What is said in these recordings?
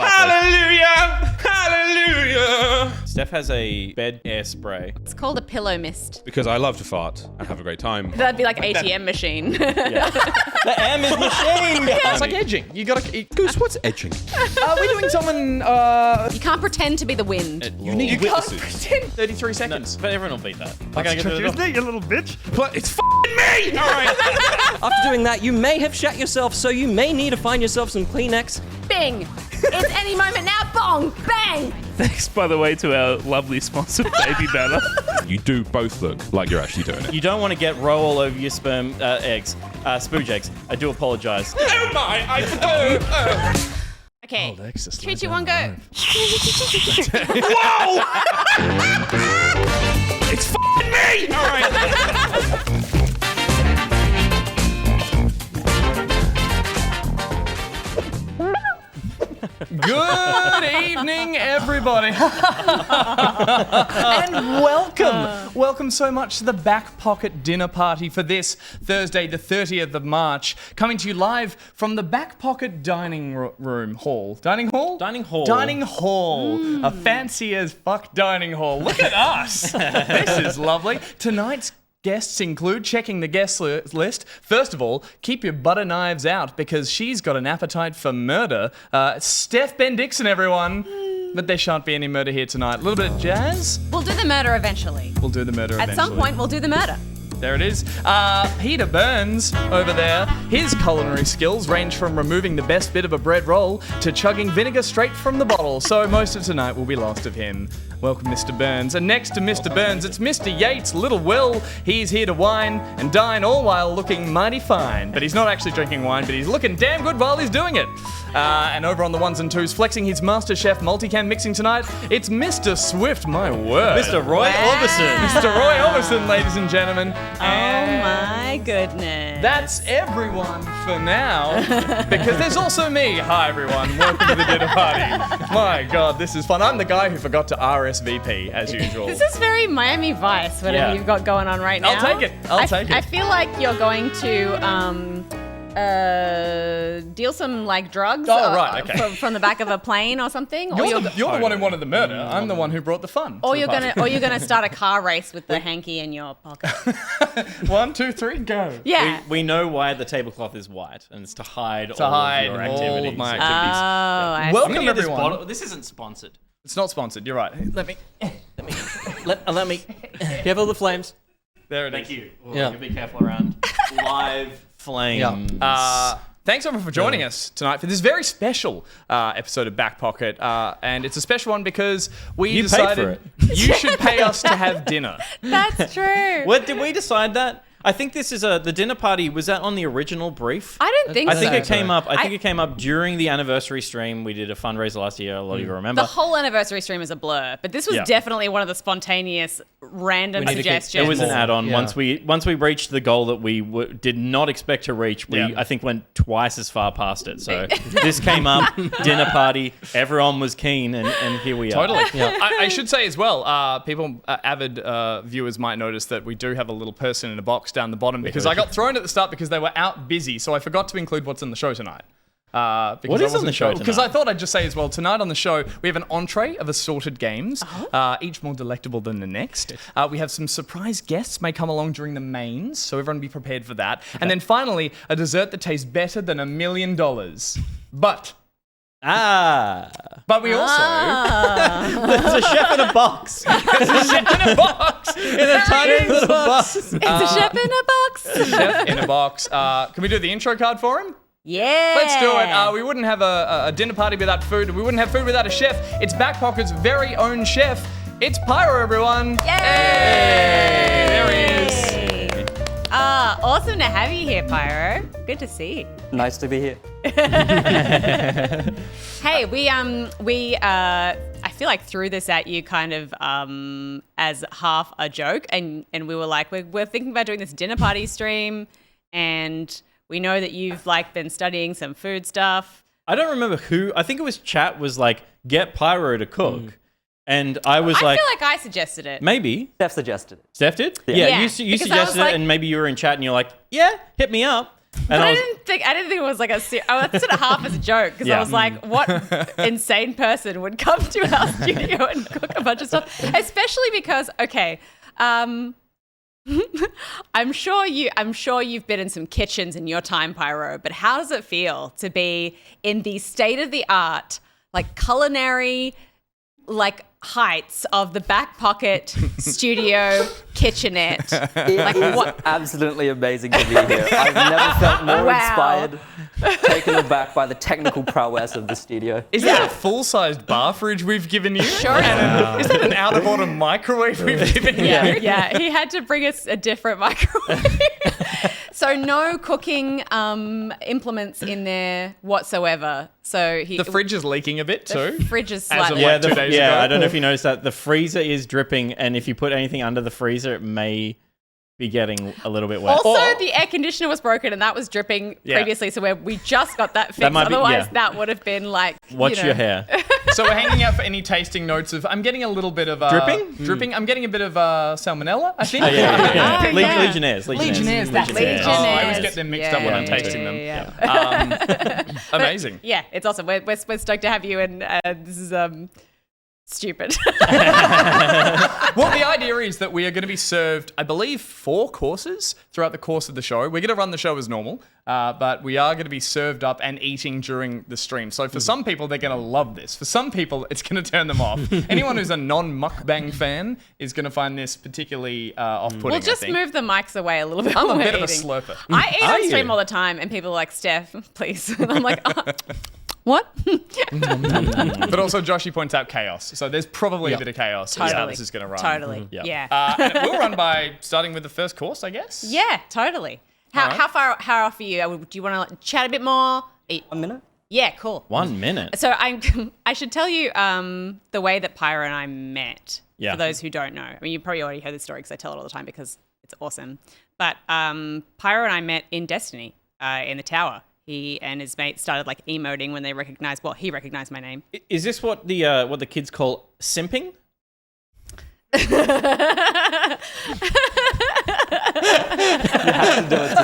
Hallelujah! Hallelujah! Steph has a bed air spray. It's called a pillow mist. Because I love to fart and have a great time. That'd be like ATM machine. The M is machine. It's like edging. You gotta. Goose, what's edging? We're doing someone. You can't pretend to be the wind. You need You can't witnesses. pretend. 33 seconds. But everyone will beat that. Isn't it, you little bitch? It's f***ing me! All right. After doing that, you may have shat yourself, so you may need to find yourself some Kleenex. Bing! It's any moment now. Bong! Bang! Thanks, by the way, to our lovely sponsor, Baby Banner. You do both look like you're actually doing it. You don't want to get roe all over your sperm eggs, spooge eggs. I do apologize. Oh my! I forgot. Okay. Lex, just 3, lay 2, down 1, go. Whoa! It's f***ing me! All right. Good evening, everybody. And welcome. Welcome so much to the Back Pocket Dinner Party for this Thursday, the 30th of March. Coming to you live from the Back Pocket Dining Room Hall. Dining Hall? Dining hall. Dining Hall. A fancy as fuck dining hall. Look at us. This is lovely. Tonight's guests include checking the guest list. First of all, keep your butter knives out because she's got an appetite for murder. Steph Ben Dixon, everyone. But there shan't be any murder here tonight. A little bit of jazz. We'll do the murder eventually. We'll do the murder At eventually. some point, we'll do the murder. There it is. Peter Burns over there. His culinary skills range from removing the best bit of a bread roll to chugging vinegar straight from the bottle. So most of tonight will be lost of him. Welcome, Mr. Burns. And next to Mr. Burns, it's Mr. Yates, Little Will. He's here to wine and dine all while looking mighty fine. But he's not actually drinking wine, but he's looking damn good while he's doing it. And over on the ones and twos, flexing his MasterChef multicam mixing tonight, it's Mr. Swift, my word. Mr. Roy Orbison. Mr. Roy Orbison, ladies and gentlemen. Oh my goodness. That's everyone for now, because there's also me. Hi, everyone. Welcome to the dinner party. My God, this is fun. I'm the guy who forgot to RSVP, as usual. This is very Miami Vice, whatever you've got going on right now. I'll take it. I'll take it. I feel like you're going to deal some like drugs right, okay. from the back of a plane or something. You're the one who wanted the murder. I'm the one who brought the fun. Or you're gonna start a car race with the hanky in your pocket. 1, 2, 3, go. Yeah. We know why the tablecloth is white, and it's to hide all hide of your all of activities. my Oh, activities. I see. Welcome, I'm gonna get everyone. This isn't sponsored. It's not sponsored. You're right. Let me. Let me. Careful of the flames. There it is. Thank you. Yeah. Be careful around live flames. Thanks everyone for joining us tonight for this very special episode of Back Pocket. And it's a special one because we decided you should pay us to have dinner. That's true. What did we decide that? I think this is the dinner party. Was that on the original brief? I don't think so. I think it came up. I think it came up during the anniversary stream. We did a fundraiser last year. A lot of you remember. The whole anniversary stream is a blur, but this was definitely one of the spontaneous, random suggestions. It was an add-on. Yeah. Once we reached the goal that we did not expect to reach, we I think went twice as far past it. So this came up, dinner party. Everyone was keen, and here we are. Totally. Yeah. I should say as well, avid viewers might notice that we do have a little person in a box down the bottom because I got thrown at the start because they were out busy, so I forgot to include what's in the show tonight. What is on the show tonight? Because I thought I'd just say as well, tonight on the show, we have an entree of assorted games, each more delectable than the next. We have some surprise guests may come along during the mains, so everyone be prepared for that. Okay. And then finally, a dessert that tastes better than $1 million. But we also... There's a chef in a box. There's a chef in a box. In a tiny little box. It's a chef in a box. Chef in a box. Can we do the intro card for him? Yeah. Let's do it. We wouldn't have a dinner party without food. We wouldn't have food without a chef. It's Back Pocket's very own chef. It's Pyro, everyone. Yay! Hey! There he is. Awesome to have you here, Pyro. Good to see you. Nice to be here. Hey, I feel like threw this at you kind of as half a joke, and we were like, we're thinking about doing this dinner party stream, and we know that you've like been studying some food stuff. I don't remember who. I think it was chat was like, get Pyro to cook. And I was I feel like I suggested it. Maybe. Steph suggested it. Steph did? Yeah. You Because I suggested was like- it, and maybe you were in chat and you're like, yeah, hit me up. And I didn't think it was like I was sort of half as a joke because I was like, what insane person would come to our studio and cook a bunch of stuff? Especially because, okay, I'm sure you've been in some kitchens in your time, Pyro, but how does it feel to be in the state of the art, like culinary, like heights of the back pocket studio kitchenette? Like what? Absolutely amazing to be here. I've never felt more inspired, taken aback by the technical prowess of the studio. Is that a full-sized bar fridge we've given you? Sure. Is that an out-of-order microwave we've given you? Yeah. He had to bring us a different microwave. So no cooking implements in there whatsoever. So The fridge is leaking a bit too. The fridge is As of slightly. like 2 days ago. I don't know if you noticed that the freezer is dripping, and if you put anything under the freezer, it may be getting a little bit wet. Also, the air conditioner was broken, and that was dripping previously. So we just got that fixed. might be- Otherwise, yeah. that would have been like. Watch your hair. So we're hanging out for any tasting notes of. I'm getting a little bit of dripping. I'm getting a bit of salmonella. I think. Yeah. yeah. Legionnaires. Legionnaires. Legionnaires. Oh, I always get them mixed up when I'm tasting them. Yeah. Amazing. Yeah, it's awesome. We're stoked to have you, and this is stupid. Well, the idea is that we are going to be served, I believe, 4 courses throughout the course of the show. We're going to run the show as normal, but we are going to be served up and eating during the stream. So for some people, they're going to love this. For some people, it's going to turn them off. Anyone who's a non-mukbang fan is going to find this particularly off-putting, We'll just I think. move the mics away a little bit. I'm while a we're bit of a eating. slurper. I eat on you? stream all the time, and people are like, Steph, please. And I'm like, what? But also, Joshy points out chaos. So there's probably a bit of chaos as how Totally. this is going to run. Totally. Yeah. Yeah. And it will run by starting with the first course, I guess. Yeah, totally. All right. How off are you? Do you want to chat a bit more? 1 minute? Yeah, cool. 1 minute. So I should tell you the way that Pyro and I met. Yeah. For those who don't know, I mean, you probably already heard this story because I tell it all the time because it's awesome. But Pyro and I met in Destiny in the tower. He and his mate started like emoting when they recognized. Well, he recognized my name. Is this what the kids call simping? You have to do it to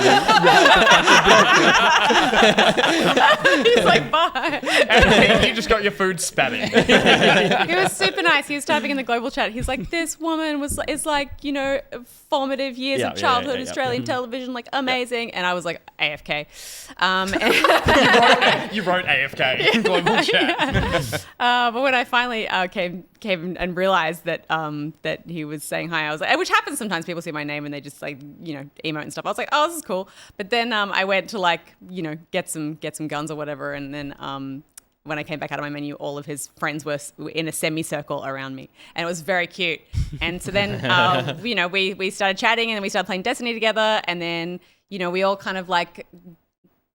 them. He's like, bye. And you just got your food spatting. He was super nice. He was typing in the global chat. He's like, this woman is like, formative years of childhood Australian television, like amazing. And I was like, AFK. You wrote AFK in global chat. But when I finally came and realized that that he was saying hi, I was like, which happens sometimes. People see my name and they just like, emote and stuff. I was like, oh, this is cool. But then I went to like, get some guns or whatever. And then when I came back out of my menu, all of his friends were in a semicircle around me, and it was very cute. And so then, we started chatting, and then we started playing Destiny together, and then, we all kind of like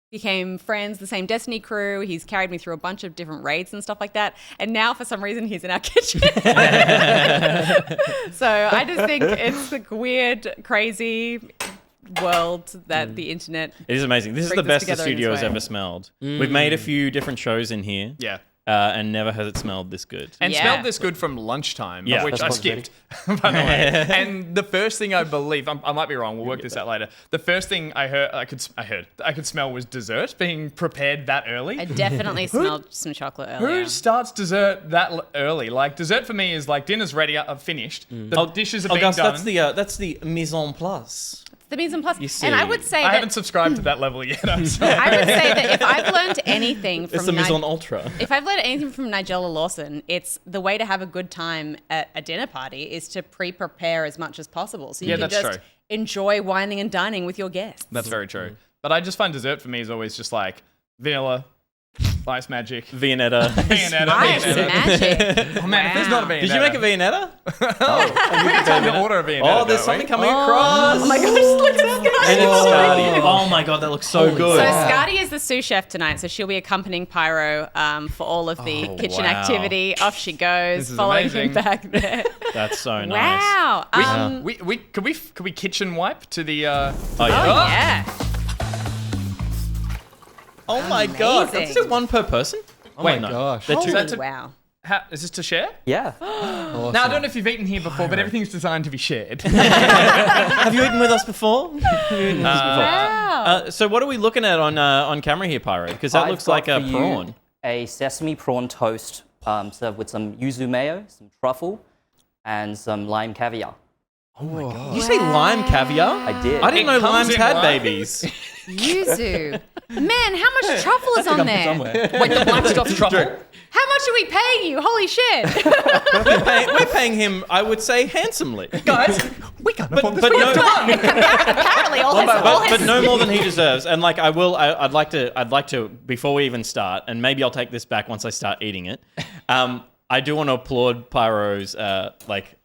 became friends, the same Destiny crew. He's carried me through a bunch of different raids and stuff like that. And now, for some reason, he's in our kitchen. So I just think it's a weird, crazy world that the internet. It is amazing. This is brings the us best the together in this studio has way. ever smelled. We've made a few different shows in here. Yeah. And never has it smelled this good. And Yeah. smelled this good from lunchtime, Yeah, which I that's skipped, by the way. And the first thing I believe, I might be wrong, we'll work this out later. The first thing I could smell was dessert being prepared that early. I definitely smelled some chocolate earlier. Who starts dessert that early? Like, dessert for me is like dinner's ready, finished. The dishes are being Gus, done. that's the mise en place. The mise en place. You see. And I would say I that haven't subscribed to that level yet. I'm sorry. I would say that if I've learned anything from It's the mise en ultra. if I've learned anything from Nigella Lawson, it's the way to have a good time at a dinner party is to pre-prepare as much as possible. So you can that's just true. enjoy wining and dining with your guests. That's very true. But I just find dessert for me is always just like vanilla, ice magic, Viennetta. Viennetta. Ice magic. Oh man, if there's not a Wow. Viennetta. Did you make a Viennetta? We can time to order a Viennetta. Oh, there's don't something we? coming across. Oh my gosh, look at this guy. And it's Scotty. Oh my god, that looks so good. So Scotty is the sous chef tonight, so she'll be accompanying Pyro for all of the kitchen wow. activity. Off she goes, This is following amazing. him back there. That's so nice. Wow. Could we kitchen wipe to the? Oh, Oh yeah. yeah. Oh my god. Amazing. Is it one per person? Oh Wait, no. gosh. They're two. Holy that's a- wow. Is this to share? Yeah. Now, I don't know if you've eaten here before, but everything's designed to be shared. Have you eaten with us before? Wow. So what are we looking at on camera here, Pyro? Because that I've looks got like a for you prawn. A sesame prawn toast served with some yuzu mayo, some truffle, and some lime caviar. Did you say lime caviar? I did. I didn't know comes limes in had lime? babies. Yuzu. Man, how much truffle is on there? Wait, the black stuffed truffle? How much are we paying you? Holy shit. We're paying him, I would say, handsomely. Guys, we can't afford this. But no, Apparently, but no more than he deserves. And like I'd like to before we even start, and maybe I'll take this back once I start eating it. I do want to applaud Pyro's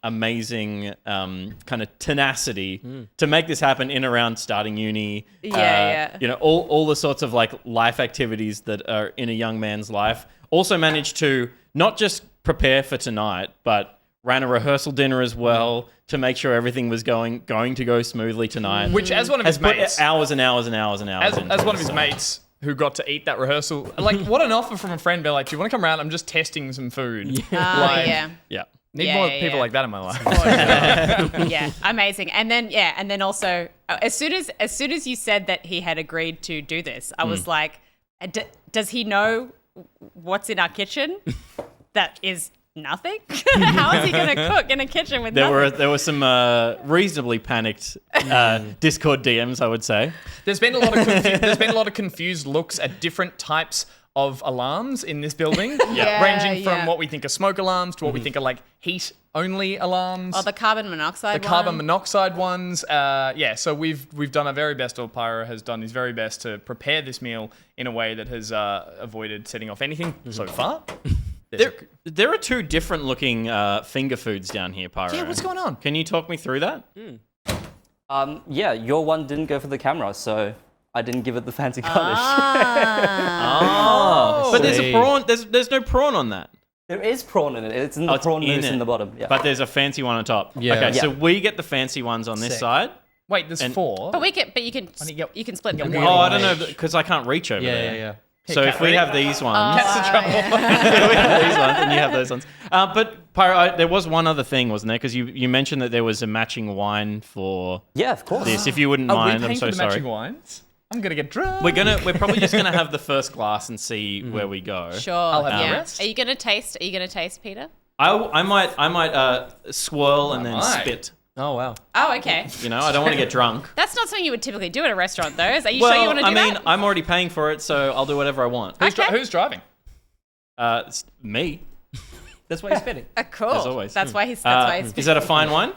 amazing kind of tenacity to make this happen in around starting uni. Yeah. You know, all the sorts of like life activities that are in a young man's life. Also managed to not just prepare for tonight, but ran a rehearsal dinner as well to make sure everything was going to go smoothly tonight. Which, as one of his has put mates, hours and hours and hours and hours. as one of his mates who got to eat that rehearsal, like, what an offer from a friend. Be like, do you want to come around? I'm just testing some food. Yeah. Yeah. Need Yeah, more yeah, people yeah. like that in my life. Yeah, amazing. And then also, as soon as you said that he had agreed to do this, I was like, does he know what's in our kitchen? That is nothing. How is he going to cook in a kitchen with nothing? There were some reasonably panicked Discord DMs, I would say. There's been a lot of confused looks at different types of alarms in this building, Yeah, ranging from yeah. what we think are smoke alarms to what we think are like heat-only alarms. Oh, the carbon monoxide the carbon one. monoxide ones. So we've done our very best, or Pyro has done his very best to prepare this meal in a way that has avoided setting off anything so far. There are two different looking finger foods down here, Pyro. Yeah, what's going on? Can you talk me through that? Yeah, your one didn't go for the camera, so I didn't give it the fancy garnish. But there's a prawn. There's no prawn on that. There is prawn in it. It's in the it's prawn in mousse it. in the bottom. Yeah. But there's a fancy one on top. Yeah. Okay, Yeah. so we get the fancy ones on this Sick. side. Wait, there's And- 4. But you can you can split them. Yeah, Oh, I don't know because I can't reach over there. Yeah. So if we have these ones, That's the trouble. we have these ones, and you have those ones. But Pyro, there was one other thing, wasn't there? Because you mentioned that there was a matching wine for Yeah, of course. this. If you wouldn't Are we mind, paying I'm so for the sorry. matching wines? I'm gonna get drunk. We're probably just gonna have the first glass and see where we go. Sure. I'll have the yeah. rest. Are you gonna taste, Peter? I might swirl and then might. spit. Oh, wow. Oh, okay. You know, I don't want to get drunk. That's not something you would typically do at a restaurant, though. Are you sure you want to do that? I'm already paying for it, so I'll do whatever I want. Who's driving? It's me, That's why you're spitting. Cool. as always. That's why he's. Is that a fine wine?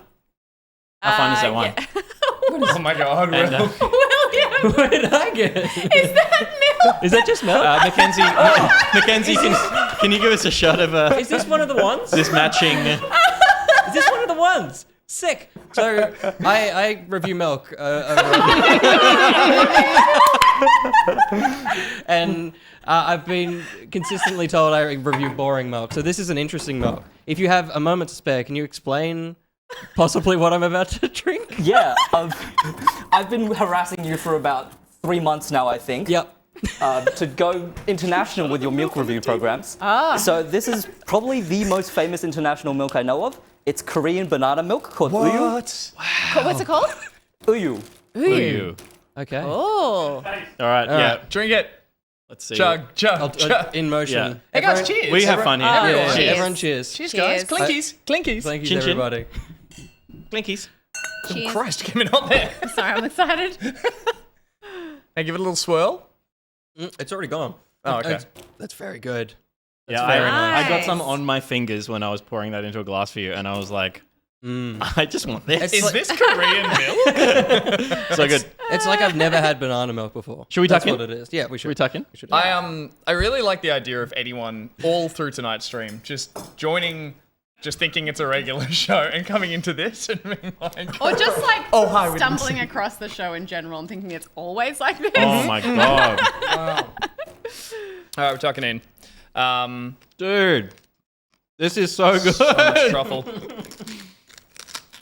How fine is that wine? Yeah. Oh my god, And, Will. William, What did I get? is that milk? Is that just milk? Mackenzie, can you give us a shot of Is this one of the ones? this matching? Is this one of the ones? Sick. So I review milk, and I've been consistently told I review boring milk. So this is an interesting milk. If you have a moment to spare, can you explain possibly what I'm about to drink? Yeah, I've been harassing you for about 3 months now, I think. Yep. To go international with your milk review programs. So this is probably the most famous international milk I know of. It's Korean banana milk called uyu. What's it called? Uyu. Ooh. Okay. Oh. All right, yeah. right. Drink it. Let's see. Chug. In motion. Yeah. Hey guys, cheers. We have fun here. Yeah, Cheers. everyone cheers. Cheers, guys. Cheers. Clinkies. Clinkies. Thank you, Chin chin. everybody. Blinkies. Cheers. Christ, give me not there. Sorry, I'm excited. Hey, give it a little swirl. It's already gone. Oh, okay. That's very good. Yeah, very I got nice. some on my fingers when I was pouring that into a glass for you, and I was like, I just want this. Is this Korean milk? So good. It's like I've never had banana milk before. Should we That's tuck in? what it is. Yeah, we should. Should we tuck in? We should. I really like the idea of anyone all through tonight's stream just joining, just thinking it's a regular show and coming into this and being like, Or just like Oh, hi, we didn't stumbling across the show in general and thinking it's always like this. Oh my god, all right, we're tucking in. dude, this is so good. So much truffle.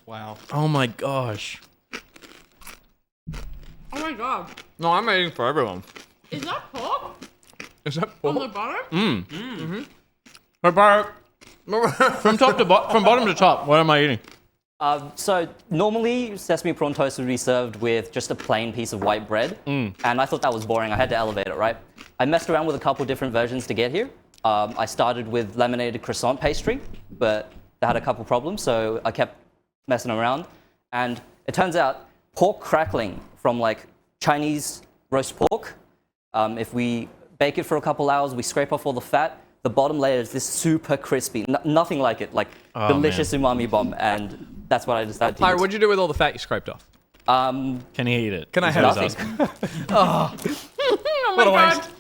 Wow. Oh my gosh. Oh my god. No, I'm eating for everyone. Is that pork Is that on the pork? bottom? Hey, Bart, From bottom to top, what am I eating? So normally sesame prawn toast would be served with just a plain piece of white bread, and I thought that was boring. I had to elevate it, right? I messed around with a couple different versions to get here. I started with laminated croissant pastry, but they had a couple problems, so I kept messing around. And it turns out pork crackling from like Chinese roast pork, if we bake it for a couple hours, we scrape off all the fat, the bottom layer is this super crispy, nothing like it, like delicious umami bomb, and that's what I decided to Pyro, use. what'd you do with all the fat you scraped off? Can he eat it? Can I have Nothing. some? Oh my What a god. waste.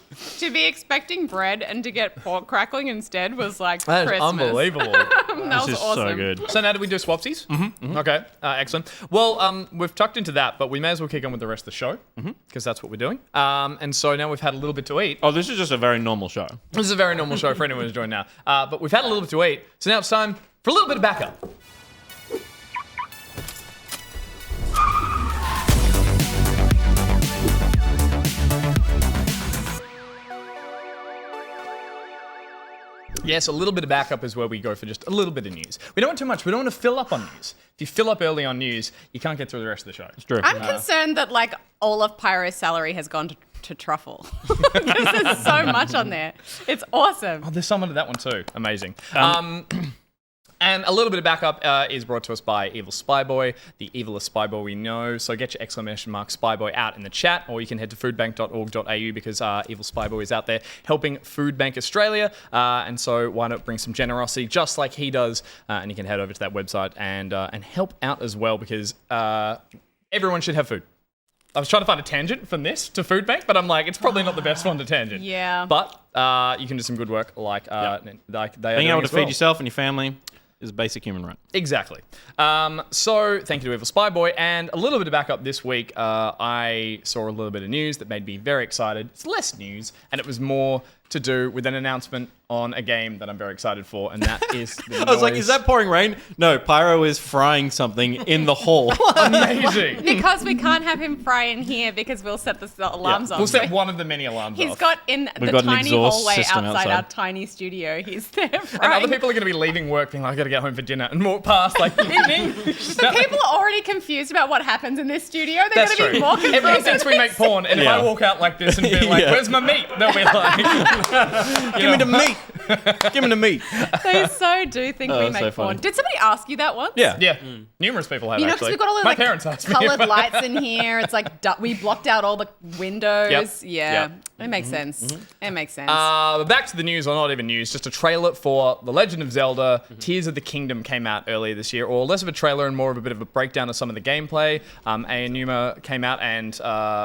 To be expecting bread and to get pork crackling instead was like That is Christmas. unbelievable. That This was is awesome. so good. So now do we do swapsies? Mm-hmm. Okay, excellent. Well, we've tucked into that, but we may as well kick on with the rest of the show because that's what we're doing. And so now we've had a little bit to eat. Oh, this is just a very normal show. This is a very normal show for anyone who's joined now. But we've had a little bit to eat, so now it's time for a little bit of backup. Yes, a little bit of backup is where we go for just a little bit of news. We don't want too much. We don't want to fill up on news. If you fill up early on news, you can't get through the rest of the show. It's true. I'm concerned that like all of Pyro's salary has gone to truffle. Because there's so much on there. It's awesome. Oh, there's someone to that one too. Amazing. And a little bit of backup is brought to us by EvilSpyBoy, the evilest spy boy we know. So get your exclamation mark spyboy out in the chat, or you can head to foodbank.org.au because EvilSpyBoy is out there helping Food Bank Australia. And so why not bring some generosity just like he does? And you can head over to that website and help out as well because everyone should have food. I was trying to find a tangent from this to Food Bank, but I'm like, it's probably not the best one to tangent. Yeah. But you can do some good work like they are Being doing able to as well. feed yourself and your family is a basic human right. Exactly. So thank you to EvilSpyBoy. And a little bit of backup this week. I saw a little bit of news that made me very excited. It's less news, and it was more to do with an announcement on a game that I'm very excited for, and that is the I was like, is that pouring rain? No, Pyro is frying something in the hall. amazing? Because we can't have him fry in here because we'll set the alarms off. We'll set one of the many alarms He's off. got in We've the got an tiny exhaust hallway system outside outside. our tiny studio. He's there and frying. other people are going to be leaving work being like, I got to get home for dinner, and walk past like, evening. But people are already confused about what happens in this studio. They're That's going to be true. more confused. Everyone thinks we make porn, and if Yeah. I walk out like this and be like, Yeah. where's my meat? They'll be like, Give me the meat. Give me the meat. They so do think Oh, we that's make so porn. funny. Did somebody ask you that once? Yeah. yeah, numerous people have You know, because actually. we've got all the My like parents asked me. coloured lights in here. It's like we blocked out all the windows. Yep. Yeah, Yep. it makes sense. It makes sense. But back to the news, or not even news, just a trailer for The Legend of Zelda Tears of the Kingdom came out earlier this year, or less of a trailer and more of a bit of a breakdown of some of the gameplay. Aonuma came out and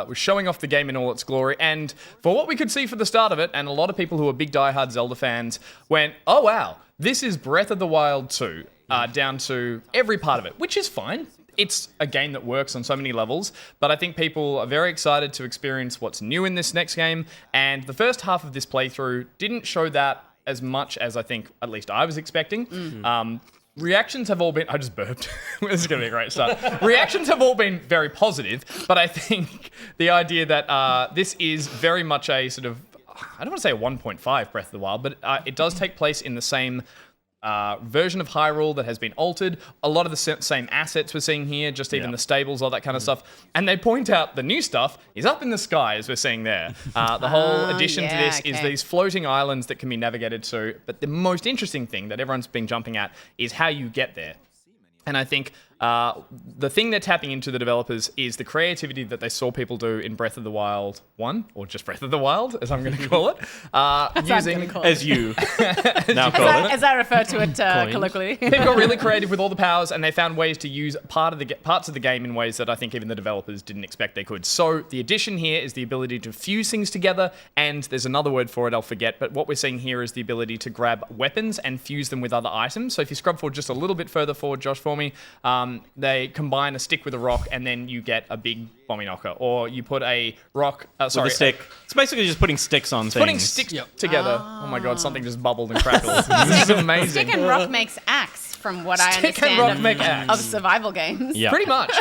was showing off the game in all its glory, and for what we could see for the start of it, and a lot of people who are big diehard Zelda fans went, oh wow, this is Breath of the Wild 2, down to every part of it, which is fine. It's a game that works on so many levels, but I think people are very excited to experience what's new in this next game, and the first half of this playthrough didn't show that as much as I think at least I was expecting. Reactions have all been... I just burped. This is going to be a great start. Reactions have all been very positive, but I think the idea that this is very much a sort of... I don't want to say a 1.5 Breath of the Wild, but it does take place in the same version of Hyrule that has been altered. A lot of the same assets we're seeing here, just even the stables, all that kind of stuff. And they point out the new stuff is up in the sky, as we're seeing there. The whole addition to this is these floating islands that can be navigated to. But the most interesting thing that everyone's been jumping at is how you get there. And I think the thing they're tapping into, the developers, is the creativity that they saw people do in Breath of the Wild 1, or just Breath of the Wild, as I'm going to call it. Using As you now call it. As I refer to it colloquially. They've got really creative with all the powers, and they found ways to use parts of the game in ways that I think even the developers didn't expect they could. So the addition here is the ability to fuse things together, and there's another word for it, I'll forget, but what we're seeing here is the ability to grab weapons and fuse them with other items. So if you scrub forward just a little bit further forward, Josh, for me, they combine a stick with a rock, and then you get a big bombing knocker. Or you put a rock... With a stick. It's basically just putting sticks on things. Putting sticks together. Oh my god, something just bubbled and crackled. This is amazing. Stick and rock makes axe, from what I Stick and understand rock make axe. of survival games. Yeah. Pretty much.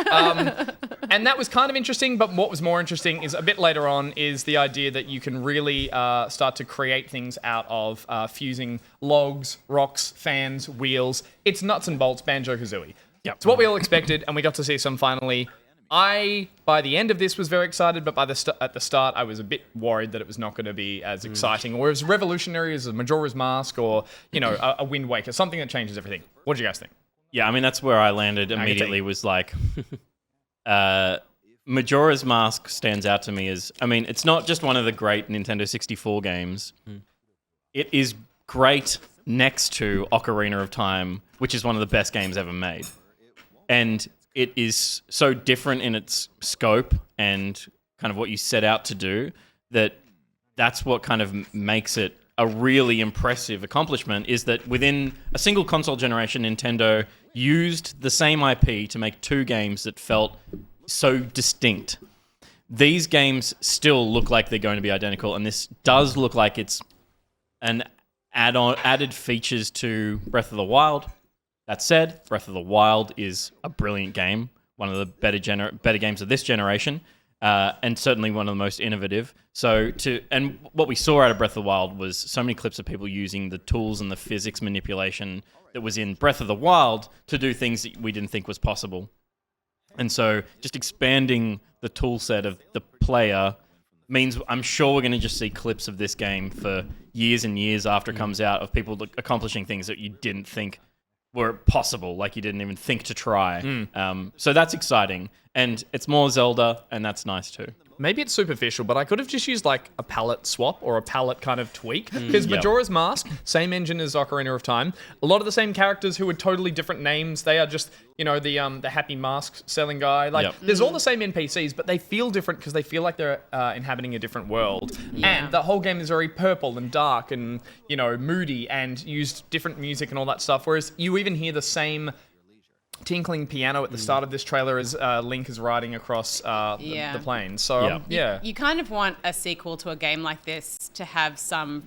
And that was kind of interesting, but what was more interesting is a bit later on is the idea that you can really start to create things out of fusing logs, rocks, fans, wheels. It's nuts and bolts, Banjo-Kazooie. Yep. It's what we all expected, and we got to see some finally. By the end of this, was very excited, but at the start, I was a bit worried that it was not going to be as exciting or as revolutionary as a Majora's Mask or, a Wind Waker, something that changes everything. What did you guys think? Yeah, I mean, that's where I landed immediately, was like, Majora's Mask stands out to me as, I mean, it's not just one of the great Nintendo 64 games. It is great next to Ocarina of Time, which is one of the best games ever made. And it is so different in its scope and kind of what you set out to do that's what kind of makes it a really impressive accomplishment, is that within a single console generation, Nintendo used the same IP to make two games that felt so distinct. These games still look like they're going to be identical, and this does look like it's an added features to Breath of the Wild. That said, Breath of the Wild is a brilliant game, one of the better games of this generation, and certainly one of the most innovative. And what we saw out of Breath of the Wild was so many clips of people using the tools and the physics manipulation that was in Breath of the Wild to do things that we didn't think was possible. And so just expanding the tool set of the player means I'm sure we're going to just see clips of this game for years and years after it comes out, of people accomplishing things that you didn't think were possible, like you didn't even think to try. So that's exciting. And it's more Zelda, and that's nice too. Maybe it's superficial, but I could have just used like a palette swap or a palette kind of tweak. Because Majora's Mask, same engine as Ocarina of Time, a lot of the same characters who are totally different names. They are just, the happy mask selling guy. There's all the same NPCs, but they feel different because they feel like they're inhabiting a different world. And the whole game is very purple and dark and, moody, and used different music and all that stuff. Whereas you even hear the same tinkling piano at the start of this trailer as Link is riding across the plain. So, You kind of want a sequel to a game like this to have some,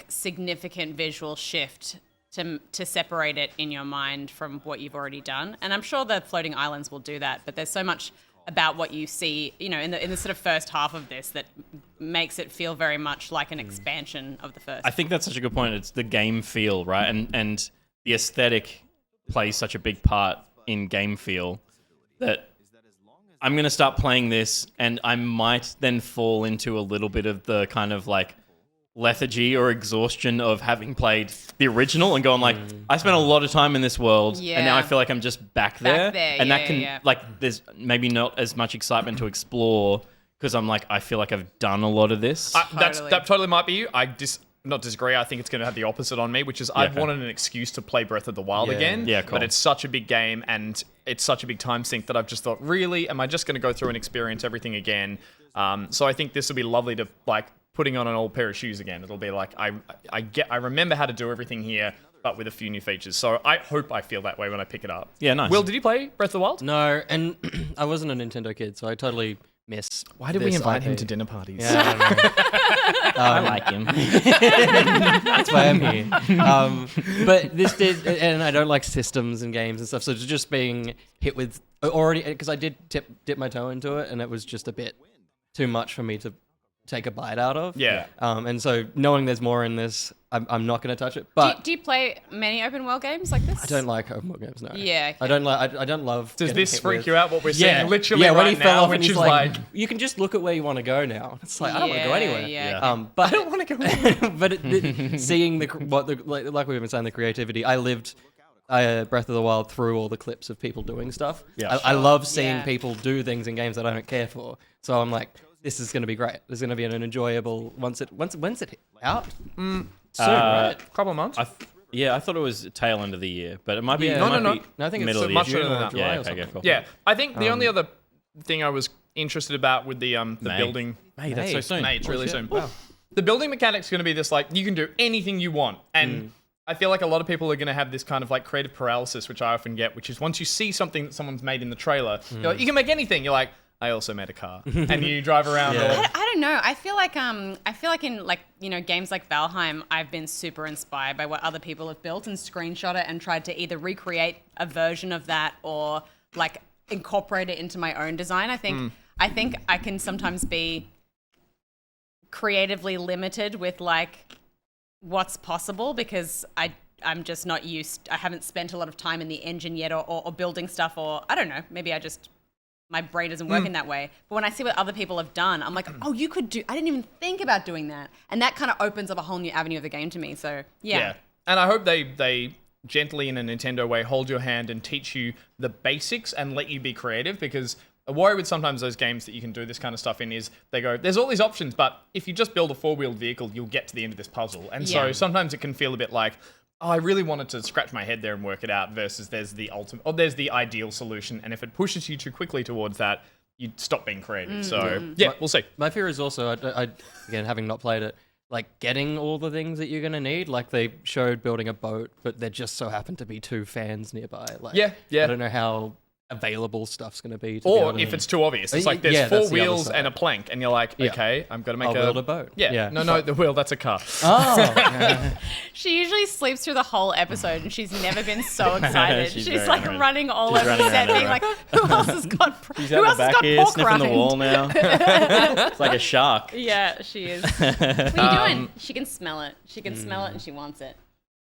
significant visual shift to separate it in your mind from what you've already done. And I'm sure the Floating Islands will do that, but there's so much about what you see, in the sort of first half of this that makes it feel very much like an expansion of the first. I think that's such a good point. It's the game feel, right? And the aesthetic plays such a big part in game feel that I'm going to start playing this, and I might then fall into a little bit of the kind of lethargy or exhaustion of having played the original and going I spent a lot of time in this world, and now I feel like I'm just back there. And that can there's maybe not as much excitement to explore because I'm I feel like I've done a lot of this. That totally might be you. Not disagree. I think it's going to have the opposite on me, which is I've wanted an excuse to play Breath of the Wild again. Yeah, cool. But it's such a big game and it's such a big time sink that I've just thought, really, am I just going to go through and experience everything again? So I think this will be lovely to putting on an old pair of shoes again. It'll be I remember how to do everything here, but with a few new features. So I hope I feel that way when I pick it up. Yeah, nice. Will, did you play Breath of the Wild? No, and I wasn't a Nintendo kid, so I totally miss. Why did we invite him to dinner parties? Yeah, I don't know. I like him. That's why I'm here. But this did, and I don't like systems and games and stuff. So just being hit with already, because I did dip my toe into it, and it was just a bit too much for me to take a bite out of. Yeah. And so knowing there's more in this, I'm not going to touch it. But do you play many open world games like this? I don't like open world games. No. Yeah. Okay. I don't love. Does this freak with. you out? What we're seeing literally when right he fell now, off which and he's is like, you can just look at where you want to go now. It's I don't want to go anywhere. Yeah. But I don't want to go anywhere. But seeing like we've been saying, the creativity. I lived Breath of the Wild through all the clips of people doing stuff. Yeah. I love seeing people do things in games that I don't care for. So I'm like, this is going to be great. This is going to be an enjoyable when's it out? Soon, right? Couple of months. I thought it was tail end of the year, but it might be. Yeah. No, I think middle it's of much the year. sooner than that. July or Okay, something. cool. Yeah, I think the only other thing I was interested about with the building. Hey, that's so soon. Mate, it's really soon. Wow. The building mechanic's going to be this you can do anything you want, and I feel like a lot of people are going to have this kind of creative paralysis, which I often get, which is once you see something that someone's made in the trailer, you're like, you can make anything. You're like, I also made a car, and you drive around. I don't know. I feel like in games like Valheim, I've been super inspired by what other people have built and screenshot it and tried to either recreate a version of that or incorporate it into my own design. I think I can sometimes be creatively limited with like what's possible because I'm just not used. I haven't spent a lot of time in the engine yet or building stuff, or I don't know, maybe my brain doesn't work in that way. But when I see what other people have done, I'm like, oh, I didn't even think about doing that. And that kind of opens up a whole new avenue of the game to me. So yeah. And I hope they gently in a Nintendo way hold your hand and teach you the basics and let you be creative, because a worry with sometimes those games that you can do this kind of stuff in is they go, there's all these options, but if you just build a four-wheeled vehicle, you'll get to the end of this puzzle. And so sometimes it can feel a bit like, oh, I really wanted to scratch my head there and work it out, versus there's the ultimate, or there's the ideal solution. And if it pushes you too quickly towards that, you'd stop being creative. So yeah, we'll see. My fear is also, I again, having not played it, like getting all the things that you're going to need. Like they showed building a boat, but there just so happened to be 2 fans nearby. Like, Yeah. I don't know how available stuff's going to be. Or if it's too obvious. It's like there's Yeah, 4 that's the other wheels side. and a plank, and you're like, okay, I'm going to make I'll build a boat. Yeah. Yeah. No, the wheel, that's a car. Oh, She usually sleeps through the whole episode and she's never been so excited. She's she's very like running. running all She's over running the set, around being like, everywhere. who else has got She's who out the else has back got here, pork sniffing the rind? wall now. It's like a shark. Yeah, she is. What are you doing? She can smell it. She can smell it and she wants it.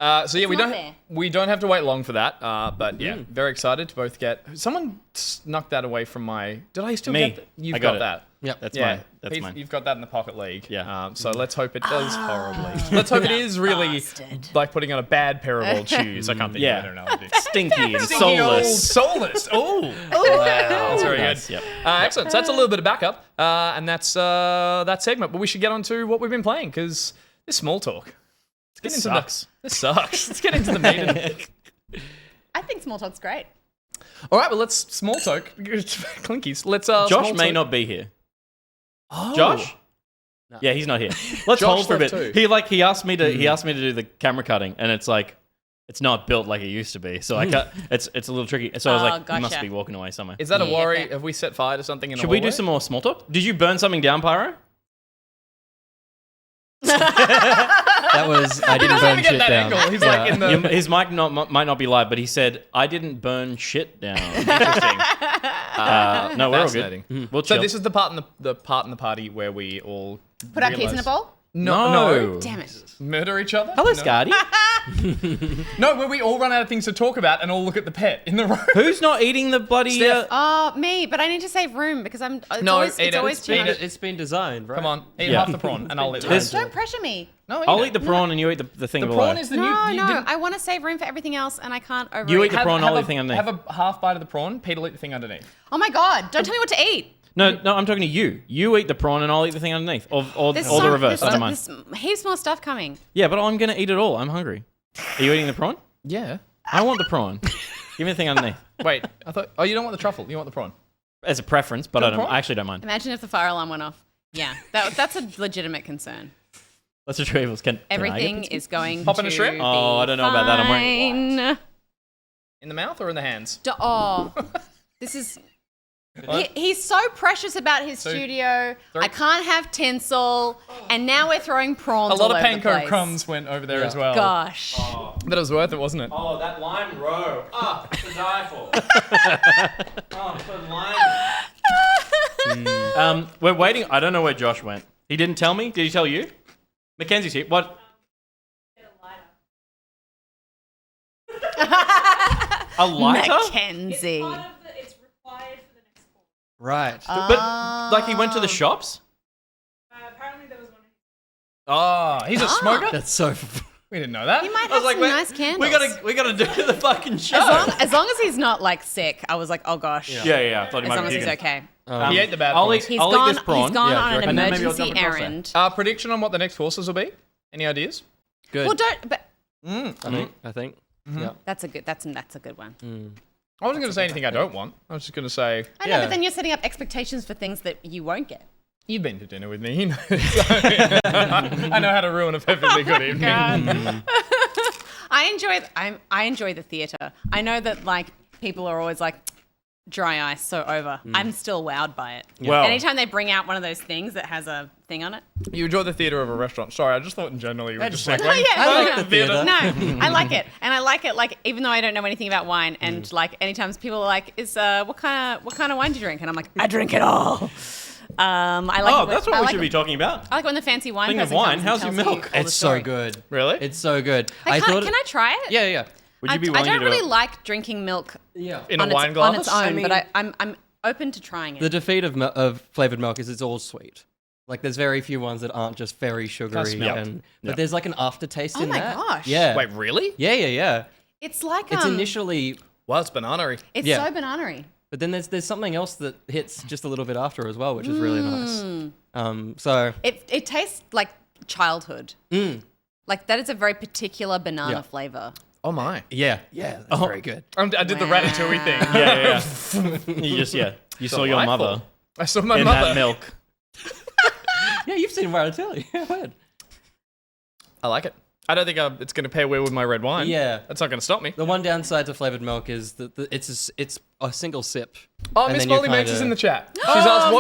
So yeah, not there. we don't have to wait long for that. But yeah, very excited to both get. Someone snuck that away from my. Did I still Me. get? You've I got got it. that. Yep. That's Yeah, mine. That's mine. You've got that in the Pocket League. Yeah. So let's hope it does horribly. Let's hope it is really Bastard. like putting on a bad pair of old shoes. I can't think Yeah. of a better analogy. Stinky and Stinky old soulless. soulless. Oh, wow, that's very good. Nice, yep. Excellent. So that's a little bit of backup, and that's that segment. But we should get on to what we've been playing, because this small talk. Let's get into sucks. This sucks. Let's get into the meat of it. I think small talk's great. All right, well, let's small talk. Clinkies. Let's. Josh small may talk. not be here. Oh. Josh? Yeah, he's not here. Let's Josh hold for a bit. left too. He asked me to do the camera cutting, and it's like it's not built like it used to be. So I cut. It's a little tricky. So I was Oh, like, he must gotcha. be walking away somewhere. Is that a Yeah, worry? fair. Have we set fire to something in Should the we do hallway? some more small talk? Did you burn something down, Pyro? that was, I didn't Trying burn to get shit that down. angle. He's like in the. His mic might not be live, but he said, "I didn't burn shit down." Interesting. No, we're all good. Fascinating. We'll So chill. this is the part in the part in the party where we all Put our keys in a realize- bowl? No. Damn it. Murder each other? Hello, no. Scardy. No, where we all run out of things to talk about and all look at the pet in the room. Who's not eating the bloody? Steph. Oh, me, but I need to save room because it's No, always eat it. too much. It's been designed, right? Come on, eat Yeah. half the prawn and I'll eat the There's- rest. Don't pressure me. No, I'll eat the prawn and you eat the thing The below. prawn is the No, new. no, didn't- I want to save room for everything else and I can't overeat. You eat the prawn, I'll eat the thing underneath. Have a half bite of the prawn. Peter will eat the thing underneath. Oh my God, don't tell me what to eat. No, I'm talking to you. You eat the prawn and I'll eat the thing underneath, or There's the reverse. I don't mind. There's heaps more stuff coming. Yeah, but I'm gonna eat it all. I'm hungry. Are you eating the prawn? Yeah. I want the prawn. Give me the thing underneath. Wait, I thought. Oh, you don't want the truffle. You want the prawn. As a preference, but The prawn? I actually don't mind. Imagine if the fire alarm went off. Yeah, that's a legitimate concern. Let's retrievals. Can I get Everything pizza? is going Pop in a to shrimp? be Oh, I don't know about that. I'm wearing fine. In the mouth or in the hands? Oh, this is. He's so precious about his studio. I can't have tinsel, and now we're throwing prawns. A lot all of over the panko place. crumbs went over there as well. Gosh. But it was worth it, wasn't it? Oh, that lime roe. Ah, to die for. Oh, for lime. We're waiting. I don't know where Josh went. He didn't tell me. Did he tell you? Mackenzie's here. What? A lighter? Mackenzie. Right. But like he went to the shops. Oh, he's a smoker? That's so. We didn't know that. He might I was have like, some wait, nice candles. we gotta do the fucking show. As long as he's not like sick, I was like, oh gosh. Yeah. I thought he As might long be as he's puking. okay. He ate the bad I'll prawns. eat. He's I'll gone. eat this prawn. He's gone Yeah, on do you an reckon? And then maybe I'll emergency jump across there. errand. Prediction on what the next forces will be? Any ideas? Good. Well, don't. But I think. Yeah. that's a good. That's a good one. I wasn't going to say anything I don't want. I was just going to say, I know, but then you're setting up expectations for things that you won't get. you've been to dinner with me. You know. I know how to ruin a perfectly good evening. I enjoy the theater. I know that like people are always like, dry ice so over. I'm still wowed by it. Well- Anytime they bring out one of those things that has a thing on it. You enjoy the theater of a restaurant. Sorry, I just thought in general you were just like, Oh, yeah, I like no, the theater. No, I like it, and I like it. Like even though I don't know anything about wine, and like anytime people are like, "Is what kind of wine do you drink?" and I'm like, "I drink it all." I like. Oh, it when- that's what I we like should be it- talking about. I like when the fancy wine. Speaking of person wine, comes and how's your tells you milk? all the It's so story. good. Really? It's so good. Can I try it? Yeah, yeah. Would you be I willing don't to do really it? like drinking milk Yeah. In a on wine its, glass? on its own, I mean- but I'm open to trying it. The defeat of flavored milk is it's all sweet. Like there's very few ones that aren't just very sugary, smell. but there's like an aftertaste in my that. gosh. Yeah. Wait, really? Yeah. It's like It's initially, Well, it's banana-y. it's yeah. so banana-y. but then there's something else that hits just a little bit after as well, which is really nice. So It tastes like childhood. Like that is a very particular banana Yeah. flavor. Oh my. yeah, that's very good. I did the Wow. ratatouille thing. Yeah. You just you saw your Delightful. mother I saw my in mother. that milk. Yeah, you've seen Ratatouille. Yeah, weird. I like it. I don't think it's going to pair well with my red wine. Yeah. That's not going to stop me. The one downside to flavored milk is that it's a single sip. Oh, and Miss then you Molly Manx is kinda- in the chat. She's asked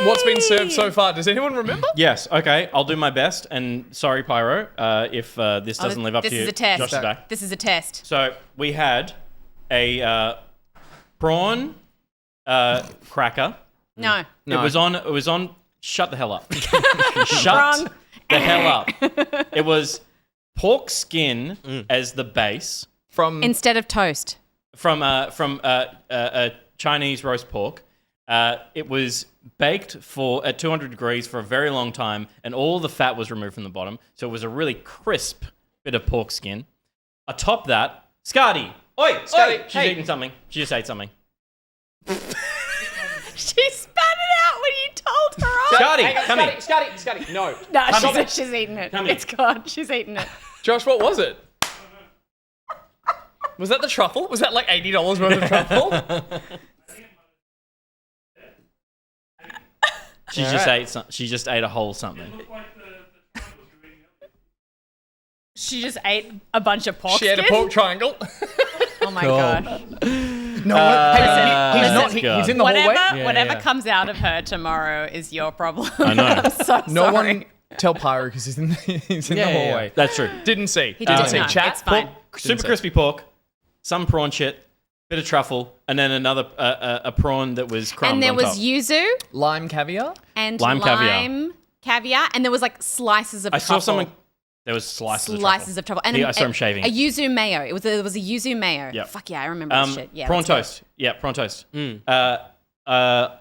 what's been served so far. Does anyone remember? Yes. Okay. I'll do my best. And sorry, Pyro, if this doesn't live up This to is a test. Josh's back. This is a test. So we had a prawn cracker. No. It was on. Shut the hell up. Shut Wrong. the hell up. It was pork skin as the base From Instead of toast. from a Chinese roast pork. It was baked at 200 degrees for a very long time, and all the fat was removed from the bottom. So it was a really crisp bit of pork skin. Atop that, Scotty. Oi, Scotty, She's hey. eating something. She just ate something. She spat it out when you told her off. Scotty, come here. Scotty, no. No, she's eaten it. Come here. It's gone. She's eaten it. Josh, what was it? Was that the truffle? Was that like $80 worth of truffle? She just ate a whole something. She just ate a bunch of pork She ate a skin? pork triangle. Oh my Cool. gosh. No, he's in the Whatever, hallway. whatever comes out of her tomorrow is your problem. I know. I'm so No sorry. one tell Pyro because he's in the Yeah. hallway. That's true. Didn't see. He didn't see. know. Chat. It's fine. Super crispy pork, some prawn shit, bit of truffle, and then another a prawn that was crumbed And there on was top. yuzu Lime caviar. and Lime lime caviar, and there was like slices of I truffle. saw someone. There was slices of truffle. And Yeah, sorry, I'm shaving a it. yuzu mayo. There was a yuzu mayo. Yep. Fuck yeah, I remember this shit. Yeah, prawn let's go. toast. Yeah, prawn toast.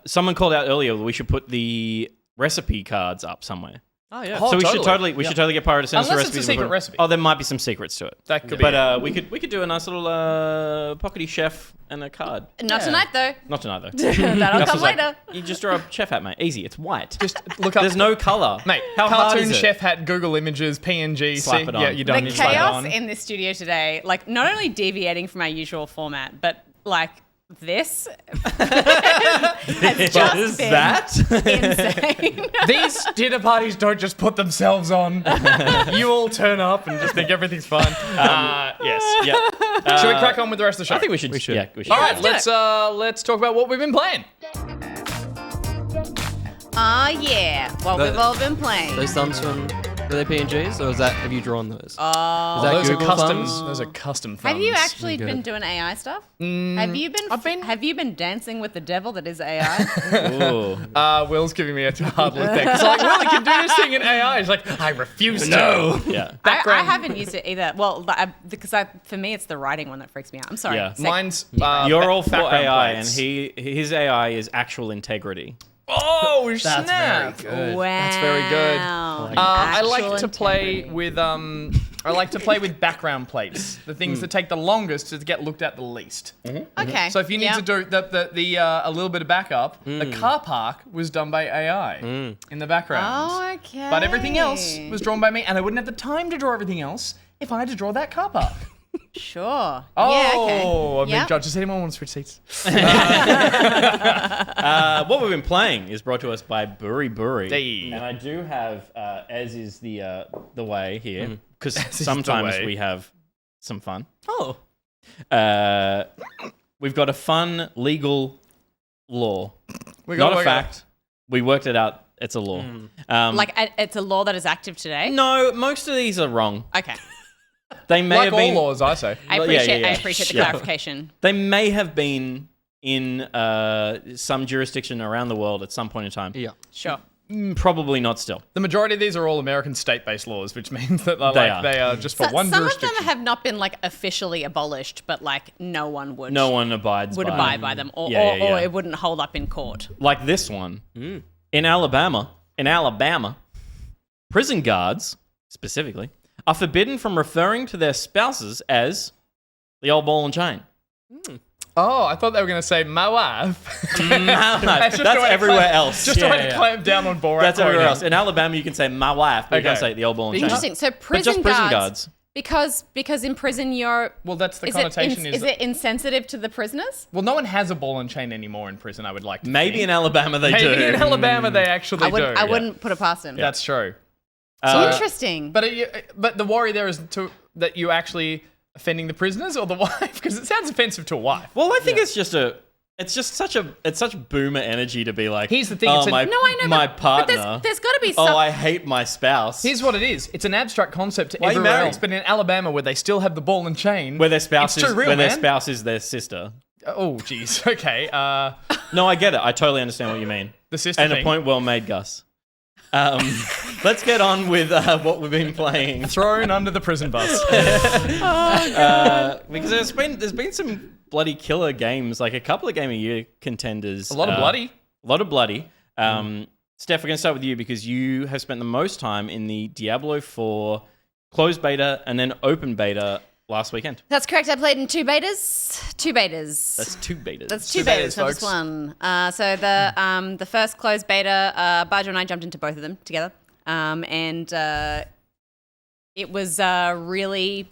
Someone called out earlier that we should put the recipe cards up somewhere. Oh yeah. So we should totally get Pyro to send us the Unless it's recipes. a and secret put it- recipe. Oh, there might be some secrets to it. That could But be. we could do a nice little pockety chef and a card. Not tonight though. Not tonight though. That'll Gus come was like, later. you just draw a chef hat, mate. Easy. It's white. Just look up. There's no color, Mate, How hard cartoon is it? chef hat, Google Images, PNG. Slap see? it on. Yeah, you're done. The You slap it chaos on. in this studio today, like not only deviating from our usual format, but like this has just is been that? insane. These dinner parties don't just put themselves on. You all turn up and just think everything's fun. Yes. Yeah. Should we crack on with the rest of the show? I think we should. Yeah, we should. All right, Let's let's talk about what we've been playing. Yeah, what The- we've all been playing. Those thumbs from were they PNGs or is that have you drawn those? Oh, Is that Those Google are custom. thumbs? Those are custom thumbs. have you actually Good. been doing AI stuff? Have you been dancing with the devil that is AI? Ooh. Will's giving me a hard look there. He's like, Will, he can do this thing in AI. He's like, I refuse to. Yeah. I Background. haven't used it either. Well, because for me, it's the writing one that freaks me out. I'm sorry. Yeah. Mine's You're all for background AI, plates. and his AI is actual integrity. Oh, That's snap. very good. Wow. That's very good. I like to play with background plates, the things that take the longest to get looked at the least. Okay. So if you need to do a little bit of backup, the car park was done by AI in the background. Oh, okay. But everything else was drawn by me, and I wouldn't have the time to draw everything else if I had to draw that car park. Sure. Oh, Yeah, okay. I'm being Yep. judged. Does anyone want to switch seats? What we've been playing is brought to us by BuriBuri. Hey. And I do have, as is the way here, because is the sometimes way. we have some fun. Oh. we've got a fun legal law. We Not gotta a work it out. fact. We worked it out. It's a law. It's a law that is active today. No, most of these are wrong. Okay. They may Like have all been. laws, I say. I Well, appreciate. yeah. I appreciate the Yeah. clarification. They may have been in some jurisdiction around the world at some point in time. Yeah. Sure. Probably not still. The majority of these are all American state-based laws, which means that They they are just for So, one some jurisdiction. of them have not been like officially abolished, but like no one would abides would by abide by them, or, Yeah, or, yeah, or yeah. it wouldn't hold up in court. Like this one. In Alabama, prison guards, specifically, are forbidden from referring to their spouses as the old ball and chain. Oh, I thought they were going to say my wife. That's just a way to everywhere clamp- else. Just a way to clamp down on Borat. That's everywhere quoting. else. In Alabama, you can say my wife, but you can't Okay. say the old ball and chain. Interesting. So But prison, just prison guards, guards. because in prison you're. Well, that's the Is connotation. it insensitive to the prisoners? Well, no one has a ball and chain anymore in prison, I would like to Maybe think. in Alabama they do. Maybe in Alabama they actually I do. wouldn't put it past him. That's true. Interesting. But the worry there is that you actually offending the prisoners or the wife, because it sounds offensive to a wife. Well, I think it's just such boomer energy to be like. Here's the thing, Oh, it's a- my, no, I know. my but partner. there's got to be some. Oh, I hate my spouse. Here's what it is. It's an abstract concept to Why are you everywhere married? else, but in Alabama where they still have the ball and chain, where their spouse it's is too real, where their man. spouse is their sister. Oh, jeez. Okay. No, I get it. I totally understand what you mean. The sister And thing. a point well made, Gus. Let's get on with what we've been playing. Thrown under the prison bus. Because there's been some bloody killer games, like a couple of Game of Year contenders. A lot of bloody. A lot of bloody. Steph, we're going to start with you because you have spent the most time in the Diablo 4 closed beta and then open beta last weekend. That's correct. I played in two betas. That's two betas. That's two Two betas, betas, not just folks. one. So the first closed beta, Bajo and I jumped into both of them together, and it was really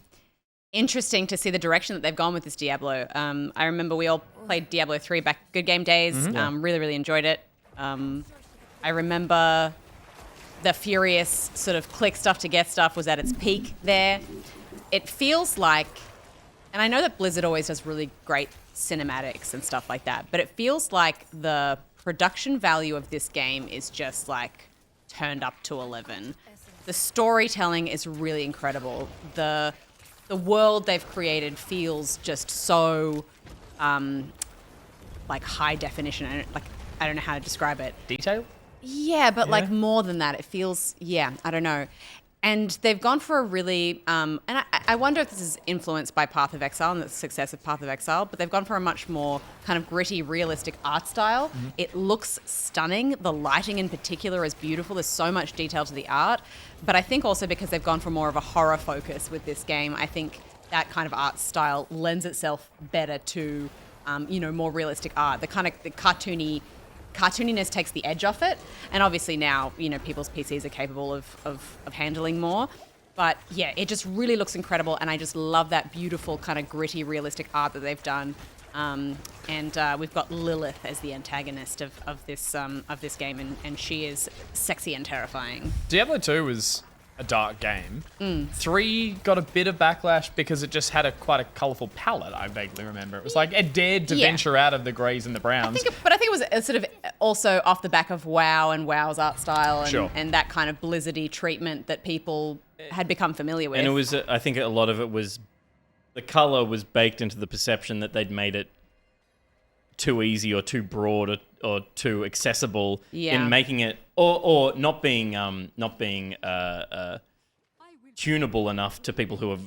interesting to see the direction that they've gone with this Diablo. I remember we all played Diablo 3 back Good Game days. Really, really enjoyed it. I remember the furious sort of click stuff to get stuff was at its peak there. It feels like, and I know that Blizzard always does really great cinematics and stuff like that, but it feels like the production value of this game is just like turned up to 11. The storytelling is really incredible. The world they've created feels just so like high definition. I don't know how to describe it. Detail? Yeah, but like more than that, it feels, I don't know. And they've gone for a really, and I wonder if this is influenced by Path of Exile and the success of Path of Exile, but they've gone for a much more kind of gritty, realistic art style. It looks stunning. The lighting in particular is beautiful. There's so much detail to the art. But I think also because they've gone for more of a horror focus with this game, I think that kind of art style lends itself better to, more realistic art. The kind of the cartooniness takes the edge off it, and obviously now people's PCs are capable of handling more, but yeah, it just really looks incredible, and I just love that beautiful kind of gritty realistic art that they've done. And we've got Lilith as the antagonist of this game, and she is sexy and terrifying. Diablo 2 was a dark game. 3 got a bit of backlash because it just had quite a colourful palette, I vaguely remember. It was like it dared to venture out of the greys and the browns. I think it was sort of also off the back of WoW and WoW's art style and, Sure. and that kind of Blizzardy treatment that people had become familiar with. And it was, I think a lot of it was, the color was baked into the perception that they'd made it too easy or too broad or too accessible in making it, or not being tunable enough to people who are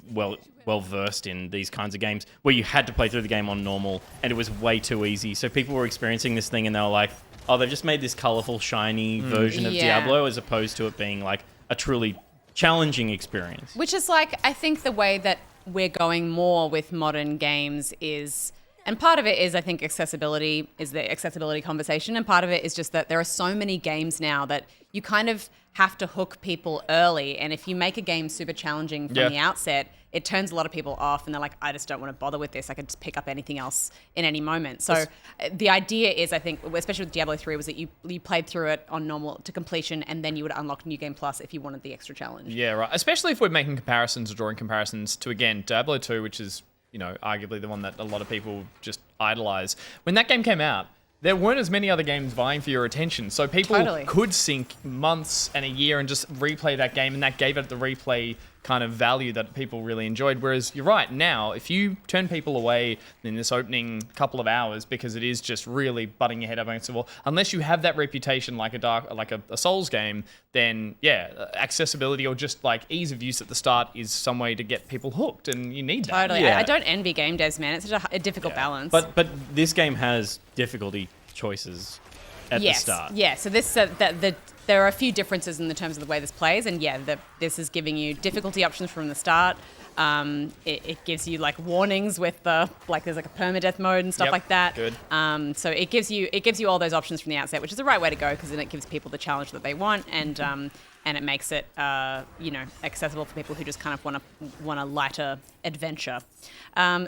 well versed in these kinds of games, where you had to play through the game on normal and it was way too easy. So people were experiencing this thing and they were like, oh, they've just made this colorful, shiny version of Diablo, as opposed to it being like a truly challenging experience. Which is like, I think the way that we're going more with modern games is, and part of it is, I think, accessibility is the accessibility conversation, and part of it is just that there are so many games now that you kind of have to hook people early, and if you make a game super challenging from the outset, it turns a lot of people off, and they're like, I just don't want to bother with this. I could just pick up anything else in any moment. So the idea is, I think, especially with Diablo 3, was that you played through it on normal to completion, and then you would unlock New Game Plus if you wanted the extra challenge. Yeah, right. Especially if we're making comparisons or drawing comparisons to, again, Diablo 2, which is arguably the one that a lot of people just idolize. When that game came out, there weren't as many other games vying for your attention. So people could sink months and a year and just replay that game, and that gave it the replay kind of value that people really enjoyed. Whereas you're right, now, if you turn people away in this opening couple of hours because it is just really butting your head up against the wall, unless you have that reputation like a Souls game, then accessibility or just like ease of use at the start is some way to get people hooked, and you need that. Totally. Yeah. I don't envy game devs, man. It's such a difficult balance. But this game has difficulty choices at the start. Yeah, so this there are a few differences in the terms of the way this plays, and this is giving you difficulty options from the start. It gives you like warnings with there's like a permadeath mode and stuff like that. Good. So it gives you all those options from the outset, which is the right way to go because then it gives people the challenge that they want, and it makes it accessible for people who just kind of want a lighter adventure.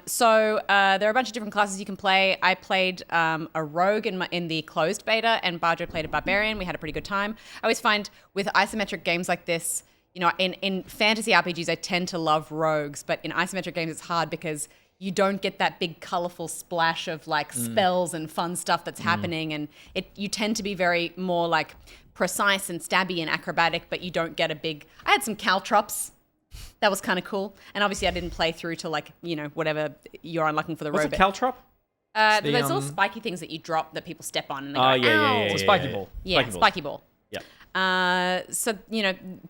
So there are a bunch of different classes you can play. I played a rogue in the closed beta, and Barjo played a barbarian. We had a pretty good time. I always find with isometric games like this, in fantasy RPGs, I tend to love rogues, but in isometric games, it's hard because you don't get that big colorful splash of like spells and fun stuff that's happening, and you tend to be very more like precise and stabby and acrobatic, but you don't get a big. I had some caltrops. That was kind of cool, and obviously I didn't play through to whatever you're unlocking for the What's rogue. a caltrop? There's little spiky things that you drop that people step on, and they go, yeah. It's a spiky ball. Yeah, spiky ball. Yeah. So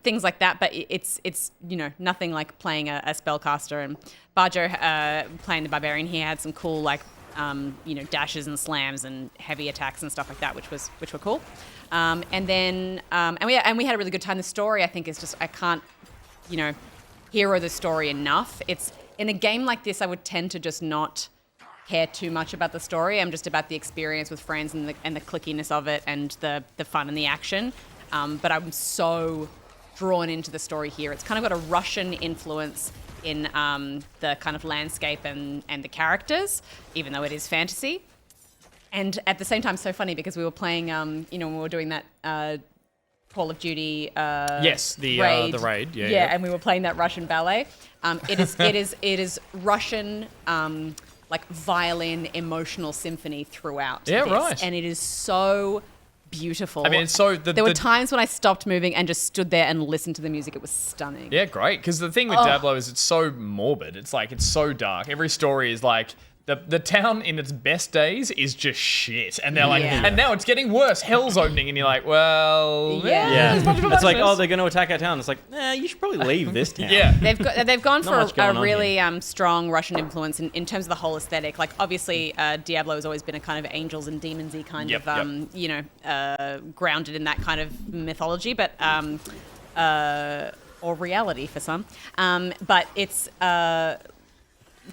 things like that, but it's nothing like playing a spellcaster. And Barjo playing the barbarian, he had some cool dashes and slams and heavy attacks and stuff like that, which were cool. And we had a really good time. The story, I think, is just I can't hero the story enough. It's in a game like this, I would tend to just not care too much about the story. I'm just about the experience with friends and the clickiness of it and the fun and the action. But I'm so drawn into the story here. It's kind of got a Russian influence in the kind of landscape and the characters, even though it is fantasy. And at the same time, so funny because we were playing, when we were doing that Call of Duty the raid. Yeah, and we were playing that Russian ballet. It is Russian like violin emotional symphony throughout. Yeah, this. right. And it is so beautiful. I mean, it's so there were times when I stopped moving and just stood there and listened to the music. It was stunning. Yeah, great. Because the thing with Diablo is it's so morbid. It's so dark. Every story is like the town in its best days is just shit, and they're like, and now it's getting worse. Hell's opening, and you're like, well, Yeah. It's like, oh, they're going to attack our town. It's like, you should probably leave this town. Yeah. They've gone for much going a on really strong Russian influence in terms of the whole aesthetic. Like obviously, Diablo has always been a kind of angels and demons-y kind of grounded in that kind of mythology, but or reality for some. But it's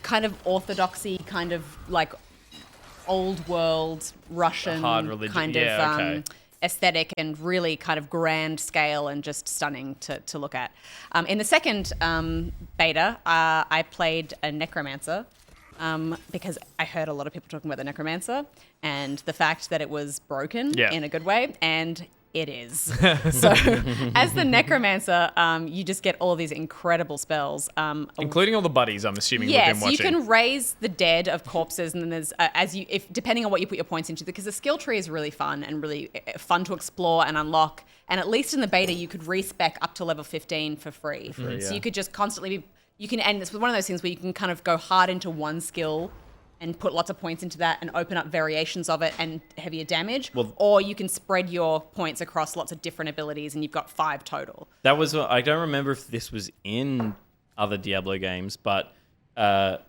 kind of orthodoxy, kind of like old world Russian hard religion kind of aesthetic, and really kind of grand scale and just stunning to look at. In the second beta, I played a necromancer because I heard a lot of people talking about the necromancer and the fact that it was broken in a good way, and it is. So as the necromancer, you just get all these incredible spells. Including all the buddies, I'm assuming, we've been watching. You can raise the dead of corpses, and then there's, depending on what you put your points into, because the skill tree is really fun and really fun to explore and unlock. And at least in the beta, you could respec up to level 15 for free. So you could just constantly and it's one of those things where you can kind of go hard into one skill and put lots of points into that and open up variations of it and heavier damage. Or you can spread your points across lots of different abilities, and you've got 5 total. That was, I don't remember if this was in other Diablo games, but the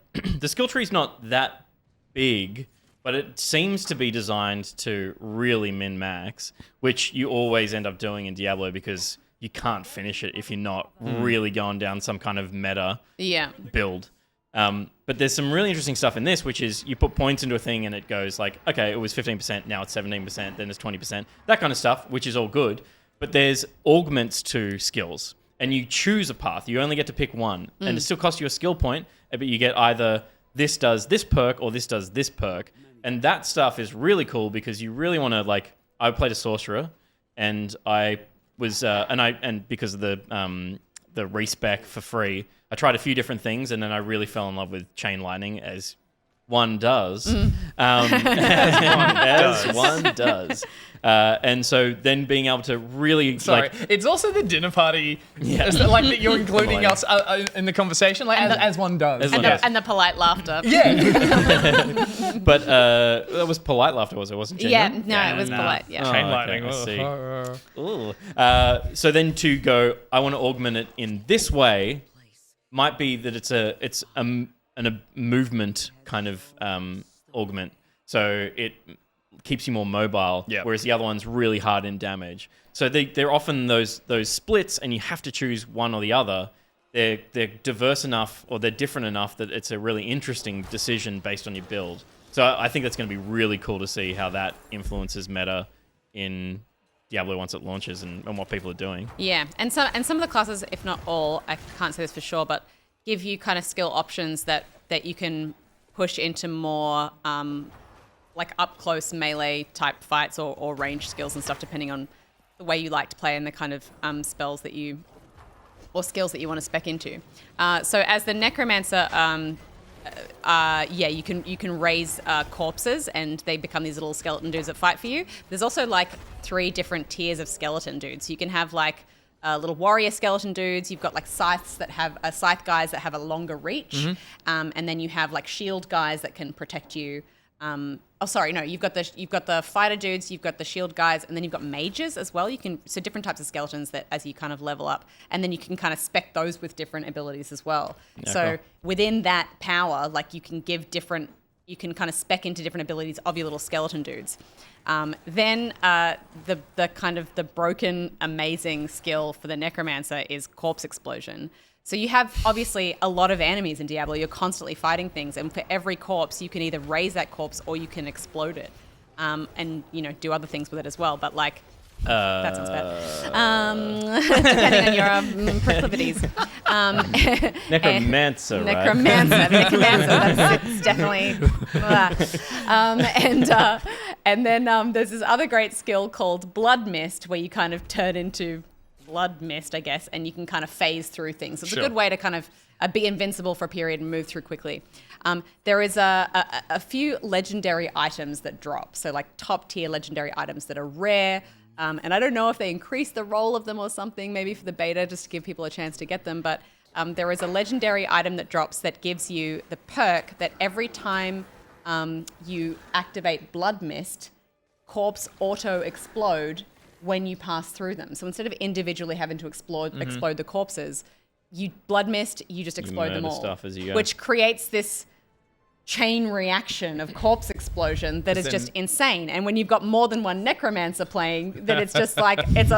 skill tree's not that big, but it seems to be designed to really min-max, which you always end up doing in Diablo because you can't finish it if you're not really going down some kind of meta build. But there's some really interesting stuff in this, which is you put points into a thing and it goes like, okay, it was 15%, now it's 17%, then it's 20%, that kind of stuff, which is all good. But there's augments to skills, and you choose a path. You only get to pick one, and it still costs you a skill point, but you get either this does this perk or this does this perk. And that stuff is really cool because you really want to, like, I played a sorcerer, and I was, and because of the respec for free, I tried a few different things, and then I really fell in love with chain lightning, as one does. As one does. And so then being able to really it's also the dinner party, like that you're including us in the conversation, like as one does. And the polite laughter. Yeah. But that was polite laughter, was it? Wasn't genuine? Yeah, no, it was polite. Yeah. Chain Okay, lightning. I see. Ooh. So then to go, I want to augment it in this way. Might be that it's a movement kind of augment, so it keeps you more mobile. Yep. Whereas the other one's really hard in damage. So they're often those splits, and you have to choose one or the other. They're diverse enough, or they're different enough that it's a really interesting decision based on your build. So I think that's going to be really cool to see how that influences meta in Diablo once it launches and what people are doing. Yeah, and some of the classes, if not all, I can't say this for sure, but give you kind of skill options that you can push into more like up close melee type fights or range skills and stuff, depending on the way you like to play and the kind of spells that you or skills that you want to spec into. So as the Necromancer, you can raise corpses and they become these little skeleton dudes that fight for you. There's also like 3 different tiers of skeleton dudes. You can have like little warrior skeleton dudes. You've got like scythe guys that have a longer reach, and then you have like shield guys that can protect you. You've got the fighter dudes, you've got the shield guys, and then you've got mages as well. So different types of skeletons that as you kind of level up, and then you can kind of spec those with different abilities as well. Yeah, so cool. within that power, like you can kind of spec into different abilities of your little skeleton dudes. Then the kind of the broken amazing skill for the Necromancer is corpse explosion. So you have obviously a lot of enemies in Diablo. You're constantly fighting things, and for every corpse, you can either raise that corpse or you can explode it, and do other things with it as well. But like that sounds bad. Depending on your proclivities. Necromancer, right? Necromancer. It's definitely. And then there's this other great skill called Blood Mist, where you kind of turn into blood mist, I guess, and you can kind of phase through things. So it's a good way to kind of be invincible for a period and move through quickly. There is a few legendary items that drop, so like top tier legendary items that are rare, and I don't know if they increase the roll of them or something, maybe for the beta just to give people a chance to get them, but there is a legendary item that drops that gives you the perk that every time you activate Blood Mist, corpse auto explode when you pass through them. So instead of individually having to explode the corpses, you Blood Mist, you just explode them all. Stuff as you go. Which creates this chain reaction of corpse explosion that is just insane. And when you've got more than one Necromancer playing, then it's just like it's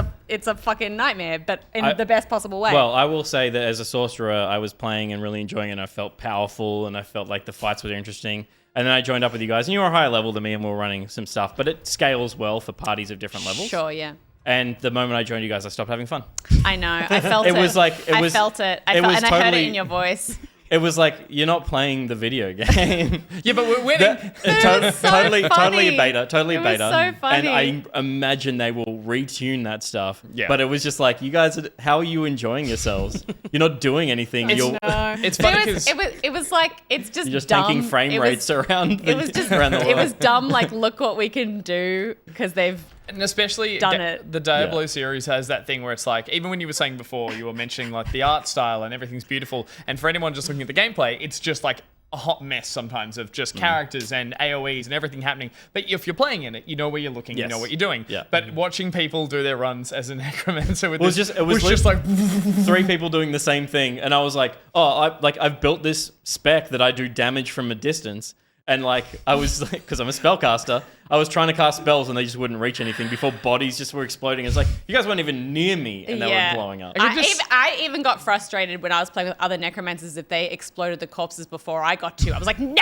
a fucking nightmare, but in the best possible way. Well, I will say that as a sorcerer, I was playing and really enjoying it, and I felt powerful, and I felt like the fights were interesting. And then I joined up with you guys, and you were higher level than me, and we were running some stuff. But it scales well for parties of different levels. Sure, yeah. And the moment I joined you guys, I stopped having fun. I know. I felt it. I felt it. And I heard it in your voice. It was like, you're not playing the video game. Yeah, but we're winning. Totally a beta. It was so funny. And I imagine they will retune that stuff. Yeah. But it was just like, you guys, how are you enjoying yourselves? You're not doing anything. It's funny because it was like, it's just you're just dumb. taking frame rates around the world. It was dumb, like, look what we can do, because they've and especially done it. The Diablo series has that thing where it's like, even when you were saying before, you were mentioning like the art style and everything's beautiful. And for anyone just looking at the gameplay, it's just like a hot mess sometimes of just characters and AoEs and everything happening. But if you're playing in it, you know where you're looking, you know what you're doing. Yeah. But watching people do their runs as a Necromancer with it was just like 3 people doing the same thing, and I was like, I've built this spec that I do damage from a distance. And like, I was like, because I'm a spellcaster, I was trying to cast spells and they just wouldn't reach anything before bodies just were exploding. It's like, you guys weren't even near me and they were blowing up. I even got frustrated when I was playing with other Necromancers if they exploded the corpses before I got to. I was like, no!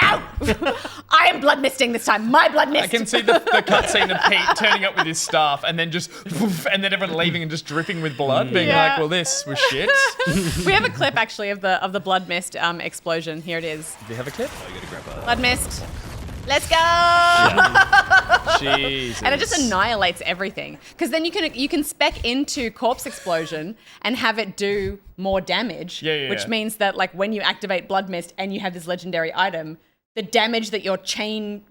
I am blood misting this time. My blood mist! I can see the cutscene of Pete turning up with his staff and then just, and then everyone leaving and just dripping with blood, being like, well, this was shit. We have a clip actually of the blood mist explosion. Here it is. Do you have a clip? Blood mist. Let's go. Jesus. And it just annihilates everything. Because then you can spec into Corpse Explosion and have it do more damage. Which means that like when you activate Blood Mist and you have this legendary item, the damage that your chain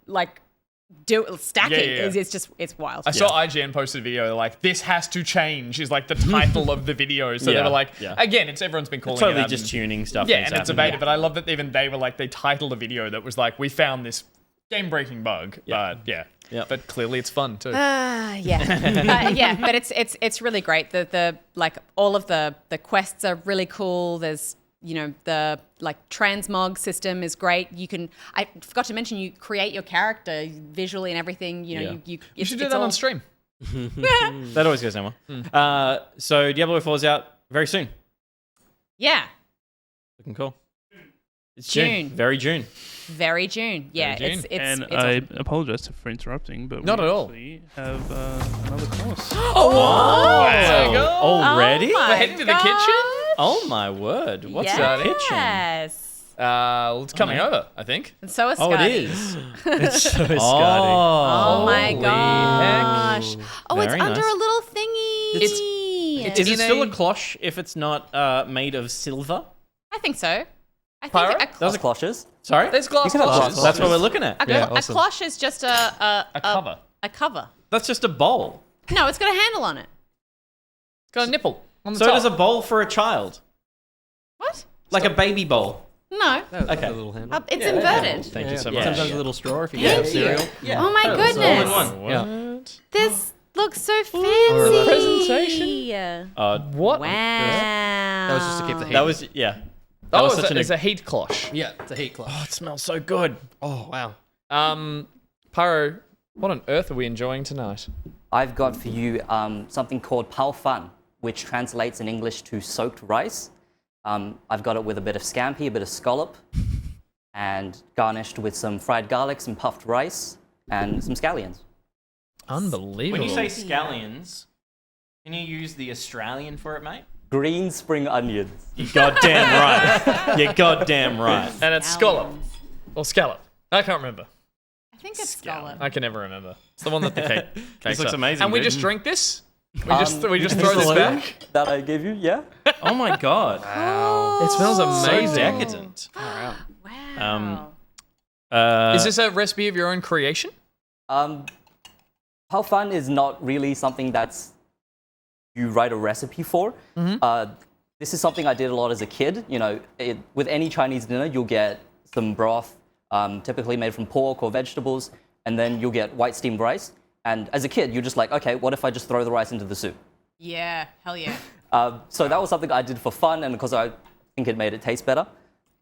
stacking is it's wild. I saw IGN posted a video like this has to change is like the title of the video. So they were like, again, everyone's been calling Totally it just tuning stuff. Yeah, and it's debated, but I love that even they were like they titled a video that was like we found this game-breaking bug. But but clearly it's fun too. But it's really great. The like all of the quests are really cool. There's the like transmog system is great. I forgot to mention you create your character visually and everything. You should do that on stream. That always goes down well. So Diablo 4 is out very soon. Yeah. Looking cool. It's June. Very June. Very June. Yeah, Very June. it's I awesome. apologize for interrupting, but Not we at all. actually have another course. Already? Oh my We're heading to the kitchen? Oh my word. What's yes. the kitchen? Yes. It's coming over, I think. And so is Oh, Scotty. it is. It's so Scotty. Oh my Holy gosh. heck. Oh, it's Very under nice. a little thingy. Is it still a cloche if it's not made of silver? I think so. I think Pyro? Those cloches. Sorry? There's glass can have cloches. glass That's what we're looking at. Yeah, a awesome. cloche is just a cover. A cover. That's just a bowl. No, it's got a handle on it. It's got a nipple on the So top. does a bowl for a child. What? Like a baby bowl. No. Okay. A little handle. It's inverted. Thank you so Yeah. much. Sometimes a little straw if you Thank have cereal. Yeah. Oh my All goodness. in one. Yeah. This looks so fancy. presentation? What? Wow. That was just to keep the heat. That was, yeah. That was such it's a heat cloche. Yeah, it's a heat cloth. Oh, it smells so good. Oh, wow. Pyro, what on earth are we enjoying tonight? I've got for you something called pao fan, which translates in English to soaked rice. I've got it with a bit of scampi, a bit of scallop, and garnished with some fried garlic, some puffed rice, and some scallions. Unbelievable. When you say scallions, can you use the Australian for it, mate? Green spring onions. You goddamn right. You goddamn right. And it's scallop. Or scallop. I can't remember. I think it's scallop. I can never remember. It's the one that the cake. This looks are. amazing, And we dude. just drink this? We just throw this back? That I gave you, yeah? Oh my god. Oh, It smells So amazing. decadent. wow. Is this a recipe of your own creation? Pao fan is not really something that's you write a recipe for. This is something I did a lot as a kid. With any Chinese dinner, you'll get some broth, typically made from pork or vegetables, and then you'll get white steamed rice. And as a kid, you're just like, okay, what if I just throw the rice into the soup? Yeah, hell yeah. So that was something I did for fun and because I think it made it taste better.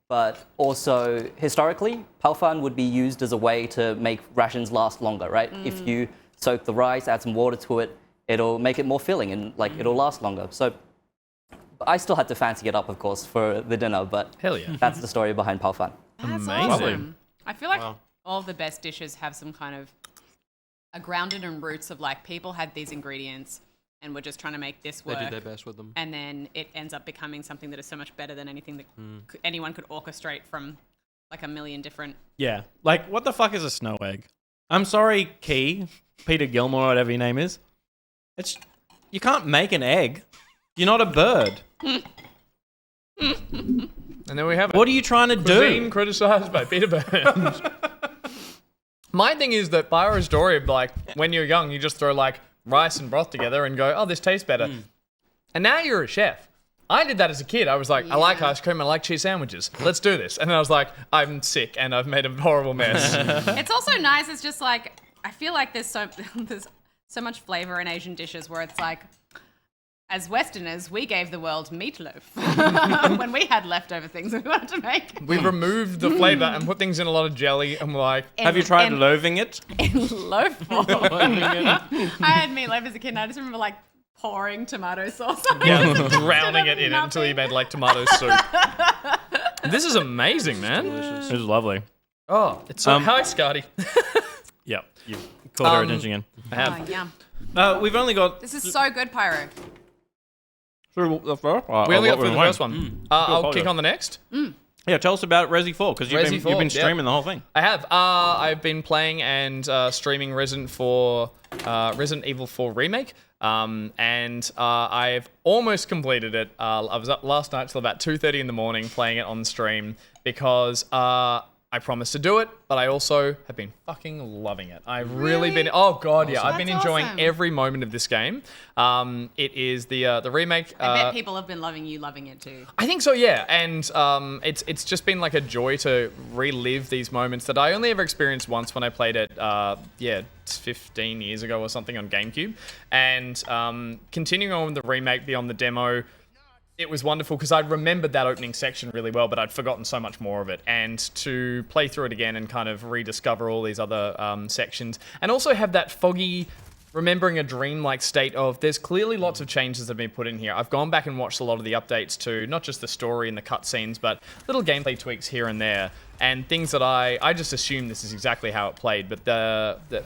But also, historically, pao fan would be used as a way to make rations last longer, right? If you soak the rice, add some water to it, it'll make it more filling and it'll last longer. So I still had to fancy it up, of course, for the dinner, but Hell yeah. that's the story behind pao fan. That's Amazing. awesome. I feel like all of the best dishes have some kind of are grounded in roots of like people had these ingredients and were just trying to make this They work. did their best with them. And then it ends up becoming something that is so much better than anything that anyone could orchestrate from like a million different. Yeah. Like, what the fuck is a snow egg? I'm sorry, Peter Gilmore, whatever your name is. You can't make an egg. You're not a bird. And then we have it. What are you trying to Being do? criticized by Peter Burns. My thing is that Pyro's story, like, when you're young, you just throw, like, rice and broth together and go, oh, this tastes better. And now you're a chef. I did that as a kid. I was like, I like ice cream, I like cheese sandwiches. Let's do this. And then I was like, I'm sick and I've made a horrible mess. It's also nice. It's just like I feel like there's so much flavor in Asian dishes where it's like, as Westerners, we gave the world meatloaf when we had leftover things we wanted to make. We removed the flavor and put things in a lot of jelly and we're like, Have you tried in loaving it? loaf form? I had meatloaf as a kid and I just remember like pouring tomato sauce on it. drowning it in it until you made, like, tomato soup. This is amazing, man. It was lovely. Oh, it's so... Hi, Scotty. Yep. You caught our attention again. I have. Oh, yum. We've only got This is so good, Pyro. through the first. We only got through the first one. I'll kick on the next. Yeah, tell us about Resi 4 because you've Resi 4, been streaming the whole thing. I have. I've been playing and streaming Resident Evil 4 Remake. And I've almost completed it. I was up last night till about 2:30 in the morning playing it on stream because I promised to do it, but I also have been fucking loving it. I've really been. Oh god, yeah! I've been That's enjoying awesome. every moment of this game. It is the remake. I bet people have been loving it too. I think so, yeah. And it's just been like a joy to relive these moments that I only ever experienced once when I played it, 15 years ago or something on GameCube. And continuing on with the remake beyond the demo, it was wonderful because I remembered that opening section really well, but I'd forgotten so much more of it. And to play through it again and kind of rediscover all these other sections, and also have that foggy, remembering a dream-like state of there's clearly lots of changes that have been put in here. I've gone back and watched a lot of the updates too, not just the story and the cutscenes, but little gameplay tweaks here and there, and things that I just assumed this is exactly how it played, but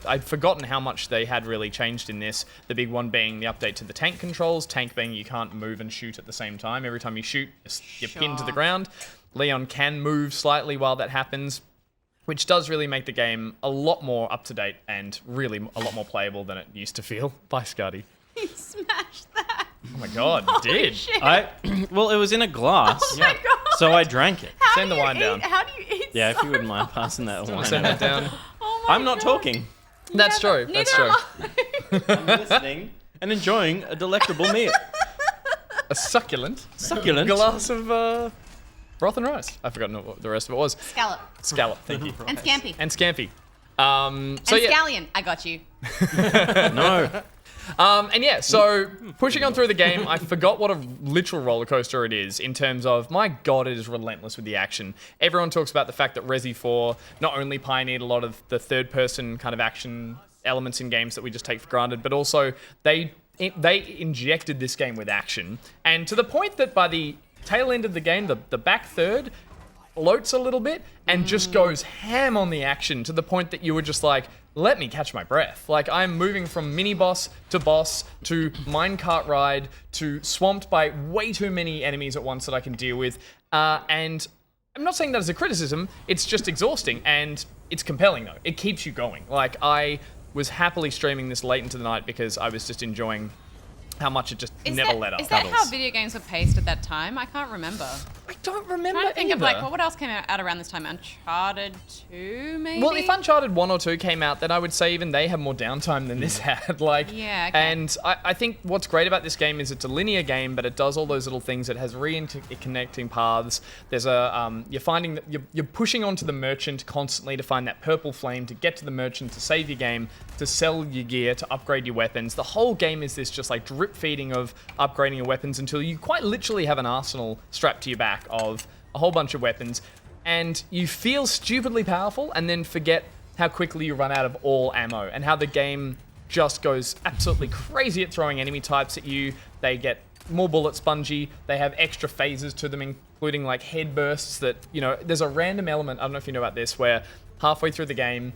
I'd forgotten how much they had really changed in this. The big one being the update to the tank controls, tank being you can't move and shoot at the same time. Every time you shoot, you're pinned to the ground. Leon can move slightly while that happens, which does really make the game a lot more up-to-date and really a lot more playable than it used to feel. Bye, Scotty. He smashed that. Oh my god, you did. Shit. Well, it was in a glass, Oh my god. so I drank it. How Send do the you wine eat- down. How do you eat? Yeah, if you so wouldn't mind much? passing that wine. Send that down. Oh my I'm not God. talking. That's true. Neither That's true. am I. I'm listening and enjoying a delectable meal. A succulent Succulent. glass of broth and rice. I've forgotten what the rest of it was. Scallop Scallop, thank you. and scampi And scampi. and scallion. I got you. No. And yeah, so pushing on through the game, I forgot what a literal roller coaster it is in terms of, my god, it is relentless with the action. Everyone talks about the fact that Resi 4 not only pioneered a lot of the third-person kind of action elements in games that we just take for granted, but also they injected this game with action. And to the point that by the tail end of the game, the back third floats a little bit and just goes ham on the action to the point that you were just like, let me catch my breath. Like, I'm moving from mini-boss to minecart ride to swamped by way too many enemies at once that I can deal with. And I'm not saying that as a criticism, it's just exhausting, and it's compelling, though. It keeps you going. Like, I was happily streaming this late into the night because I was just enjoying how much it just never let up. Is that how video games were paced at that time? I can't remember. I don't remember I'm trying to think either. of like what else came out around this time? Uncharted 2, maybe. Well, if Uncharted 1 or 2 came out, then I would say even they have more downtime than this had. Like, Yeah, okay. And I think what's great about this game is it's a linear game, but it does all those little things. It has connecting paths. There's you're finding that you're pushing onto the merchant constantly to find that purple flame, to get to the merchant, to save your game, to sell your gear, to upgrade your weapons. The whole game is this just like drip feeding of upgrading your weapons until you quite literally have an arsenal strapped to your back of a whole bunch of weapons, and you feel stupidly powerful and then forget how quickly you run out of all ammo and how the game just goes absolutely crazy at throwing enemy types at you. They get more bullet spongy. They have extra phases to them, including like head bursts that, you know, there's a random element, I don't know if you know about this, where halfway through the game,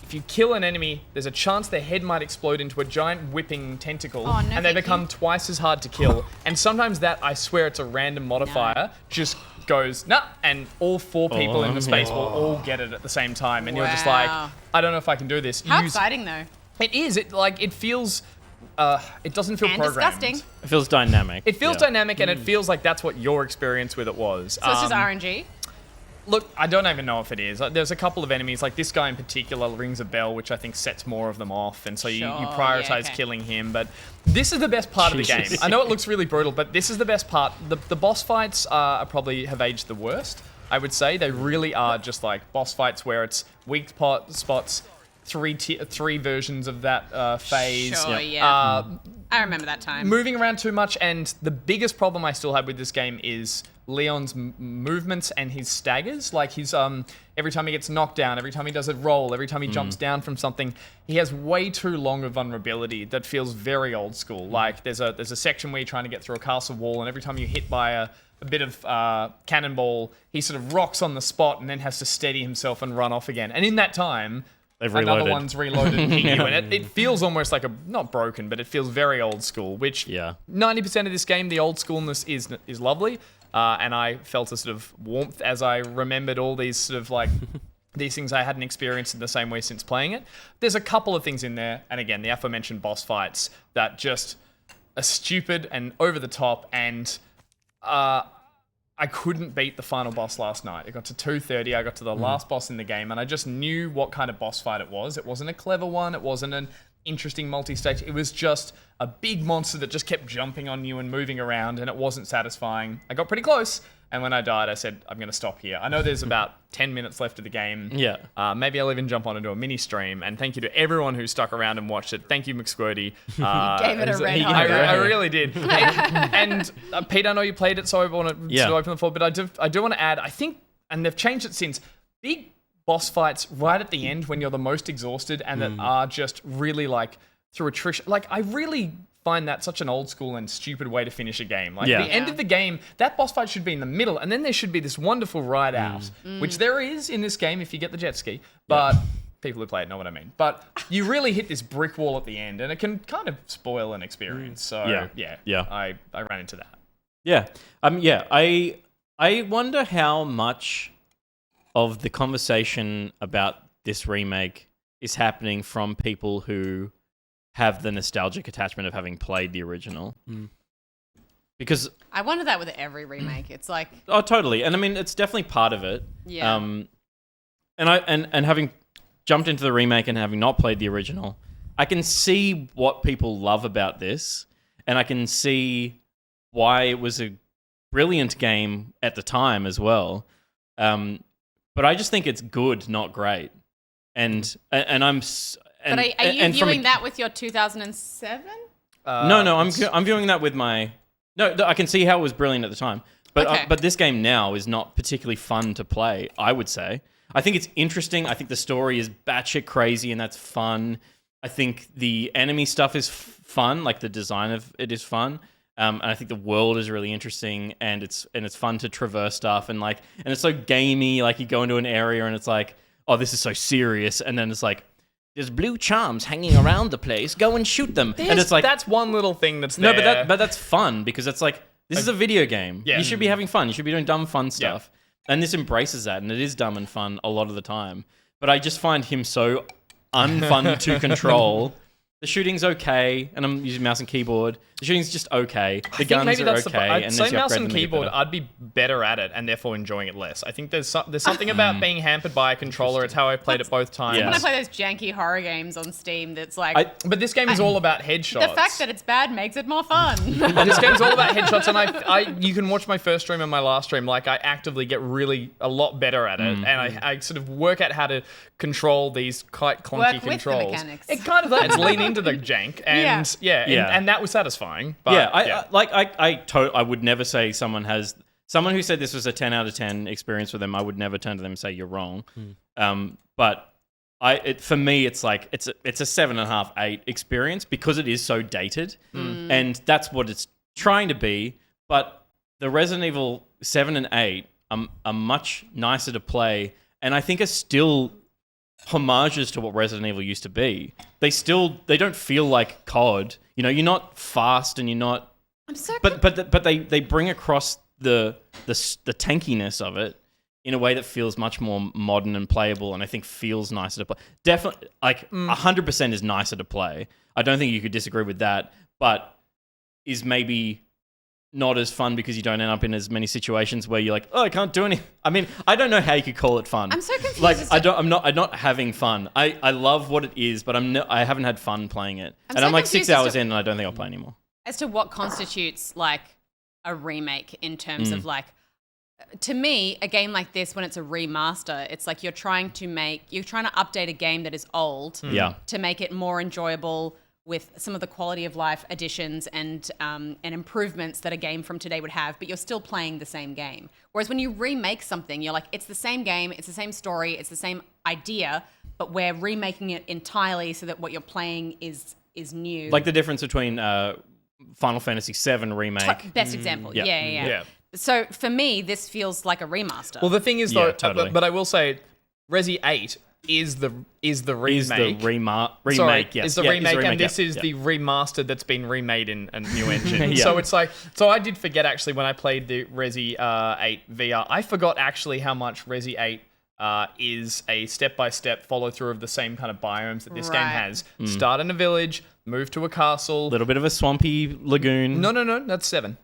if you kill an enemy, there's a chance their head might explode into a giant whipping tentacle, Oh, no, and they thank become you. twice as hard to kill. And sometimes that, I swear it's a random modifier, just goes, nah, and all four people in the space will all get it at the same time. And you're just like, Wow. I don't know if I can do this. How exciting though. It is. It feels, it doesn't feel And programmed. disgusting. It feels dynamic. It feels Yeah. dynamic, and it feels like that's what your experience with it was. So it's just RNG. Look, I don't even know if it is. There's a couple of enemies, like this guy in particular rings a bell, which I think sets more of them off, and so you Sure, prioritize yeah, okay. killing him. But this is the best part of the game. I know it looks really brutal, but this is the best part. The boss fights probably have aged the worst, I would say. They really are just like boss fights where it's weak spots, three versions of that phase. Sure, yeah. Mm. I remember that time. Moving around too much, and the biggest problem I still have with this game is Leon's movements and his staggers. Like he's every time he gets knocked down, every time he does a roll, every time he jumps down from something, he has way too long a vulnerability that feels very old school. Like there's a section where you're trying to get through a castle wall, and every time you're hit by a bit of cannonball, he sort of rocks on the spot and then has to steady himself and run off again. And in that time, They've another reloaded. one's reloaded and hit you, and it feels almost like not broken, but it feels very old school, which Yeah. 90% of this game, the old schoolness is lovely. and I felt a sort of warmth as I remembered all these sort of like these things I hadn't experienced in the same way since playing it. There's a couple of things in there, and again, the aforementioned boss fights that just are stupid and over the top, and I couldn't beat the final boss last night. It got to 2:30. I got to the last boss in the game, and I just knew what kind of boss fight it was. It wasn't a clever one. It wasn't an interesting multi-stage. It was just a big monster that just kept jumping on you and moving around, and it wasn't satisfying. I got pretty close, and when I died, I said, I'm going to stop here. I know there's about 10 minutes left of the game. Yeah. Maybe I'll even jump on and do a mini stream, and thank you to everyone who stuck around and watched it. Thank you, McSquirty. Gave it a red hot I go. really did. And Pete, I know you played it, so I want to open the floor, but I do want to add, I think, and they've changed it since, big boss fights right at the end when you're the most exhausted and that are just really like through attrition. Like, I really find that such an old school and stupid way to finish a game. Like, the end of the game, that boss fight should be in the middle, and then there should be this wonderful ride out, which there is in this game if you get the jet ski, but people who play it know what I mean. But you really hit this brick wall at the end, and it can kind of spoil an experience. So, I ran into that. Yeah. I wonder how much of the conversation about this remake is happening from people who have the nostalgic attachment of having played the original. Because I wonder that with every remake. It's like, oh, totally. And I mean, it's definitely part of it. Yeah. And having jumped into the remake and having not played the original, I can see what people love about this, and I can see why it was a brilliant game at the time as well. But I just think it's good, not great. And I'm. And, but are you viewing that with your 2007? No, I'm viewing that with my. No, I can see how it was brilliant at the time, but but this game now is not particularly fun to play, I would say. I think it's interesting. I think the story is batshit crazy, and that's fun. I think the enemy stuff is fun, like the design of it is fun. And I think the world is really interesting, and it's fun to traverse stuff, and it's so gamey. Like, you go into an area and it's like, oh, this is so serious, and then it's like, there's blue charms hanging around the place. Go and shoot them. And it's like, that's one little thing that's there. No, but that's fun, because it's like, this is a video game. Yeah. You should be having fun. You should be doing dumb fun stuff. And this embraces that, and it is dumb and fun a lot of the time. But I just find him so unfun to control. The shooting's okay, and I'm using mouse and keyboard. The shooting's just okay. The guns are okay. I'd say mouse and keyboard, I'd be better at it, and therefore enjoying it less. I think there's something about being hampered by a controller. It's how I played it both times. When I play those janky horror games on Steam, that's like... But this game is all about headshots. The fact that it's bad makes it more fun. This game's all about headshots, and you can watch my first stream and my last stream. Like, I actively get really a lot better at it, and I sort of work out how to control these quite clunky controls. With the mechanics. It kind of does lean into the jank, and and that was satisfying. But, I would never say someone who said this was a 10 out of 10 experience with them. I would never turn to them and say you're wrong. But for me, it's like it's a 7.5, 8 experience, because it is so dated, and that's what it's trying to be. But the Resident Evil 7 and 8 are much nicer to play, and I think are still homages to what Resident Evil used to be. They don't feel like COD. You know, you're not fast, and you're not. I'm so. But they bring across the tankiness of it in a way that feels much more modern and playable, and I think feels nicer to play. Definitely, like 100% is nicer to play. I don't think you could disagree with that, but is maybe not as fun because you don't end up in as many situations where you're like, oh, I can't do anything. I mean, I don't know how you could call it fun. I'm so confused. Like, I'm not having fun. I love what it is, but I haven't had fun playing it. I'm like 6 hours in, and I don't think I'll play anymore. As to what constitutes like a remake in terms of like, to me, a game like this, when it's a remaster, it's like you're trying to update a game that is old to make it more enjoyable with some of the quality of life additions and improvements that a game from today would have, but you're still playing the same game. Whereas when you remake something, you're like, it's the same game, it's the same story, it's the same idea, but we're remaking it entirely so that what you're playing is new. Like the difference between Final Fantasy VII Remake. Best example. Yeah. So for me, this feels like a remaster. Well, the thing is, though, but I will say, Resi 8 is the remake. Is the remake? Sorry, Yes. is the Yeah, remake, and this yeah. is the remastered that's been remade in a new engine. Yeah. So it's like, so I did forget actually when I played the Resi 8 VR, I forgot actually how much Resi 8 is a step-by-step follow-through of the same kind of biomes that this game Right. has. Start in a village, move to a castle. Little bit of a swampy lagoon. No, that's 7.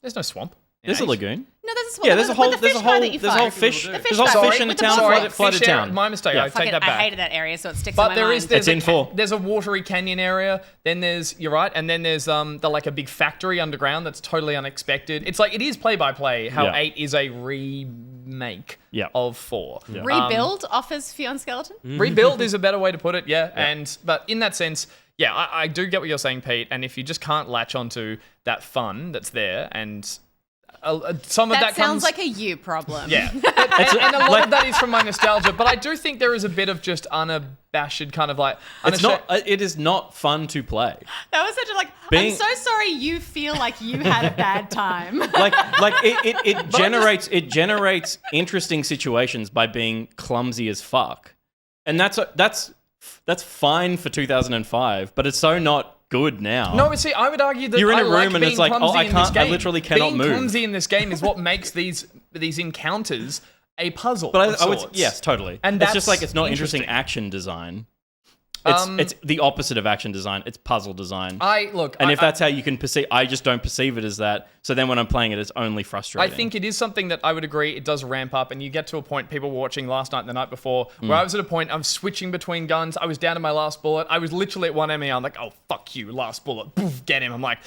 There's no swamp. in There's a 8. lagoon. No, there's a swamp. Yeah, there's a whole, with the there's fish a guy whole, that you there's a whole fight. fish. The There's fish a whole guy. fish in the With the town. boat. Flooded Fish area- town. My mistake. Yeah. I take that I back. hated that area, so it sticks in But my there mind. is there's It's in 4. there's a watery canyon area. Then there's you're right, and then there's the like a big factory underground that's totally unexpected. It's like it is play by play. How Yeah. 8 is a remake Yeah. of 4. Rebuild offers Fionn Skeleton. Rebuild is a better way to put it. Yeah, but in that sense, yeah, I do get what you're saying, Pete. And if you just can't latch onto that fun that's there, and some of that sounds comes like a you problem. yeah, and a lot of that is from my nostalgia. But I do think there is a bit of just unabashed kind of like. It's not. It is not fun to play. That was such a like. Being- I'm so sorry you feel like you had a bad time. Like it generates interesting situations by being clumsy as fuck, and that's fine for 2005, but it's so not good now. No, but see, I would argue that You're in I a room like and being it's like, oh, clumsy I in can't- this game. I literally cannot being move. Clumsy in this game is what makes these encounters a puzzle. But I would, sorts. yes, totally. And it's just that's like it's not interesting action design. It's the opposite of action design. It's puzzle design. If that's how you can perceive, I just don't perceive it as that. So then when I'm playing it, it's only frustrating. I think it is something that I would agree it does ramp up, and you get to a point. People were watching last night and the night before, where I was at a point I'm switching between guns. I was down to my last bullet. I was literally at 1 ME. I'm like, oh fuck you, last bullet, poof, get him. I'm like,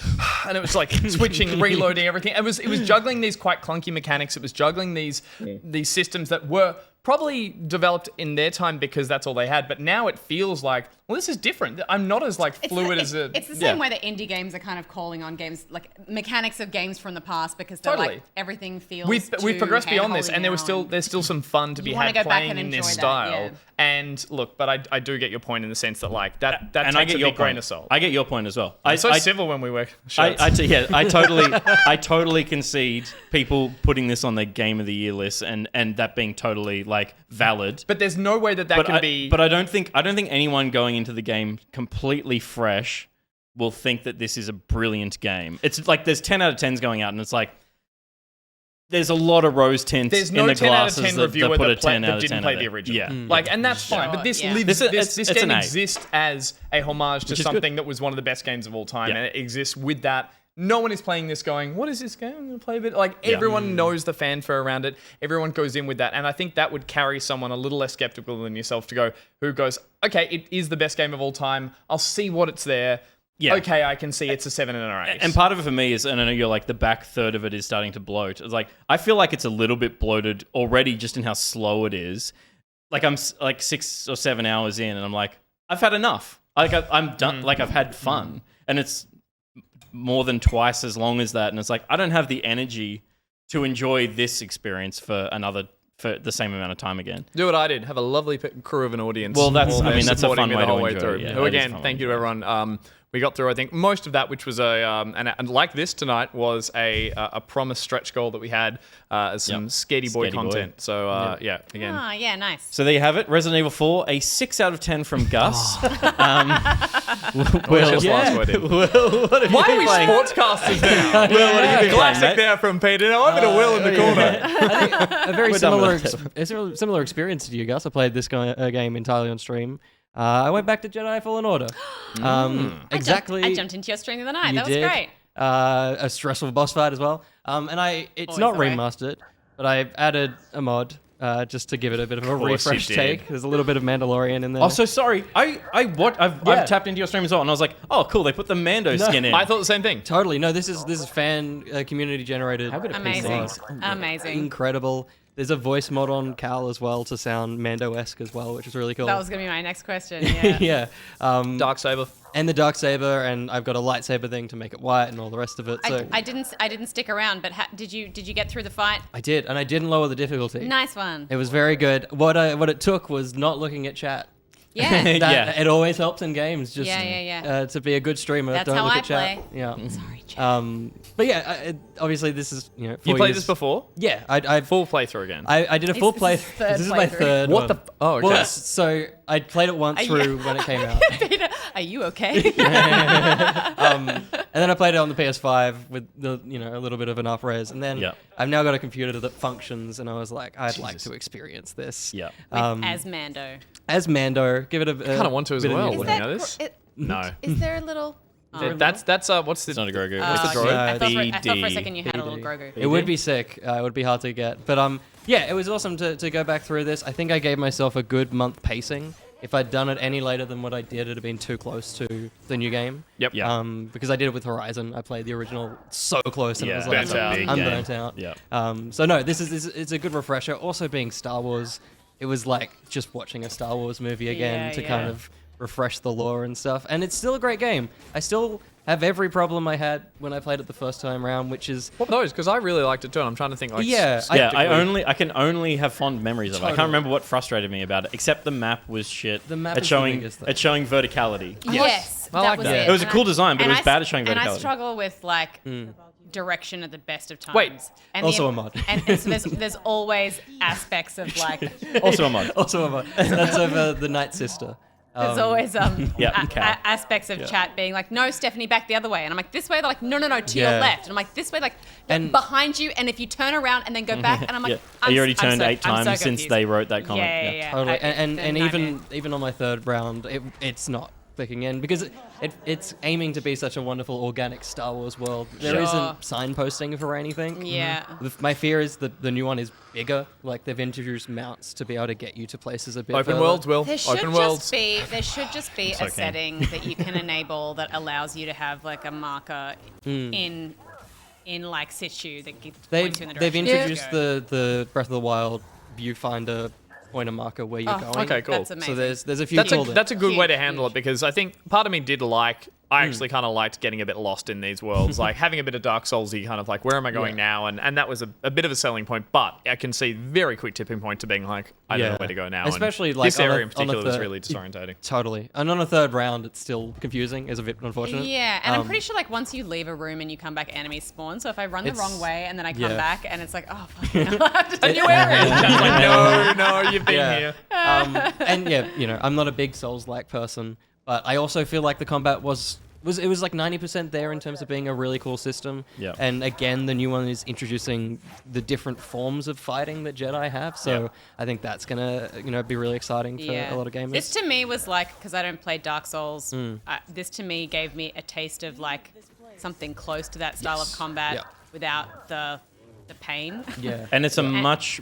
and it was like switching, reloading, everything. It was juggling these quite clunky mechanics. It was juggling these systems that were probably developed in their time because that's all they had. But now it feels like, well, this is different. I'm not as like fluid as a. It's the same way that indie games are kind of calling on games like mechanics of games from the past because they're Totally. like everything feels. We've progressed beyond this, and there there's still some fun to be You wanna had go back playing and in this enjoy that, style. yeah. And look, but I do get your point in the sense that like that and I takes get a your big grain point. of salt. I get your point as well. I'm so civil when we wear shirts. I totally concede people putting this on their game of the year list and that being totally like valid. But there's no way that can be. But I don't think anyone going into the game completely fresh will think that this is a brilliant game. It's like there's 10 out of 10s going out, and it's like there's a lot of rose tints there's in no the 10 out of glasses 10 that reviewer put a that 10 out of 10 didn't play out the of it. original. Yeah. Like, and that's fine. But this yeah. lives. This it's game an A. exists as a homage to Which is something good. that was one of the best games of all time, Yeah. and it exists with that. No one is playing this going, what is this game? I'm going to play a bit. Like, everyone knows the fanfare around it. Everyone goes in with that. And I think that would carry someone a little less skeptical than yourself who goes, okay, it is the best game of all time. I'll see what it's there. Yeah. Okay, I can see it's a 7 and an 8. And part of it for me is, and I know you're like the back third of it is starting to bloat. It's like I feel like it's a little bit bloated already just in how slow it is. Like I'm like 6 or 7 hours in, and I'm like, I've had enough. Like I'm done. Like I've had fun, and it's more than twice as long as that. And it's like I don't have the energy to enjoy this experience for the same amount of time again. Do what I did. Have a lovely crew of an audience. Well, that's- all I there mean, that's a supporting fun me way the to whole way enjoy through. it, yeah. Who That is again, a fun thank way you to to everyone. We got through, I think, most of that, which was and like this tonight was a promised stretch goal that we had as some Scaredy Boy Scaredy Boy. content. So again. Oh, yeah, nice. So there you have it. Resident Evil 4, a 6 out of 10 from Gus. What's his last word in? What have Why you are we been playing? sportscasters now? Will, what have you been playing, Classic mate? there from Peter. Now I'm going to Will in the corner. A very We're done similar experience to you, Gus. I played this game entirely on stream. I went back to Jedi Fallen Order. Exactly. I jumped into your stream the other night. You That was did. great. A stressful boss fight as well. It's Always not the way. remastered, but I added a mod just to give it a bit of a course you refresh did. take. There's a little bit of Mandalorian in there. Also, sorry, I've tapped into your stream as well, and I was like, oh, cool, they put the Mando skin in. I thought the same thing. Totally. No, this is fan community generated. Amazing. Amazing. Incredible. There's a voice mod on Cal as well to sound Mando-esque as well, which is really cool. That was going to be my next question. Yeah. yeah. Darksaber. And the Darksaber, and I've got a lightsaber thing to make it white and all the rest of it. So I didn't stick around, but did you get through the fight? I did, and I didn't lower the difficulty. Nice one. It was very good. What it took was not looking at chat. Yeah. It always helps in games. Just Yeah. to be a good streamer. That's don't how look I at chat. play. Yeah. Sorry, chat. But yeah, obviously this is 4 You played years- this before? Yeah, I Full playthrough again. I did a full This play. is his third This is my playthrough. third. What one. the? Oh, okay. Well, so I played it once through when it came out. Peter, are you okay? And then I played it on the PS5 with the a little bit of an up res, and then Yeah. I've now got a computer that functions, and I was like, I'd like to experience this. Yeah. As Mando. As Mando, give it a. I kind of want to as bit of well. new Looking life. at this. No. Is there a little? That's what's the? It's not a Grogu. Oh, It's a okay. droid. I thought for a BD. second you had a little Grogu. It would be sick. It would be hard to get, but yeah, it was awesome to go back through this. I think I gave myself a good month pacing. If I'd done it any later than what I did, it'd have been too close to the new game. Yep. Yeah. Because I did it with Horizon. I played the original so close, and it Yeah, was like, burnt out. I'm Big burnt game. out. Yeah. So no, it's a good refresher. Also, being Star Wars, it was like just watching a Star Wars movie again Yeah, to yeah. kind of refresh the lore and stuff. And it's still a great game. I still have every problem I had when I played it the first time around, which is What were those? Because I really liked it too. And I'm trying to think. Like, Yeah, I can only have fond memories of it. I can't Totally. remember what frustrated me about it, except the map was shit. The map at is the showing biggest thing. at showing verticality. Yes, I that like was that. it. It was a And cool I- design, but it and was bad at showing And I verticality. struggle with like direction at the best of times. Wait, and also a mod. And so there's always aspects of like Also a mod. also that's over the Night Sister. there's always Yeah, Cal. aspects of chat being like, no, Stephanie, back the other way, and I'm like, this way. They're like, no, to your Yeah. left, and I'm like, this way, like And- behind you, and if you turn around and then go back, and I'm like, Yeah. You already turned 8 I'm so times since confused. they wrote that comment. Yeah. Totally, I- and nightmare. even on my third round, it's not clicking in because it's aiming to be such a wonderful organic Star Wars world. There Sure. isn't signposting for anything. Yeah. My fear is that the new one is bigger. Like they've introduced mounts to be able to get you to places a bit Open further. worlds, Will. There should Open worlds. there should just be so a keen. setting that you can enable that allows you to have like a marker in like situ that points you in the They've direction you introduced go. the Breath of the Wild viewfinder pointer marker where you're going. okay, cool. That's amazing. So there's a few. That's cool a good way to Huge, handle huge. it because I think part of me did like. I actually kind of liked getting a bit lost in these worlds, like having a bit of Dark Soulsy kind of like where am I going now, and that was a bit of a selling point. But I can see very quick tipping point to being like I don't know where to go now. Especially and like this on a- area in on a particular was third- really disorientating. Totally. And on a third round, it's still confusing. Is a bit unfortunate. Yeah, and I'm pretty sure like once you leave a room and you come back, enemies spawn. So if I run the It's- wrong way and then I come yeah. back and it's like, oh fuck, I have to A new area. Chat's like, no, you've been Yeah. here. And yeah, I'm not a big Souls-like person, but I also feel like the combat was like 90% there in terms of being a really cool system. Yeah. And again, the new one is introducing the different forms of fighting that Jedi have. So Yeah. I think that's gonna be really exciting for a lot of gamers. This to me was like, because I don't play Dark Souls, Hmm. this to me gave me a taste of like something close to that style of combat Yeah. without the pain. yeah. And it's a much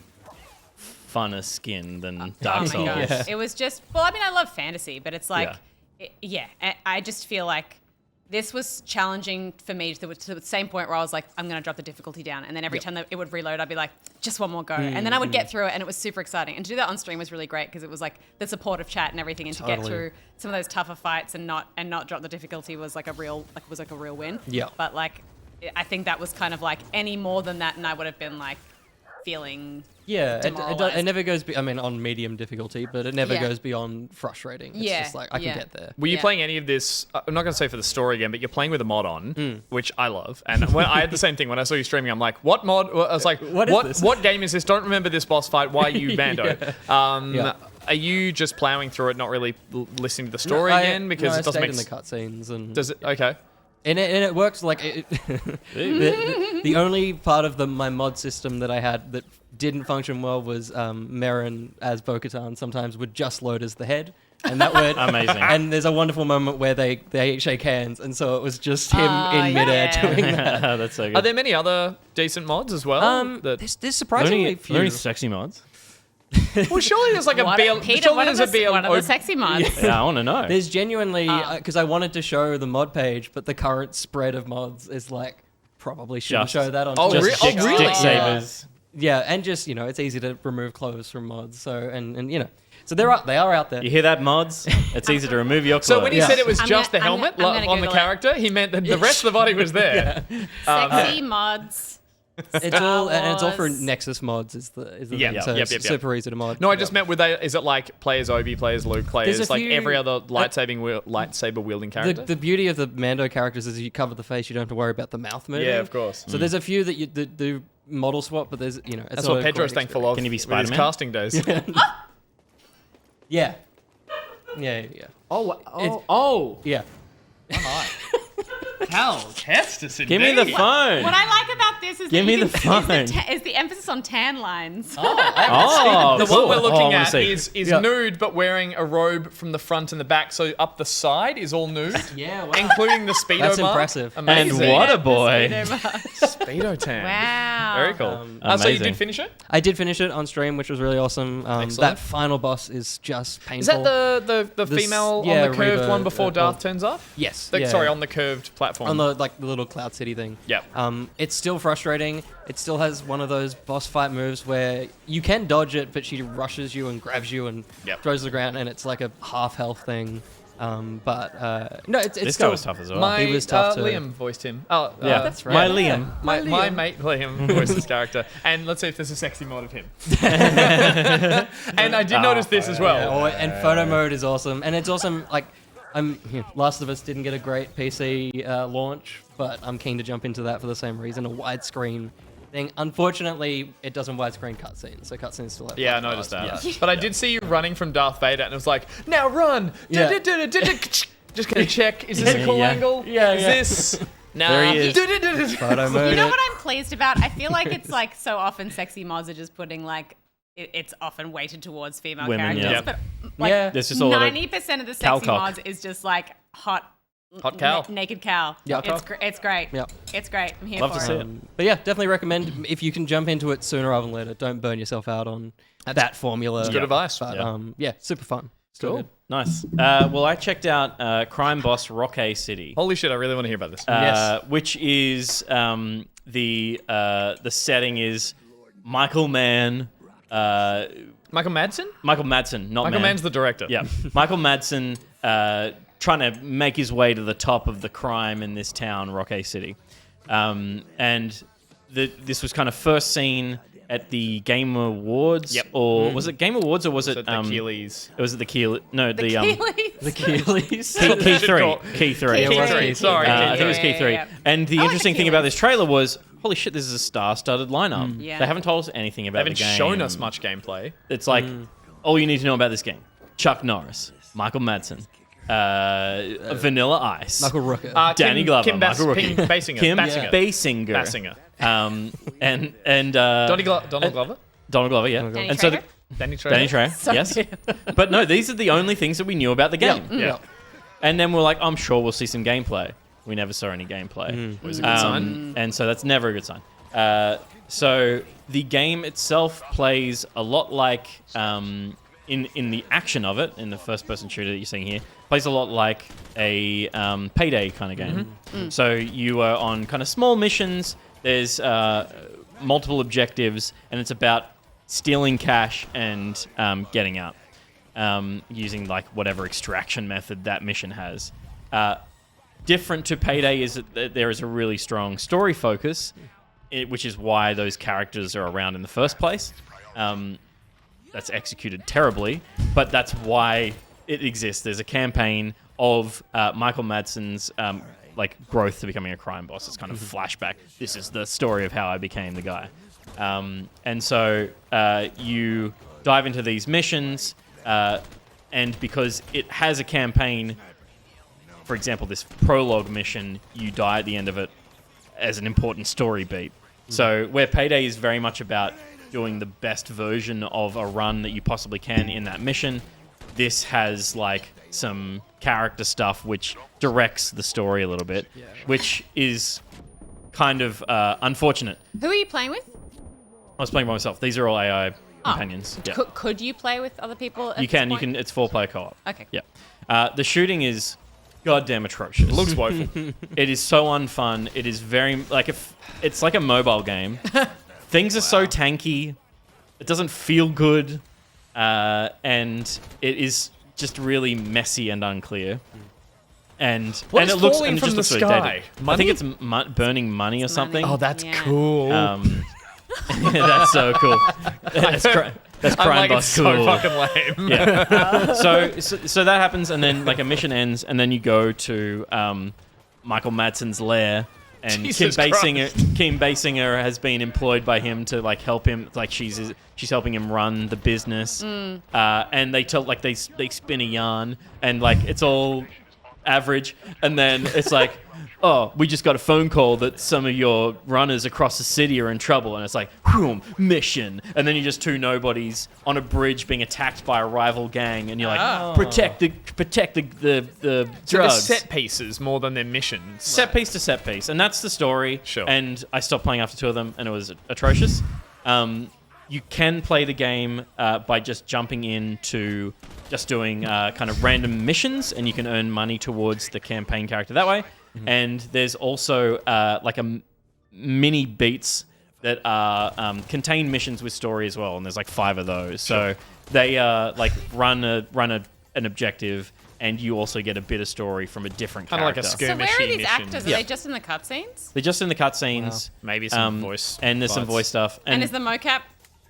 funner skin than Dark Oh Souls. my gosh. Yeah. It was just, well, I mean, I love fantasy, but it's like, Yeah. I just feel like this was challenging for me to the same point where I was like, I'm going to drop the difficulty down. And then every time that it would reload, I'd be like, just one more go. And then I would get through it, and it was super exciting. And to do that on stream was really great because it was like the support of chat and everything. And to get Totally. through some of those tougher fights and not drop the difficulty was like a real win. Yeah. But like, I think that was kind of like any more than that, and I would have been like feeling Yeah, demoralized. it never goes. I mean, on medium difficulty, but it never Yeah. goes beyond frustrating. It's Yeah, just like I yeah. can get there. Were you Yeah. playing any of this? I'm not going to say for the story again, but you're playing with a mod on, which I love. And when I had the same thing when I saw you streaming, I'm like, "What mod?" I was like, What is this?" What game is this? Don't remember this boss fight. Why are you Mando?" Yeah. Are you just plowing through it, not really listening to the story again because I it doesn't stayed make in the sense? cutscenes and Does it? Okay. And it works like the only part of my mod system that I had that didn't function well was Merrin as Bo-Katan sometimes would just load as the head, and that would Amazing. And there's a wonderful moment where they shake hands, and so it was just him Oh, in midair yeah. doing that. That's so good. Are there many other decent mods as well? There's surprisingly only, few. only sexy mods? Well, surely there's like a BL. Peter, Surely what are there's a BL. what are the sexy mods? Yeah, I want to know. There's genuinely because I wanted to show the mod page, but the current spread of mods is like probably shouldn't Just- show that on. Oh, Twitch. Just re- oh, dick, really? dick savers. Yeah, and just it's easy to remove clothes from mods. So and so they are out there. You hear that, mods? It's easy to remove your clothes. So when he Yeah. said it was I'm just gonna- the helmet I'm gonna on the Google it. character, he meant that the rest of the body was there. Sexy mods It's all and it's all for Wars. Nexus mods. Is the Yeah, thing. So yep, it's yep, yep. super easy to mod. No, I just meant with that. Is it like players Obi, players Luke, players There's a like few- every other lightsaber wielding character? The beauty of the Mando characters is you cover the face, you don't have to worry about the mouth moving. Yeah, of course. So there's a few that you do model swap, but there's it's That's not what a Pedro's great thankful of. Can you be with his Spider-Man? casting days. Yeah. Oh. Yeah. Cal, Kestis, Give me the phone. What I like about this is Give that me you the can, phone. is the emphasis on tan lines. Oh, The cool. one we're Oh, I looking wanna at see. is Yeah. nude, but wearing a robe from the front and the back. So up the side is all nude, Yeah. Wow. including the speedo That's mark. impressive. And Amazing. what a boy. speedo tan. Wow. Very cool. So you Amazing. did finish it? I did finish it on stream, which was really awesome. Excellent. That final boss is just painful. Is that the This- female yeah, on the curved Reba, one before Darth well, turns up? Yes. Like, yeah. Sorry, on the curved platform. on the little Cloud City thing. Yep. It's still frustrating. It still has one of those boss fight moves where you can dodge it, but she rushes you and grabs you and Yep. throws to the ground, and it's like a half health thing. But no, it's This still, guy was tough as well. My He was tough to- Liam voiced him. Oh, yeah, that's right. My Yeah. Liam. My mate Liam voiced this character, and let's see if there's a sexy mod of him. And I did notice this as well. And photo mode is awesome, and it's awesome. Like, Last of Us didn't get a great PC launch, but I'm keen to jump into that for the same reason. A widescreen thing. Unfortunately, it doesn't widescreen cutscenes, so cutscenes still have. Yeah, I black noticed bars. that. But I did see you running from Darth Vader, and it was like, now run! Yeah. Just gonna check, is this a cool Yeah. angle? Yeah, Is yeah. this... Nah. There he is. Photo mode. You know what I'm pleased about? I feel like it's like so often sexy mods are just putting like it's often weighted towards female Women, characters, yeah. but like Yeah. There's just a lot of 90% of the cow sexy cock. mods is just like hot cow. naked cow. Yeah. It's great. Yeah. It's great. I'm here Love for to see it. it. But yeah, definitely recommend if you can jump into it sooner rather than later. Don't burn yourself out on that formula. That's good advice. But Yeah. yeah, super fun. Still good. Nice. Well, I checked out crime boss Rockay City. Holy shit, I really want to hear about this. Yes. Which is the setting is Michael Mann. Michael Madsen? Michael Madsen, not Michael Mann. Mann's the director. Yeah, Michael Madsen trying to make his way to the top of the crime in this town, Rockay City, and this was kind of first seen at the Game Awards. Yep. Or was it Game Awards or was it So the Keeleys. It was at the Keeley. No, the Keeleys. Keeleys. Key should three. call- Key three. Key Key three. three, sorry. I think it was Yeah, Key yeah, 3. yeah. And the I like interesting the thing about Keeleys. this trailer was, holy shit, this is a star-studded lineup. Yeah. They haven't told us anything They about haven't the game. shown us much gameplay. It's like, all you need to know about this game. Chuck Norris, Michael Madsen, Vanilla Ice, Michael Rooker. Danny Glover, Kim Michael Rooker. Basinger. Kim Basinger. Basinger. Basinger. And Donald Glover? Donald Glover, yeah. Danny And so Trejo? Danny Trejo? Danny Trejo, yes. But no, these are the only things that we knew about the game. Yeah. And then we're like, I'm sure we'll see some gameplay. We never saw any gameplay. Was a good sign. And so that's never a good sign. So the game itself plays a lot like, in the action of it, in the first-person shooter that you're seeing here, plays a lot like a Payday kind of game. So you are on kind of small missions. There's multiple objectives, and it's about stealing cash and getting out using like whatever extraction method that mission has. Different to Payday is that there is a really strong story focus, which is why those characters are around in the first place. That's executed terribly, but that's why it exists. There's a campaign of Michael Madsen's like growth to becoming a crime boss. It's kind of flashback. This is the story of how I became the guy. And so you dive into these missions, and because it has a campaign, for example, this prologue mission, you die at the end of it as an important story beat. So where Payday is very much about doing the best version of a run that you possibly can in that mission, this has like some character stuff which directs the story a little bit, which is kind of unfortunate. Who are you playing with? I was playing by myself. These are all AI companions. Yeah. Could you play with other people? You can. It's 4-player co-op. Okay. Yeah. The shooting is goddamn atrocious. Looks woeful. It is so unfun. It is very like it's like a mobile game. Things are so tanky. It doesn't feel good, and it is just really messy and unclear. and What and is it looks falling and it from just the looks really sky? dated. I Money? think it's burning money or something. money. Oh, that's Yeah. cool. That's so cool. That's I'm crime like, boss it's cool. so fucking lame. Yeah. So that happens, and then like a mission ends, and then you go to Michael Madsen's lair, and Jesus Kim Basinger has been employed by him to like help him. Like she's helping him run the business, and they spin a yarn, and like it's all average, and then it's like, oh, we just got a phone call that some of your runners across the city are in trouble, and it's like, whoom, mission, and then you're just two nobodies on a bridge being attacked by a rival gang, and you're like, protect the So they're drugs. set pieces more than their missions. Set piece to set piece, and that's the story. Sure. And I stopped playing after 2 of them, and it was atrocious. You can play the game by just jumping into just doing kind of random missions, and you can earn money towards the campaign character that way. And there's also like a mini beats that are contain missions with story as well, and there's like 5 of those. So they like run an objective, and you also get a bit of story from a different Kinda like character. a So where are skirmishy these mission. actors? Are they just in the cutscenes? They're just in the cutscenes. Maybe some voice and there's some bites. voice stuff. And is the mocap?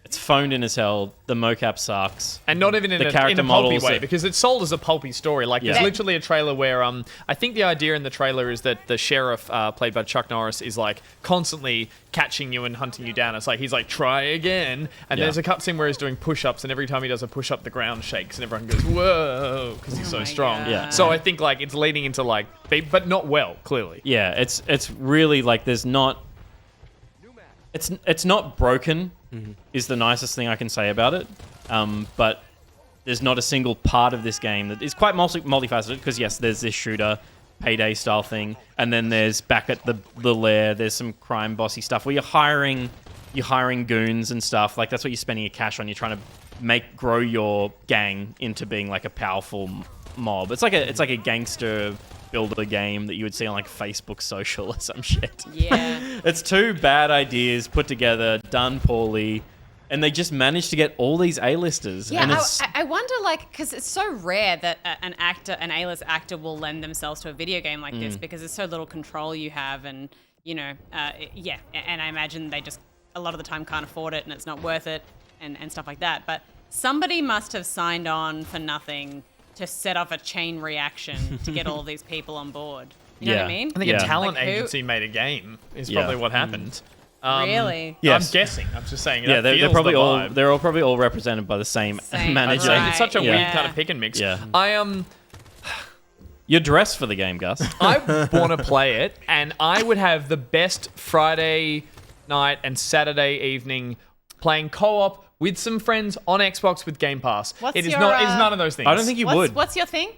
It's phoned in as hell. The mocap sucks. And not even in The a character pulpy models way, are- because it's sold as a pulpy story. Like, Yeah. there's literally a trailer where I think the idea in the trailer is that the sheriff, played by Chuck Norris, is like constantly catching you and hunting you down. It's like he's like, try again. And Yeah. there's a cutscene where he's doing push-ups, and every time he does a push-up, the ground shakes, and everyone goes, whoa, because he's so my strong. God. Yeah. So I think like it's leading into like, but not well, clearly. Yeah, it's really like there's not. It's not broken. Is the nicest thing I can say about it. But there's not a single part of this game that is quite multifaceted. Because yes, there's this shooter, payday style thing, and then there's back at the lair. There's some crime bossy stuff where you're hiring goons and stuff. Like that's what you're spending your cash on. You're trying to grow your gang into being like a powerful mob. It's like a gangster builder game that you would see on like Facebook social or some shit. Yeah. It's 2 bad ideas put together, done poorly, and they just managed to get all these A-listers. Yeah, and it's, I wonder, like, because it's so rare that an A-list actor will lend themselves to a video game like this because there's so little control you have, and, you know, and I imagine they just, a lot of the time, can't afford it and it's not worth it and stuff like that. But somebody must have signed on for nothing to set off a chain reaction to get all these people on board. You know what I mean? I think Yeah. a talent Like who- agency made a game is Yeah. probably what happened. Really? Yes. I'm guessing. I'm just saying. yeah, that they're feels probably the all vibe. probably all represented by the same Same, manager. right. It's such a weird Yeah. kind of pick and mix. Yeah. I You're dressed for the game, Gus. I want to play it, and I would have the best Friday night and Saturday evening playing co-op with some friends on Xbox with Game Pass. What's It is your, not. It's none of those things. I don't think you would. What's your thing?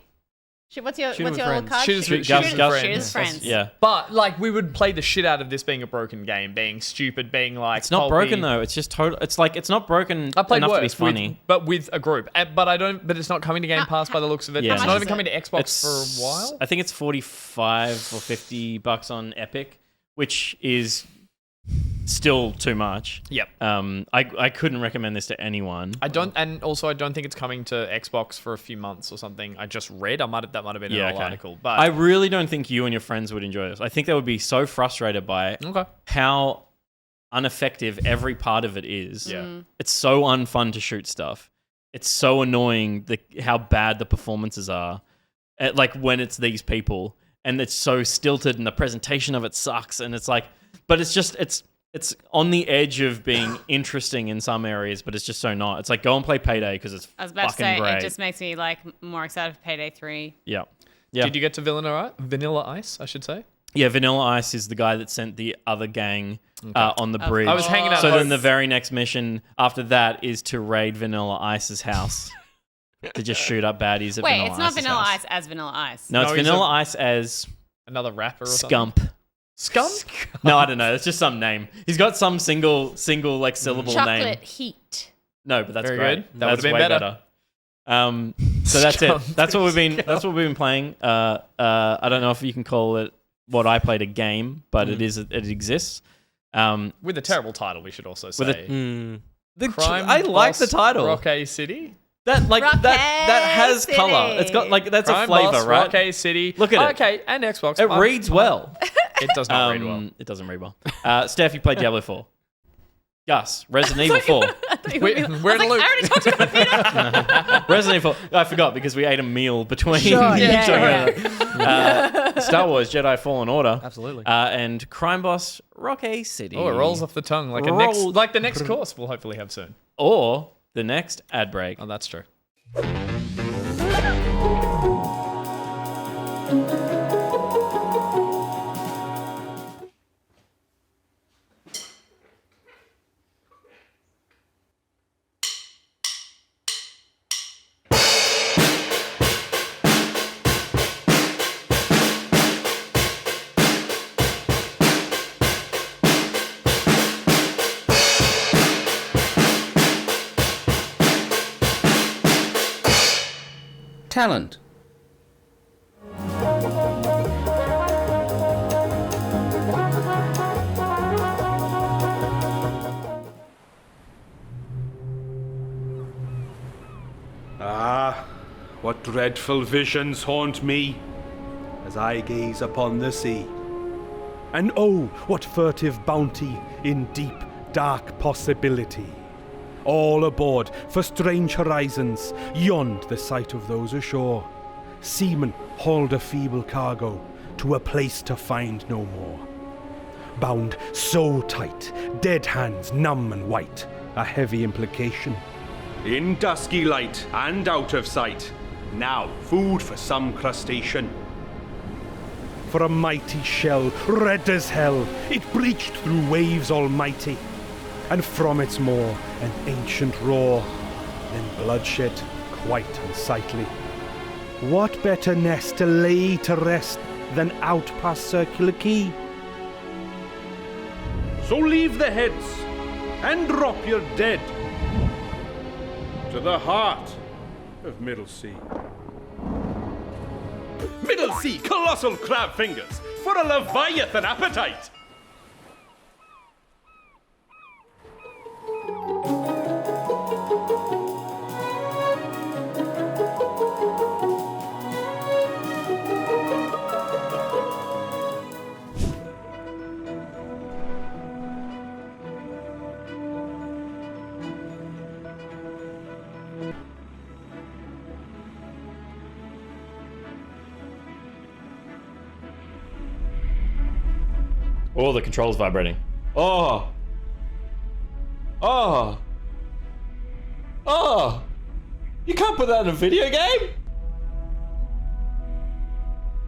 What's your Shoot 'em little with friends. card? Shooters with Gus- friends. Gus- Shooters friends. Yeah. But like, we would play the shit out of this being a broken game, being stupid, being like. It's not pulpy. broken though. It's just total. It's like it's not broken I played enough to be worse, funny. but with a group. But I don't. But it's not coming to Game Pass by the looks of it. Yeah. It's How not much even is coming to it? Xbox for a while. I think it's $45 or $50 on Epic, which is still too much. Yep. I couldn't recommend this to anyone. I don't, and also I don't think it's coming to Xbox for a few months or something. I just read. That might have been an old article. But I really don't think you and your friends would enjoy this. I think they would be so frustrated by okay. how ineffective every part of it is. Yeah. It's so unfun to shoot stuff. It's so annoying how bad the performances are. Like when it's these people, and it's so stilted, and the presentation of it sucks. And it's like, but it's just it's on the edge of being interesting in some areas, but it's just so not. It's like go and play Payday because it's I was about to fucking say, great. it just makes me like more excited for Payday 3. Yeah. Yeah. Did you get to Vanilla Ice? I should say. Yeah, Vanilla Ice is the guy that sent the other gang on the bridge. I was hanging out. So then the very next mission after that is to raid Vanilla Ice's house. To just shoot up baddies at Wait, Vanilla it's not Ice's Vanilla house. Ice as Vanilla Ice. No, it's No, he's Vanilla Ice as another rapper or something. Scump. Scump? No, I don't know. It's just some name. He's got some single like syllable Chocolate name. Heat. No, but that's Very great. good. That That's would've been way better. So that's Scump. it. That's what we've been playing. I don't know if you can call it what I played a game, but it exists. With a terrible title, we should also say. With a- Hmm. The Crime I like the Boss title. Rockay City? That Rockay that has City. color. It's got like that's Crime a flavor, Boss, right? Rockay City. Look at it. Okay, and Xbox. It reads well. It does not read well. It doesn't read well. Steph, you played Diablo 4. Gus, Resident Evil 4. We're in a loop. I already talked about Peter. Resident Evil. I forgot because we ate a meal between. Sure, yeah. Star Wars Jedi Fallen Order. Absolutely. And Crime Boss Rockay City. Oh, it rolls off the tongue like the next course we'll hopefully have soon. Or the next ad break. Oh, that's true. Talent. Ah, what dreadful visions haunt me as I gaze upon the sea. And oh, what furtive bounty in deep, dark possibility. All aboard for strange horizons, yond the sight of those ashore. Seamen hauled a feeble cargo to a place to find no more. Bound so tight, dead hands numb and white, a heavy implication. In dusky light and out of sight, now food for some crustacean. For a mighty shell, red as hell, it breached through waves almighty, and from its maw an ancient roar, then bloodshed quite unsightly. What better nest to lay to rest than out past Circular Quay? So leave the heads and drop your dead to the heart of MiddleCee. MiddleCee, colossal crab fingers for a leviathan appetite. Oh, the control's vibrating. Oh. Oh. Oh. You can't put that in a video game?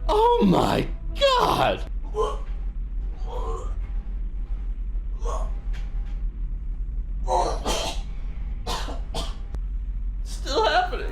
Oh my god. Still happening.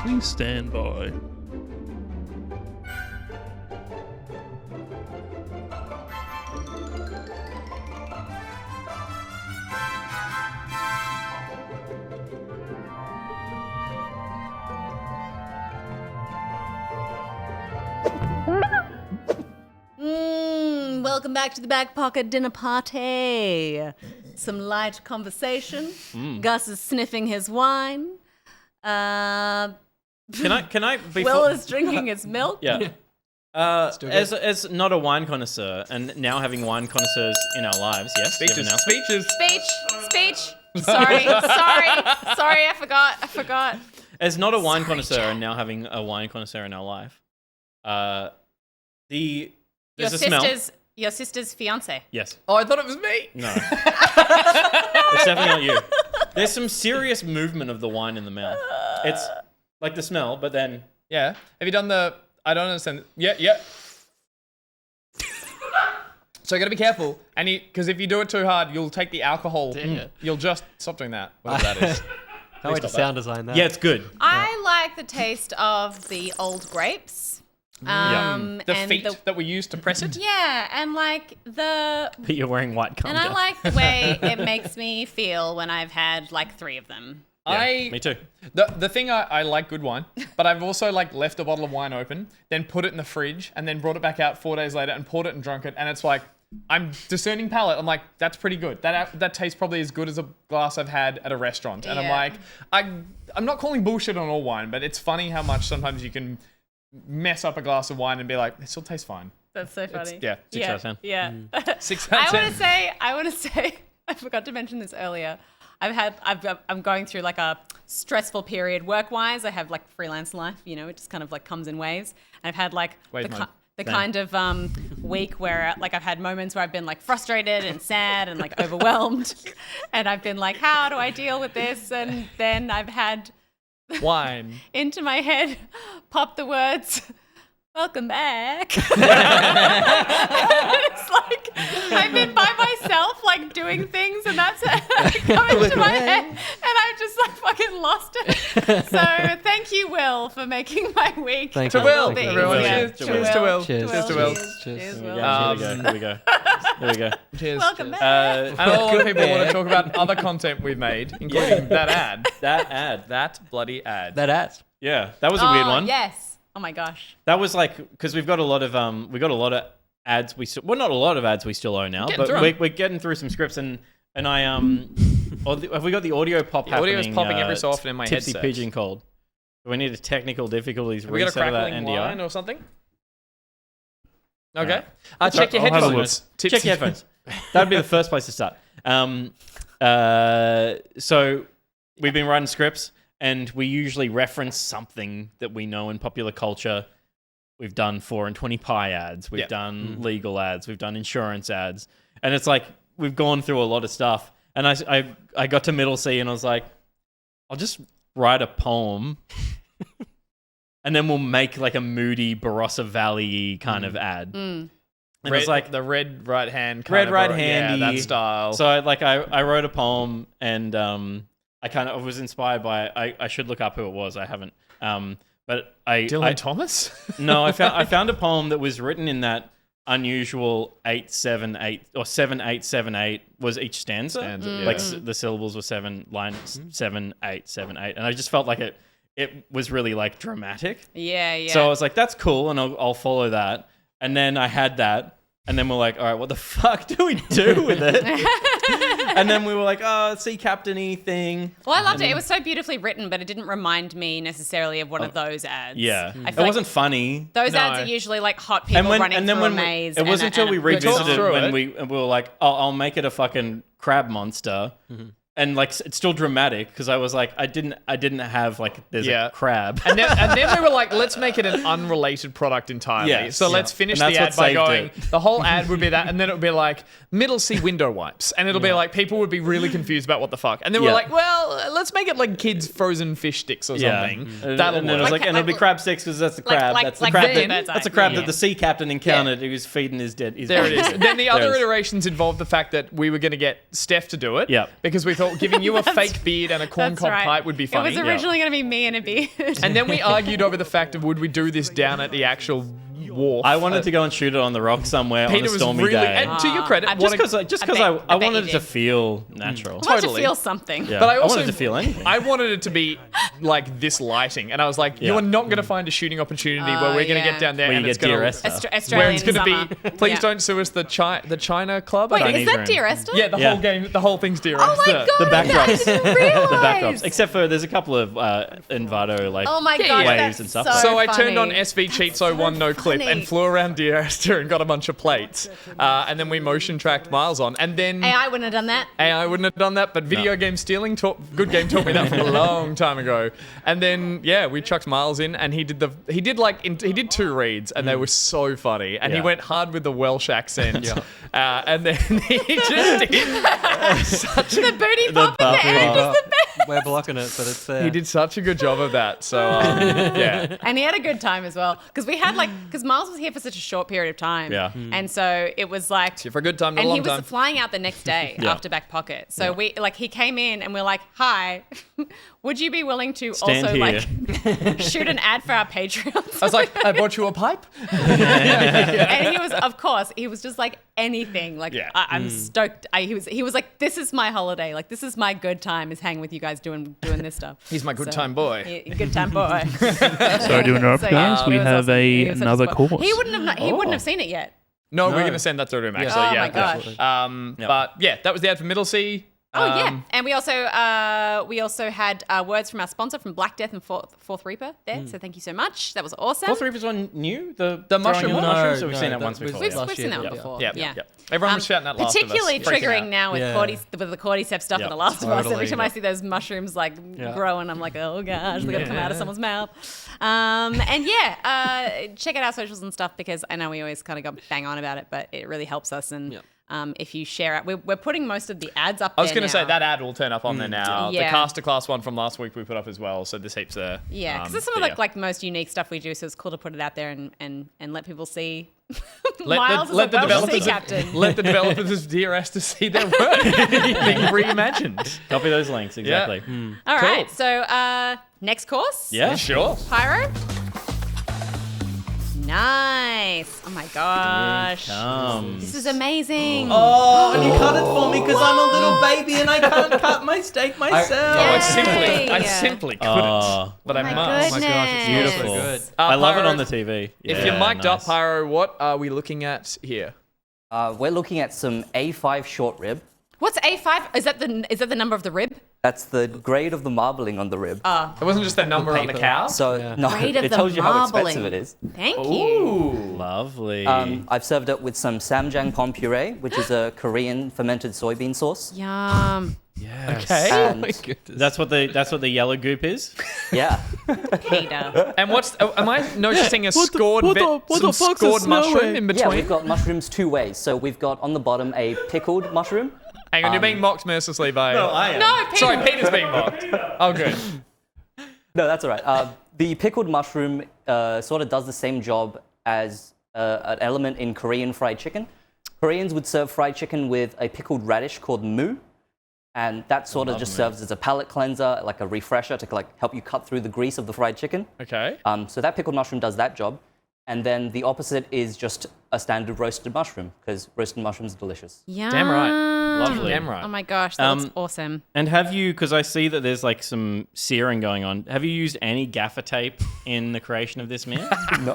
Please stand by. welcome back to the Back Pocket Dinner Party. Some light conversation. Gus is sniffing his wine. Can I before, Will is drinking his milk. Yeah. As not a wine connoisseur, and now having wine connoisseurs in our lives, yes. do you have an announcement? Speech. Sorry, I forgot. As not a wine connoisseur, and now having a wine connoisseur in our life, there's a smell. Your sister's fiance. Yes. Oh, I thought it was me. No. It's definitely not you. There's some serious movement of the wine in the mouth. It's like the smell, but then... Yeah. Have you done the... I don't understand. Yeah. So you gotta be careful, and because if you do it too hard, you'll take the alcohol. You'll just stop doing that. Whatever that is. Can't wait to sound design that. Yeah, it's good. I like the taste of the old grapes. The and feet that we use to press it. Yeah, and like the... But you're wearing white And condoms. I like the way it makes me feel when I've had like 3 of them. Yeah, me too. The thing I like good wine, but I've also like left a bottle of wine open, then put it in the fridge, and then brought it back out 4 days later and poured it and drunk it, and it's like I'm discerning palate. I'm like, that's pretty good. That tastes probably as good as a glass I've had at a restaurant, and I'm like, I'm not calling bullshit on all wine, but it's funny how much sometimes you can mess up a glass of wine and be like, it still tastes fine. That's so funny. Yeah, 6 out of 10. Yeah. 6 out of 10. I want to say, I forgot to mention this earlier. I'm going through like a stressful period work-wise. I have like freelance life, you know, it just kind of like comes in waves. And I've had like the kind of week where like I've had moments where I've been like frustrated and sad and like overwhelmed. And I've been like, how do I deal with this? And then I've had wine into my head pop the words, welcome back. It's like I've been by myself like doing things and that's come into my head and I've just like fucking lost it. So thank you, Will, for making my week. Thank To you. Will. Thank you. Everyone, Yeah. cheers to Will. Cheers. Cheers to Will. Cheers, Will. Here we go. Cheers. Welcome back. And a lot of people want to talk about other content we've made, including that ad. That bloody ad. That ass. Yeah, that was a weird one. Yes. Oh my gosh. That was like, because we've got a lot of ads well, not a lot of ads we still own now, but we're getting through some scripts and I have we got the audio pop happening? The audio's popping every so often in my Tipsy headset. Pigeon cold. Do we need a technical difficulties Have we got a reset of that crackling NDI? line or something? Okay. Right. Check your I'll have a headphones. look. Check your headphones. That'd be the first place to start. So we've been writing scripts, and we usually reference something that we know in popular culture. We've done 4 and 20 pie ads. We've done legal ads. We've done insurance ads. And it's like, we've gone through a lot of stuff. And I got to MiddleCee and I was like, I'll just write a poem and then we'll make like a moody Barossa Valley kind of ad. And it's like the red right hand. red right handy. Yeah, that style. So I wrote a poem and I was inspired by I should look up who it was. I haven't. But Dylan Thomas? No, I found a poem that was written in that unusual 8-7-8 or 7-8-7-8 was each stanza. Like the syllables were 7 lines 7-8-7-8, and I just felt like it was really like dramatic. Yeah. So I was like, that's cool, and I'll follow that. And then I had that, and then we're like, all right, what the fuck do we do with it? And then we were like, oh, sea captain-y thing. Well, I loved it. It was so beautifully written, but it didn't remind me necessarily of one of those ads. Yeah. I It feel like wasn't funny. those ads are usually like hot people running through a maze. It wasn't until we revisited through when it. we were like, oh, I'll make it a fucking crab monster. And like it's still dramatic because I was like, I didn't have like there's a crab. And then we were like, let's make it an unrelated product entirely. Yes. So let's finish And the that's ad what by saved going, it. the whole ad would be that, and then it would be like, MiddleCee window wipes. And it'll be like, people would be really confused about what the fuck. And then we're like, well, let's make it like kids' frozen fish sticks or something. That'll and then it was work. like, and it'll be crab sticks because that's the crab. That's the like crab. Birds That's a Eye. crab Yeah. that the sea captain encountered who was feeding his dead. There it is. Then the other There it is. iterations involved the fact that we were going to get Steph to do it. Yep. Because we thought giving you a fake beard and a corn That's cob right. pipe would be funny. It was originally going to be me and a beard. And then we argued over the fact of would we do this down at the actual wharf. I wanted to go and shoot it on the rock somewhere Peter on a was stormy really, day. and to your credit, I- Just because I I bet wanted you it to did. feel natural. I want to Totally. feel something. Yeah. But I also wanted to feel anything. I wanted it to be like this lighting, and I was like, you Yeah. are not going to find a shooting opportunity where we're going to yeah. get down there Where and you it's get going Dear to Esther. Australian where it's going to summer. be. Please Yeah. don't sue us, the China Club. Wait, Chinese is that room. Dear Esther? Yeah, the Yeah. whole game, the whole thing's Dear Oh Esther. my god! The backdrops. I didn't realize. The backdrops, except for there's a couple of Envato like Oh my god! waves That's and stuff. So I turned on funny. SV Cheats 01 no clip funny. and flew around Dear Esther and got a bunch of plates, and then we motion tracked Miles on, and then AI wouldn't have done that. AI wouldn't have done that, but video game stealing, Good Game taught me that from a long time ago. And then yeah, we chucked Miles in, and he did 2 reads, and they were so funny, and he Yeah. went hard with the Welsh accent, and then he just did such a The booty pop in the puppy end pop. is the best. We're blocking it, but it's there. he did such a good job of that. So yeah, And he had a good time as well, because we had because Miles was here for such a short period of time. Yeah. And so it was like. for a good time, not a And he long was time. flying out the next day after Back Pocket. So he came in and we're like, hi, would you be willing to Stand also here. shoot an ad for our Patreons? I was like, I bought you a pipe. And he was, of course, he was just like anything. Like, Yeah. I'm stoked. He was like, this is my holiday. Like, this is my good time, is hanging with you guys doing this stuff. He's my good time boy. Good time boy. Sorry to interrupt, So, yeah, guys. We it was have awesome. He was such a another sport. course. He wouldn't have seen it yet. No, we're gonna send that through to him actually. Oh yeah. my gosh. Yep. But yeah, that was the ad for MiddleCee. Oh yeah, and we also had words from our sponsor from BlackDeath and Fourth Reaper there. So thank you so much. That was awesome. Fourth Reaper's one new? The mushroom throwing in the one? mushrooms? Or we've No, seen that that once was before. We've, yeah. we've seen that one Yeah. before. Yeah, Yeah. yeah. Everyone was shouting that last Particularly of us. freaking triggering out. now with Yeah. with the cordyceps stuff Yeah. in the Last of Us. Every Totally. time I see those mushrooms like growing, I'm like, oh gosh, they're gonna come out of someone's mouth. And yeah, check out our socials and stuff, because I know we always kind of go bang on about it, but it really helps us. And if you share it, we're putting most of the ads up. I was going to say that ad will turn up on there now. Yeah. The Caster Class one from last week we put up as well, so there's heaps there. Yeah, because it's some of the like most unique stuff we do, so it's cool to put it out there and let people see. Miles let the is a Welsh sea developers captain. let the developers of Dear Esther see their work being reimagined. Copy those links, exactly. All right, so next course. Yeah. Sure. Pyro. Nice. Oh my gosh. This is amazing. Oh, and you cut it for me because I'm a little baby and I can't cut my steak myself. Yay. I simply couldn't, Oh. but I my must. goodness. gosh, it's Beautiful. so good. I love it Pyro, on the TV. If Yeah, you're mic'd up, nice. Pyro, what are we looking at here? We're looking at some A5 short rib. What's A5? Is that the number of the rib? That's the grade of the marbling on the rib. It wasn't just that number on the cow. So no, Grade of it the tells you how marbling. expensive it is. Thank you. Lovely. I've served it with some samjang pom puree, which is a Korean fermented soybean sauce. Yum. Okay. And That's what the yellow goop is. yeah, Peter. And am I noticing a scored mushroom in yeah, between? we've got mushrooms 2 ways. So we've got on the bottom a pickled mushroom. Hang on, you're being mocked mercilessly by. I am. No, Peter. Sorry, Peter's being mocked. Oh, good. No, that's all right. The pickled mushroom sort of does the same job as an element in Korean fried chicken. Koreans would serve fried chicken with a pickled radish called mu. And that sort of just serves as a palate cleanser, like a refresher to like help you cut through the grease of the fried chicken. Okay. So that pickled mushroom does that job. And then the opposite is just a standard roasted mushroom, because roasted mushrooms are delicious. Yum. Damn right. Lovely. Damn right. Oh my gosh, that looks awesome. And have you, because I see that there's like some searing going on, have you used any gaffer tape in the creation of this meal? No,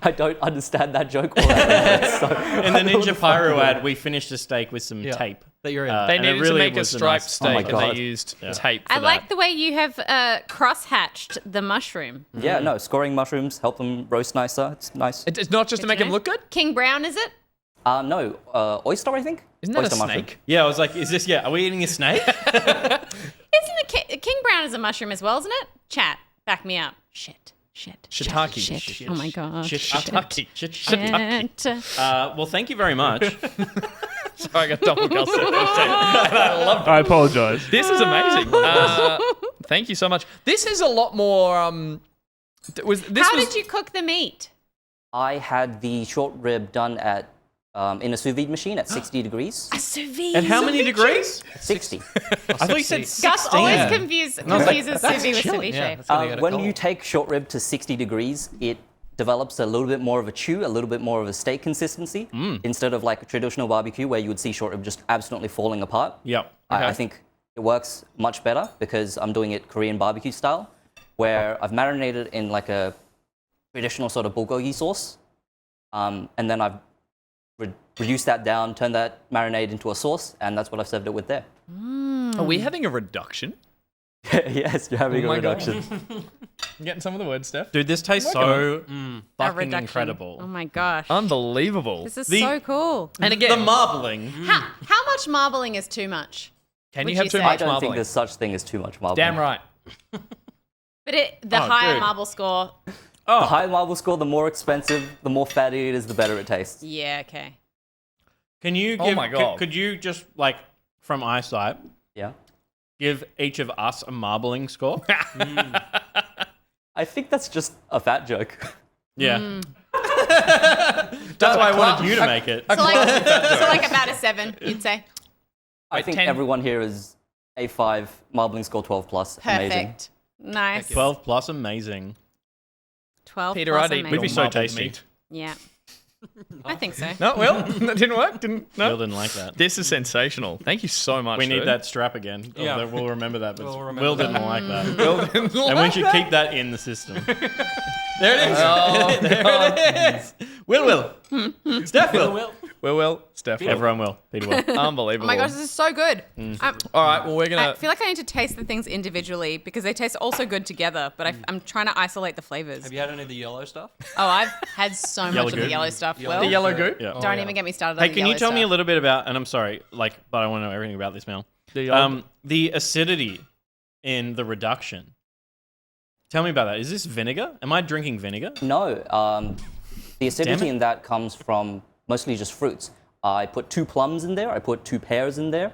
I don't understand that joke. All that well, so In the Ninja Pyro ad, we finished a steak with some tape. That you're in. They and it needed really to make a was a striped nice- steak, Oh my and God. they used tape for I that. like the way you have cross-hatched the mushroom. yeah, no, scoring mushrooms help them roast nicer. It's nice. It's not just to make you him know? look good. King Brown, is it? No, oyster, I think. Isn't that oyster a mushroom. snake? Yeah, I was like, is this, are we eating a snake? Isn't it King Brown is a mushroom as well, isn't it? Chat, back me up. Shit. Shiitake. Shit. Oh my gosh. Shiitake. Shit. Well, thank you very much. Sorry, I got double gussed. I love it. I apologize. This is amazing. Thank you so much. This is a lot more. How did you cook the meat? I had the short rib done at in a sous vide machine at 60 degrees. A sous vide. At how many degrees? 60. I thought you said 16. Gus always confuses sous vide with Yeah, ceviche. that's what you gotta When call you it. take short rib to 60 degrees, it develops a little bit more of a chew, a little bit more of a steak consistency, instead of like a traditional barbecue where you would see short rib just absolutely falling apart. Yep. I think it works much better because I'm doing it Korean barbecue style, where I've marinated in like a traditional sort of bulgogi sauce, and then I've reduced that down, turned that marinade into a sauce, and that's what I've served it with there. Are we having a reduction? Yes, you're having a reduction. I'm getting some of the words, Steph. Dude, this tastes so fucking reduction. incredible. Oh my gosh. Unbelievable. This is The- so cool. And again, The marbling. How much marbling is too much? can would you have you too say? I much don't think marbling? there's such thing as too much marble. Damn right. But the higher dude. marble score. The higher marble score, the more expensive, the more fatty it is, the better it tastes. Yeah, okay. Can you Oh give, my God. could you just, like, from eyesight, Yeah. give each of us a marbling score? I think that's just a fat joke. Yeah. That's why I wanted you to make it. So like about a 7, you'd say. I think 10. everyone here is A5, marbling score 12 plus. Amazing. Perfect. Nice. 12 plus, amazing. 12 Peter, plus I'd eat amazing. We'd be so marbled tasty. meat. Yeah. I think so. No, Will, that didn't work. Bill No. didn't like that. This is sensational. Thank you so much. We need dude. that strap again. Yeah. We'll remember that. But We'll remember Will that. didn't like that. Will didn't And we like should that. keep that in the system. There it is. Oh, There it is. Will. Steph will. Will, Steph. Everyone will. Peter will. Unbelievable. Oh my gosh, this is so good. All right, well, we're I gonna. feel like I need to taste the things individually because they taste also good together, but I'm trying to isolate the flavors. Have you had any of the yellow stuff? Oh, I've had so much of the goop. yellow stuff. Yellow Will. The yellow goop. Yeah. Don't yeah. even get me started Hey, on the can you yellow tell me a stuff. little bit about, and I'm sorry, like, but I want to know everything about this meal. The acidity in the reduction. Tell me about that. Is this vinegar? Am I drinking vinegar? No, the acidity it. in that comes from mostly just fruits. I put 2 plums in there. I put 2 pears in there.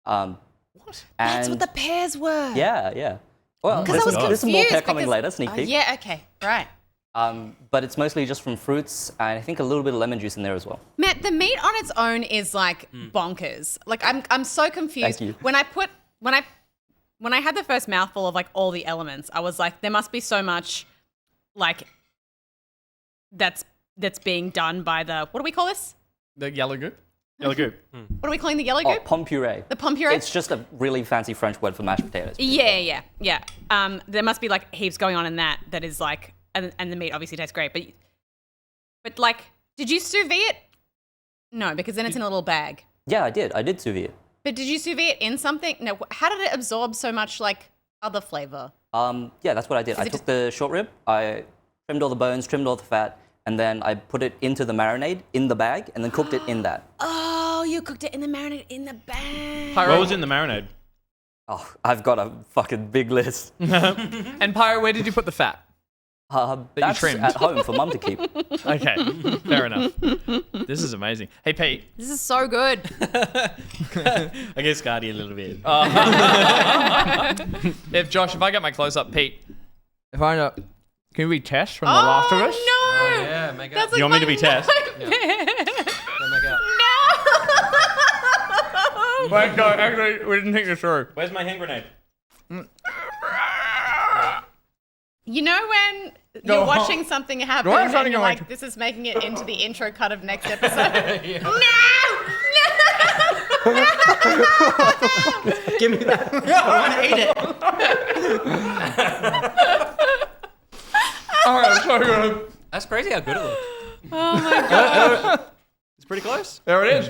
What? That's what the pears were. Yeah. Well, Because I was confused. there's some more pear coming because- later, sneak Oh, peek. yeah, okay. Right. But it's mostly just from fruits, and I think a little bit of lemon juice in there as well. Matt, the meat on its own is like bonkers. Like I'm so confused. Thank you. When I had the first mouthful of like all the elements, I was like, there must be so much like that's being done by the what do we call this? The yellow goop. Yellow goop. What are we calling the yellow Oh, goop? pomme puree. The pomme puree? It's just a really fancy French word for mashed potatoes. Yeah. There must be like heaps going on in that is like, and the meat obviously tastes great, but like, did you sous vide it? No, because then it's in a little bag. Yeah, I did. I did sous vide it. But did you sous vide it in something? No. How did it absorb so much like other flavor? Yeah, that's what I did. I it took the short rib, I trimmed all the bones, trimmed all the fat, and then I put it into the marinade in the bag, and then cooked it in that. Oh, you cooked it in the marinade in the bag. What was in the marinade? Oh, I've got a fucking big list. And Pyro, where did you put the fat? That's trimmed. at home for mum to keep. Okay, fair enough. This is amazing. Hey, Pete. This is so good. I guess Scotty a little bit. If I get my close up, Pete. If I know, can we test from The Last of Us? No. Oh, yeah, make out. That's like You want me to my be Tess? nightmare. Yeah, make out. No. Wait, no, actually, we didn't think this through. Where's my hand grenade? You know when Go you're on. watching something happen Go on, and you're go like, on. this is making it into the intro cut of next episode? No! Give me that. Oh, it's so good. That's crazy how good it looks. Oh my god. It's pretty close. There it is.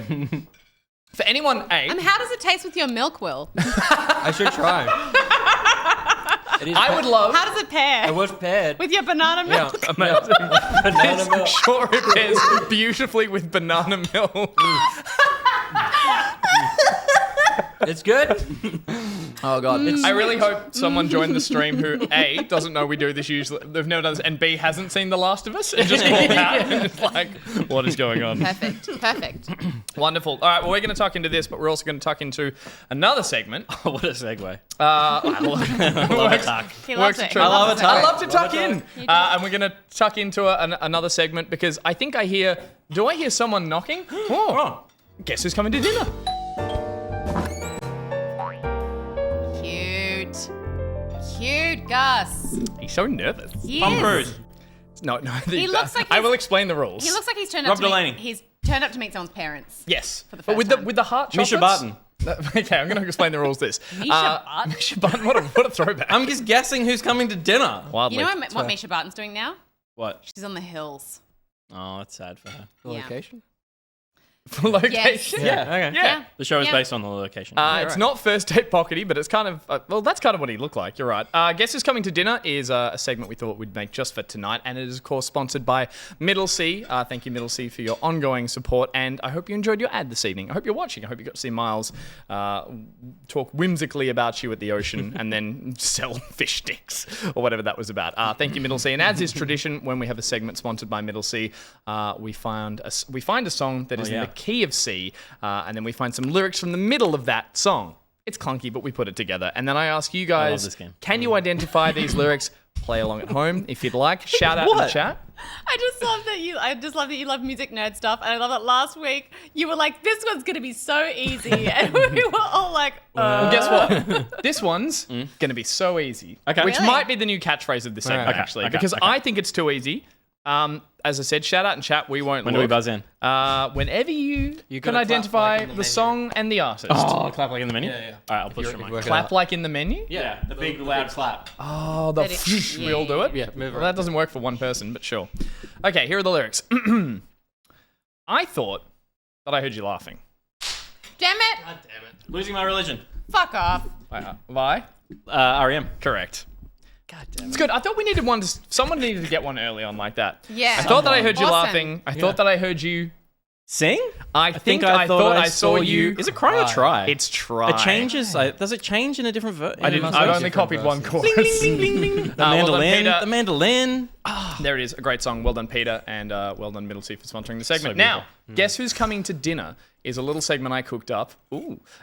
For anyone, How does it taste with your milk, Will? I should try. It is I would love. How does it pair? I was paired. With your banana Yeah. milk? Amazing. Banana milk. Sure, it pairs beautifully with banana milk. It's good. Oh god! I really hope someone joined the stream who A doesn't know we do this usually. They've never done this, and B hasn't seen The Last of Us and just called out and is like, "What is going on?" Perfect. Wonderful. All right, well, we're going to tuck into this, but we're also going to tuck into another segment. Oh, what a segue. I love a tuck. He loves Works it. true. He loves it. I love to tuck in. And we're going to tuck into another segment because I think I hear. Do I hear someone knocking? Oh, guess who's coming to dinner? Cute, Gus. He's so nervous. He Tom is. Cruise. No. He looks like I he's- will explain the rules. He looks like he's turned Rob up to Delaney. meet, he's turned up to meet someone's parents. Yes, the but first with time. the heart Misha chocolates. Barton. Okay, I'm going to explain the rules. Misha Barton? Misha Barton. What a throwback. I'm just guessing who's coming to dinner. Wildly. You know what Misha Barton's doing now? What? She's on the hills. Oh, that's sad for her. The Yeah. location? For location. Yeah. Okay. Yeah. The show is Yeah. based on the location. It's not first date pockety, but it's kind of well, that's kind of what he looked like. You're right. Guess Who's Coming to Dinner is a segment we thought we'd make just for tonight, and it is of course sponsored by MiddleCee. Thank you, MiddleCee, for your ongoing support, and I hope you enjoyed your ad this evening. I hope you're watching. I hope you got to see Miles talk whimsically about you at the ocean and then sell fish sticks or whatever that was about. Thank you, MiddleCee. And as is tradition, when we have a segment sponsored by MiddleCee, we find a song that is in yeah. the key of C. And then we find some lyrics from the middle of that song. It's clunky, but we put it together. And then I ask you guys, this game. can you identify these lyrics? Play along at home if you'd like. Shout out in the chat. I just love that you love music nerd stuff, and I love that last week you were like, "This one's gonna be so easy," and we were all like, Well, guess what? This one's going to be so easy. Okay. Which Really? might be the new catchphrase of the segment, Okay, actually. okay, because okay. I think it's too easy. As I said, shout out in chat. We won't When look. do we buzz in? Whenever you You can gotta clap identify like in the the menu. song and the artist. Oh, clap like in the menu? Yeah, yeah. All right, I'll push You're- your you're mic. working Clap out. like in the menu? Yeah, the big loud clap. Oh, the That is- we all do it? Yeah, move Well, around. that doesn't work for one person, but sure. Okay, here are the lyrics. I thought that I heard you laughing. "Damn it, Losing my religion. fuck off." Why? REM. Correct. God damn it. It's good. I thought we needed one. Someone needed to get one early on like that. Yeah. I thought that I heard you Awesome. laughing. I thought that I heard you. Sing? I think I thought I saw you. Is it cry or try? It's try. It changes. Does it change in a different version? I didn't. I've only copied one chorus. The well done, mandolin. Peter. The mandolin. There it is. A great song. Well done, Peter, and well done, MiddleCee, for sponsoring the segment. So Now, Guess Who's Coming to Dinner is a little segment I cooked up.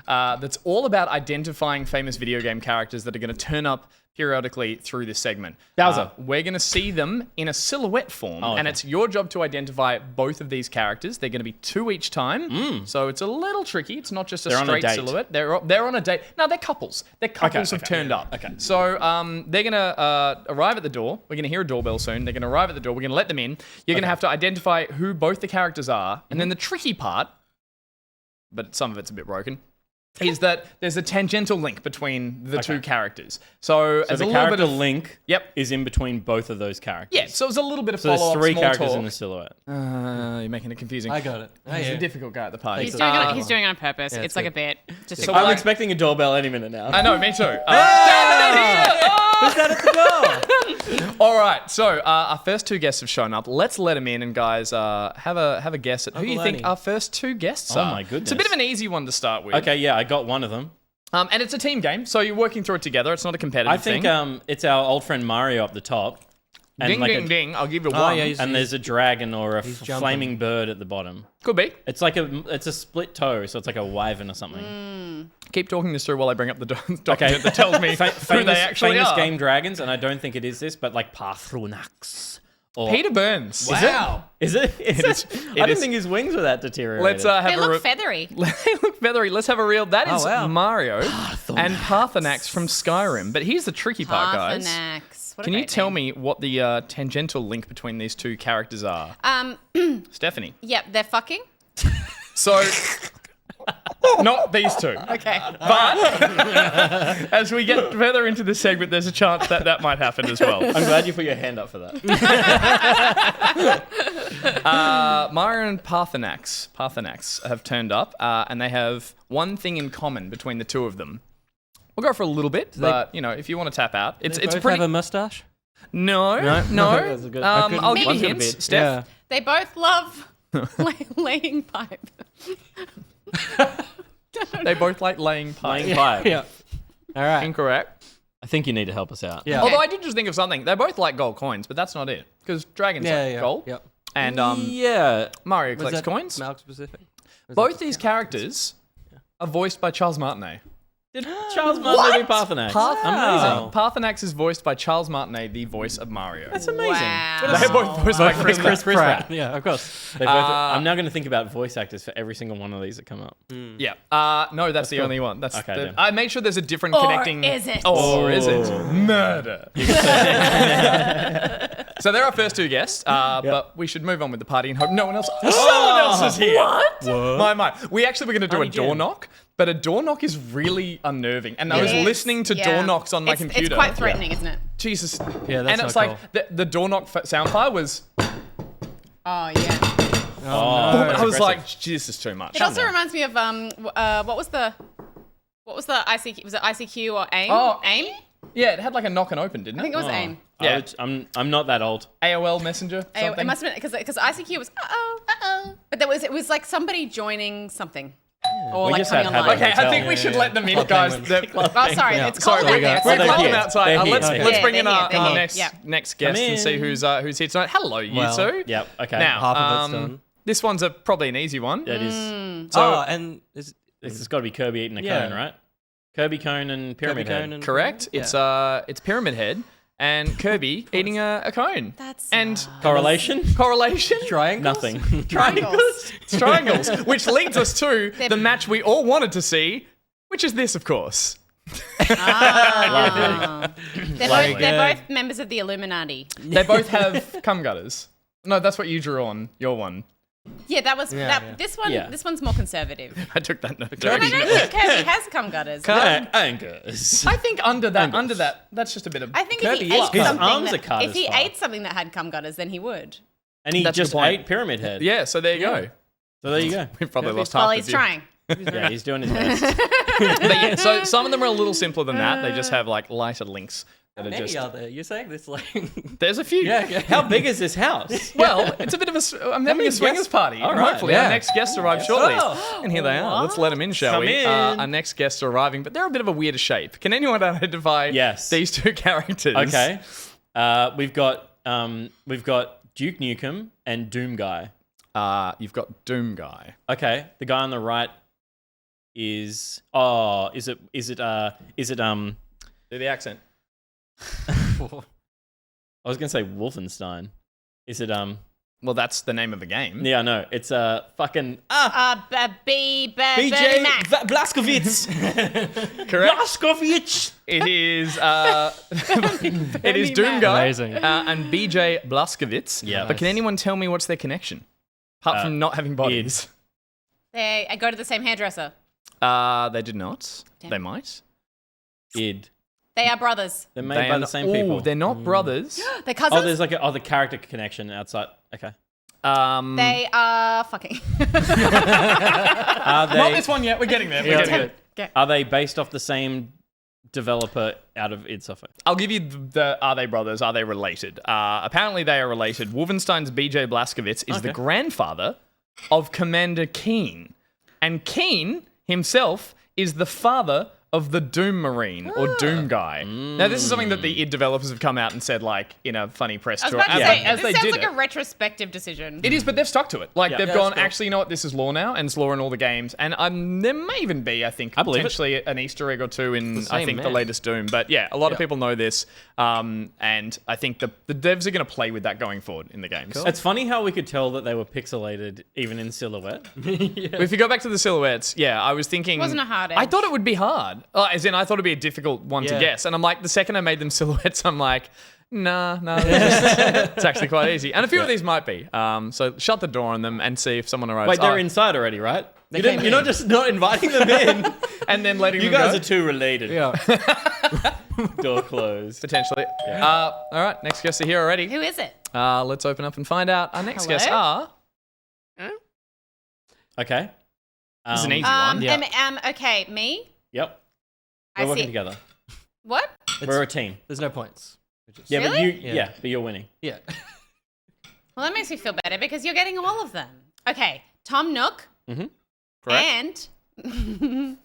That's all about identifying famous video game characters that are going to turn up periodically through this segment. Bowser. We're going to see them in a silhouette form, and okay. it's your job to identify both of these characters. They're going to be 2 each time, so it's a little tricky. It's not just a They're on a straight date. silhouette. They're on a date. No, they're couples. They're couples have turned up. Okay. So they're going to arrive at the door. We're going to hear a doorbell soon. They're going to arrive at the door. We're going to let them in. You're going to have to identify who both the characters are. And then the tricky part, but some of it's a bit broken, is that there's a tangential link between the two characters. So as the a little bit character of link Yep. is in between both of those characters. Yeah, so it's a little bit of So there's follow-up, 3 small characters talk. in the silhouette. You're making it confusing. I got it. He's a difficult guy at the party. He's doing it on purpose. Yeah, it's it's like a good. bit. Just So a I'm like- expecting a doorbell any minute now. I know, me too. Who's that at the door? All right, so our first 2 guests have shown up. Let's let them in, and guys, have a guess at who you think Ernie. our first 2 guests Oh are. my goodness. It's a bit of an easy one to start with. Okay, yeah, I got one of them. And it's a team game, so you're working through it together. It's not a competitive I think thing. it's our old friend Mario up the top. And Ding, like ding, a- ding. I'll give you Oh, one. yeah, And there's a dragon or a jumping. flaming bird at the bottom. Could be. It's like it's a split toe, so it's like a wyvern or something. Keep talking this through while I bring up the document Okay. that tells me who they actually famous are. game dragons, and I don't think it is this, but like Pathrunax. Or, Peter Burns. Wow. Is it? It is. I It didn't is. think his wings were that deteriorated. Let's have They a look feathery. They look feathery. Let's have a real. That is wow. Mario and Parthenax from Skyrim. But here's the tricky part, guys. Parthenax. What a Can you great tell name. me what the tangential link between these 2 characters are? Stephanie. Yep, they're fucking. So, not these 2. Okay. But as we get further into the segment, there's a chance that that might happen as well. I'm glad you put your hand up for that. Mario and Parthenax have turned up, and they have one thing in common between the 2 of them. We'll go for a little bit, but you know, if you want to tap out, it's Both pretty. have a mustache. No. That's a good- I couldn't- I'll give you one's gonna hints. be- Steph. They both love laying pipe. They both like laying pipe. Playing pipe. Yeah. All right. Incorrect. I think you need to help us out. Yeah. Although I did just think of something. They both like gold coins, but that's not it. Because dragons like gold. Yep. And Yeah. Mario Was collects that coins. Malk specific? Was Both that- these characters are voiced by Charles Martinet. Did Charles Martinet do Parthenax? Amazing. Parthenax is voiced by Charles Martinet, the voice of Mario. That's amazing. Wow. They're both voiced by Chris Chris Pratt. Pratt. Yeah, of course. They both, I'm now going to think about voice actors for every single one of these that come up. Yeah. No, that's the cool. only one. That's Okay, the, then. I made sure there's a different Or connecting. is it? Or is it? Murder. So they're our first two guests, but we should move on with the party and hope no one else. Someone else is here. What? My. We actually were going to do a door knock, but a door knock is really unnerving. And I was listening to door knocks on my computer. It's quite threatening, isn't it? Jesus. Yeah, that's and it's not like the door knock sound file was. Oh yeah. I was like, this is too much. It also reminds me of what was the ICQ? Was it ICQ or AIM? Oh. AIM? Yeah, it had like a knock and open, didn't it? I think it was AIM. Yeah. I'm not that old. AOL Messenger. Something. It must have been because ICQ was but it was like somebody joining something. Or We like just coming had online. Okay, I think we should let them in, guys. Oh, sorry, it's cold Sorry, out there. we're It's closing cold. them outside. They're Let's here. let's bring Yeah, in they're our here. next Yeah. next guest and see who's here tonight. Hello, you Well, two. Yep. Okay. Now, Half of it's done. this one's probably an easy one. Yeah, it is. So- and is This has got to be Kirby eating a Yeah. cone, right? Kirby cone and Pyramid Kirby Head. cone and- Correct. Yeah. It's Pyramid Head and Kirby eating a cone. That's and Correlation? correlation. triangles. Nothing. triangles. It's triangles, which leads us to the match we all wanted to see, which is this, of course. They're both members of the Illuminati. They both have cum gutters. No, that's what you drew on your one. Yeah, that was yeah. This one. Yeah. This one's more conservative. I took that note. I don't think Kirby has cum gutters. Angus. I think under that, that's just a bit of. I think Kirby if he is ate His something arms are that, cut if as he far. ate something that had cum gutters, then he would. And he That's the just point. ate Pyramid Head. Yeah, so there you go. So there you go. We've probably lost half Well, the he's view. trying. Yeah, he's doing his best. But yeah, so some of them are a little simpler than that. They just have like lighter links that are Many just. are there? You're saying this like? There's a few. yeah. How big is this house? Well, it's a bit of I'm having a swingers party. All and right. hopefully Yeah. our next guests arrive shortly. Oh. And here they are. Let's let them in, shall Come we? in. Our next guests are arriving, but they're a bit of a weirder shape. Can anyone identify Yes. these two characters? Okay. We've got Duke Nukem and Doom Guy. You've got Doom Guy. Okay. The guy on the right is is it Do the accent. I was gonna say Wolfenstein. Is it Well, that's the name of the game. Yeah, no. It's fucking BJ BJ Mac. Blazkowicz. Correct. Blazkowicz. It is it is Doom Guy Amazing. and BJ Blazkowicz. Yeah. But can anyone tell me what's their connection? Apart from not having bodies. I go to the same hairdresser. They did not. Damn. They might. Id. They are brothers. They're made by the same people. They're not brothers. They're cousins. Oh, there's like the character connection outside. Okay. They are fucking. Are Not they this one yet. We're getting there. We're getting there. are they based off the same developer out of id Software? I'll give you the are they brothers? Are they related? Apparently they are related. Wolfenstein's BJ Blazkowicz is the grandfather of Commander Keen. And Keen himself is the father of the Doom Marine or Doom Guy. Now, this is something that the id developers have come out and said, like, in a funny press I was tour. about to say, as this they sounds did like it. a retrospective decision. It is, but they've stuck to it. Like, they've Yeah, gone, that's cool. actually, you know what, this is law now, and it's law in all the games. And there may even be, I think, believe it. potentially an Easter egg or two in, I same think, the man. latest Doom. But yeah, a lot of people know this. And I think the devs are going to play with that going forward in the games. It's funny how we could tell that they were pixelated even in silhouette. If you go back to the silhouettes, yeah, I was thinking... Wasn't a hard I edge. thought it would be hard. As in, I thought it'd be a difficult one to Yeah. guess. And I'm like, the second I made them silhouettes, I'm like, nah, it's actually quite easy. And a few of these might be. So shut the door on them and see if someone arrives. Wait, they're Oh, inside already, right? came You're not just not inviting them in. and then letting You them guys go. are too related. Yeah. Door closed. Potentially. All right, next guests are here already. Who is it? Let's open up and find out. Our next Hello? guests are... Okay. This is an easy one. Yeah. Okay, me. Yep. I We're working see. together. What? We're a team. There's no points. Yeah, but Really? but you're winning. Yeah. Well, that makes me feel better because you're getting all of them. Okay, Tom Nook. Correct. And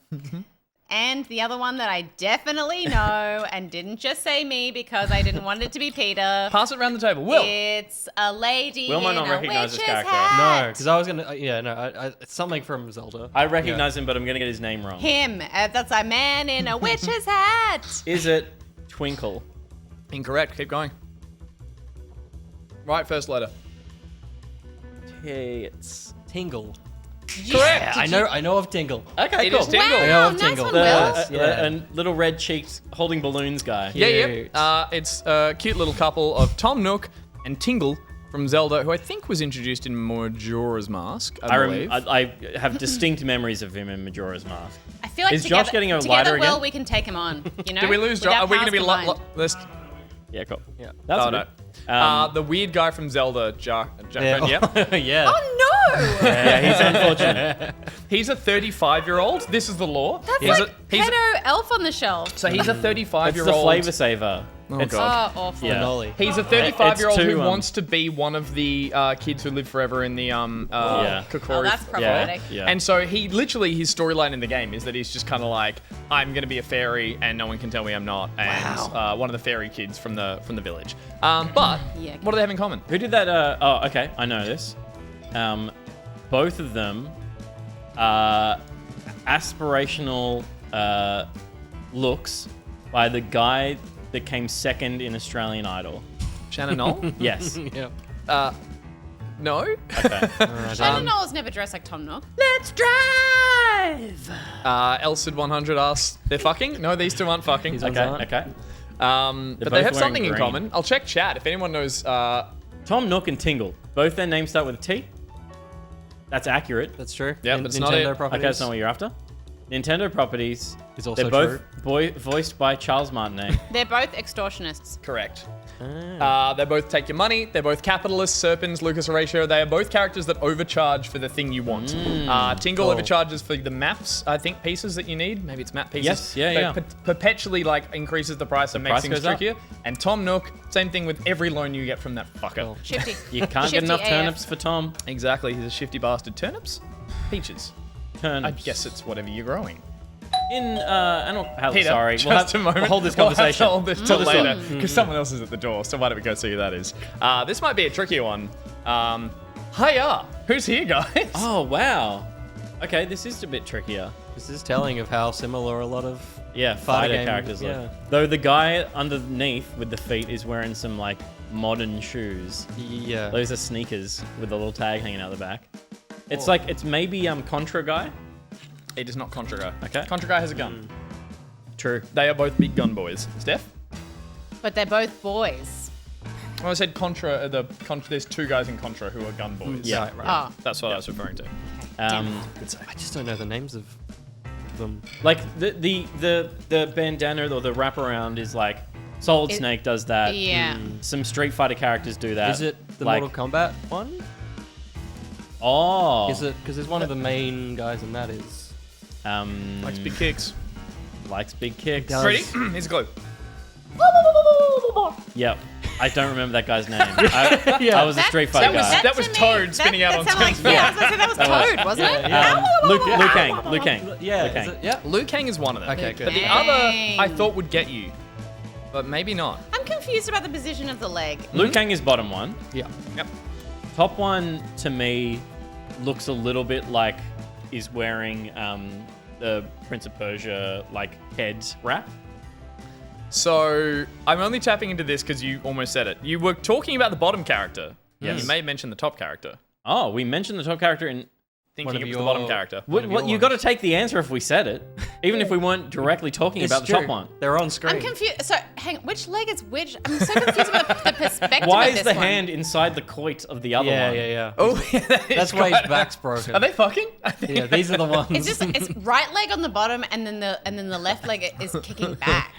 and the other one that I definitely know and didn't just say me because I didn't want it to be Peter. Pass it around the table. Will. It's a lady Will might in not a recognize this witch's character. hat. No, because I was gonna. It's something from Zelda. I recognize him, but I'm going to get his name wrong. Him. That's a man in a witch's hat. Is it Twinkle? Incorrect. Keep going. Right, first letter. It's Tingle. Correct. I know of Tingle. okay. It Cool. is Tingle. I know Wow, of nice Tingle. one, The Will. Yeah. little red cheeks holding balloons guy. Yeah, Cute. It's a cute little couple of Tom Nook and Tingle from Zelda, who I think was introduced in Majora's Mask, I believe. I have distinct memories of him in Majora's Mask. I feel like Is together, Josh getting a together, lighter Will, again? we can take him on. You know? Did we lose With Josh? our Are we going to be powers combined. let's Yeah, cool. Yeah. That's Oh, good. no. The weird guy from Zelda, yeah. yeah. Oh no! Yeah, he's unfortunate. He's a 35-year-old. This is the law. That's he's like pedo elf on the shelf. so he's a It's the 35-year-old. flavor saver. Oh, It's- God. Oh, awful. Yeah. Nolly. He's a 35-year-old It's who too, wants to be one of the kids who live forever in the Kokori. Oh, that's problematic. Yeah. And so he literally, his storyline in the game is that he's just kind of like, I'm going to be a fairy and no one can tell me I'm not. And one of the fairy kids from the village. But Yeah. what do they have in common? Who did that? Oh, okay. I know this. Both of them are aspirational looks by the guy that came second in Australian Idol. Shannon Knoll? Yes. Yeah. No? Okay. Shannon Knowles never dressed like Tom Nook. Let's drive! Elsid100 asks, they're fucking? No, these two aren't fucking. He's Okay. aren't. Okay. But both they have wearing something in green. common. I'll check chat if anyone knows. Tom Nook and Tingle. Both their names start with a T. That's accurate. That's true. Yeah, but it's not it. properties. Okay, that's not what you're after. Nintendo properties. Is also they're both voiced by Charles Martinet. They're both extortionists. Correct. They both take your money. They're both capitalists, Serpens, Lucas Horatio. They are both characters that overcharge for the thing you want. Tingle overcharges for the maps, I think, pieces that you need. Maybe it's map pieces. Yes, yeah, They yeah. Perpetually increases the price and makes price things goes up. trickier. And Tom Nook, same thing with every loan you get from that fucker. Shifty. You can't get Shifty enough AF. turnips for Tom. Exactly. He's a shifty bastard. Turnips? Peaches. I Turnips. guess it's whatever you're growing. In Peter, sorry, just a moment. we'll hold this We'll have to conversation. hold this till later, because someone else is at the door. So why don't we go see who that is? This might be a tricky one. Hiya, who's here, guys? Oh wow. Okay, this is a bit trickier. This is telling of how similar a lot of Yeah, Fighter fighter game, characters look. yeah. Though the guy underneath with the feet is wearing some like modern shoes. yeah. Those are sneakers with a little tag hanging out the back. It's like it's maybe Contra guy. It is not Contra Guy. Okay. Contra Guy has a gun. True. They are both big gun boys. Steph? But they're both boys. Well, I said Contra. There's two guys in Contra who are gun boys. Yeah. Oh. That's what I was referring to. Um, I just don't know the names of them. like the bandana or the wraparound is like Solid Snake does that. Yeah. Some Street Fighter characters do that. Is it the like, Mortal Kombat one? Oh. Is it? Because there's one of the main guys in that is. Likes big kicks. Likes big kicks. Does. Ready? Here's a clue. Yep. I don't remember that guy's name. I was a Street Fighter guy. that was to me- Toad spinning out on sounded screen. Yeah, I was gonna say that was Toad, wasn't it? Liu Kang. Yeah. Liu Kang. Is it? Yeah. Liu Kang is one of them. Okay, good. But the other I thought would get you, but maybe not. I'm confused about the position of the leg. Liu Kang is bottom one. Yeah. Yep. Top one to me looks a little bit like is wearing the Prince of Persia like head wrap. So I'm only tapping into this because you almost said it. You were talking about the bottom character. Yes. You may mention the top character. Oh, we mentioned the top character in. Thinking One it of was the bottom your- character. What you got to take the answer if we said it, even if we weren't directly talking It's about the true. top one. They're on screen. I'm confused. So, hang on, which leg is which? I'm so confused about the perspective Why of is this the one. hand inside the coit of the other Yeah, one? yeah. Oh, yeah, That's why his back's broken. Are they fucking? I think Yeah, these are the ones. It's right leg on the bottom, and then the left leg is kicking back.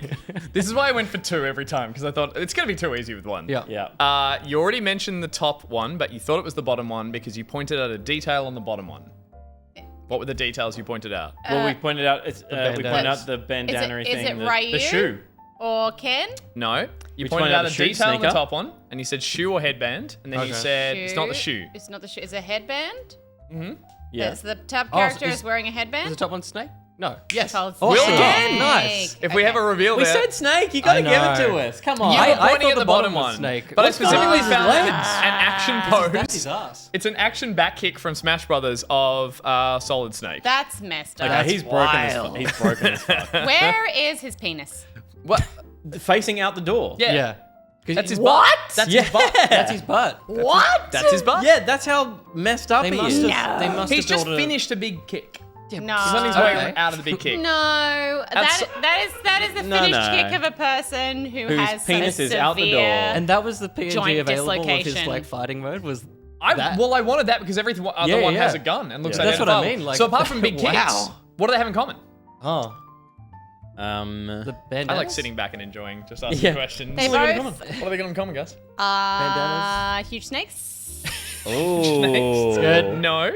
This is why I went for two every time because I thought it's gonna be too easy with one. Yeah. Yeah. You already mentioned the top one, but you thought it was the bottom one because you pointed out a detail on the bottom one. What were the details you pointed out? Well, we pointed out we bandana. pointed out the bandana is thing. it the Ryu? shoe. Or Ken? No. You Which pointed one? out a The shoe, detail on the sneaker? top one, and you said shoe or headband, and then you Okay. said it's not the shoe. It's not the shoe. It's a headband. Yeah. It's the top Oh, character is- is wearing a Is headband. the top one Snake? No. Yes. Solid Awesome. Snake. again. Nice. If we have a reveal We there, said Snake. You gotta I give it know. to us. Come on. you were I pointing thought at the the bottom bottom was one. Snake. But I What's going specifically on with found his an legs? action That's his pose. ass. It's an action back kick from Smash Brothers of Solid Snake. That's messed up. Okay, he's broken as fuck. wild. He's broken as fuck. Where is his penis? What? Facing out the door. Yeah. Yeah. 'Cause That's his What? butt. That's Yeah. his butt. That's his butt. What? That's his butt. Yeah, that's how messed up They he must is. have. They must He's have just built a- finished a big kick. No. He's on his way Okay. out of the big kick. No, that is the No, finished no. kick of a person who Whose has penis some is out the door. severe- And that was the PNG Joint available of his dislocation. like fighting mode. Was I that? wanted that because every other Yeah, one yeah. has a gun and looks Yeah. That's what I identifiable. mean, like- so apart from big kicks, Wow. what do they have in common? Oh, The the bandanas? I like sitting back and enjoying just asking Yeah. questions. They What both have they got in common, guys? huge snakes. Oh, Good. No.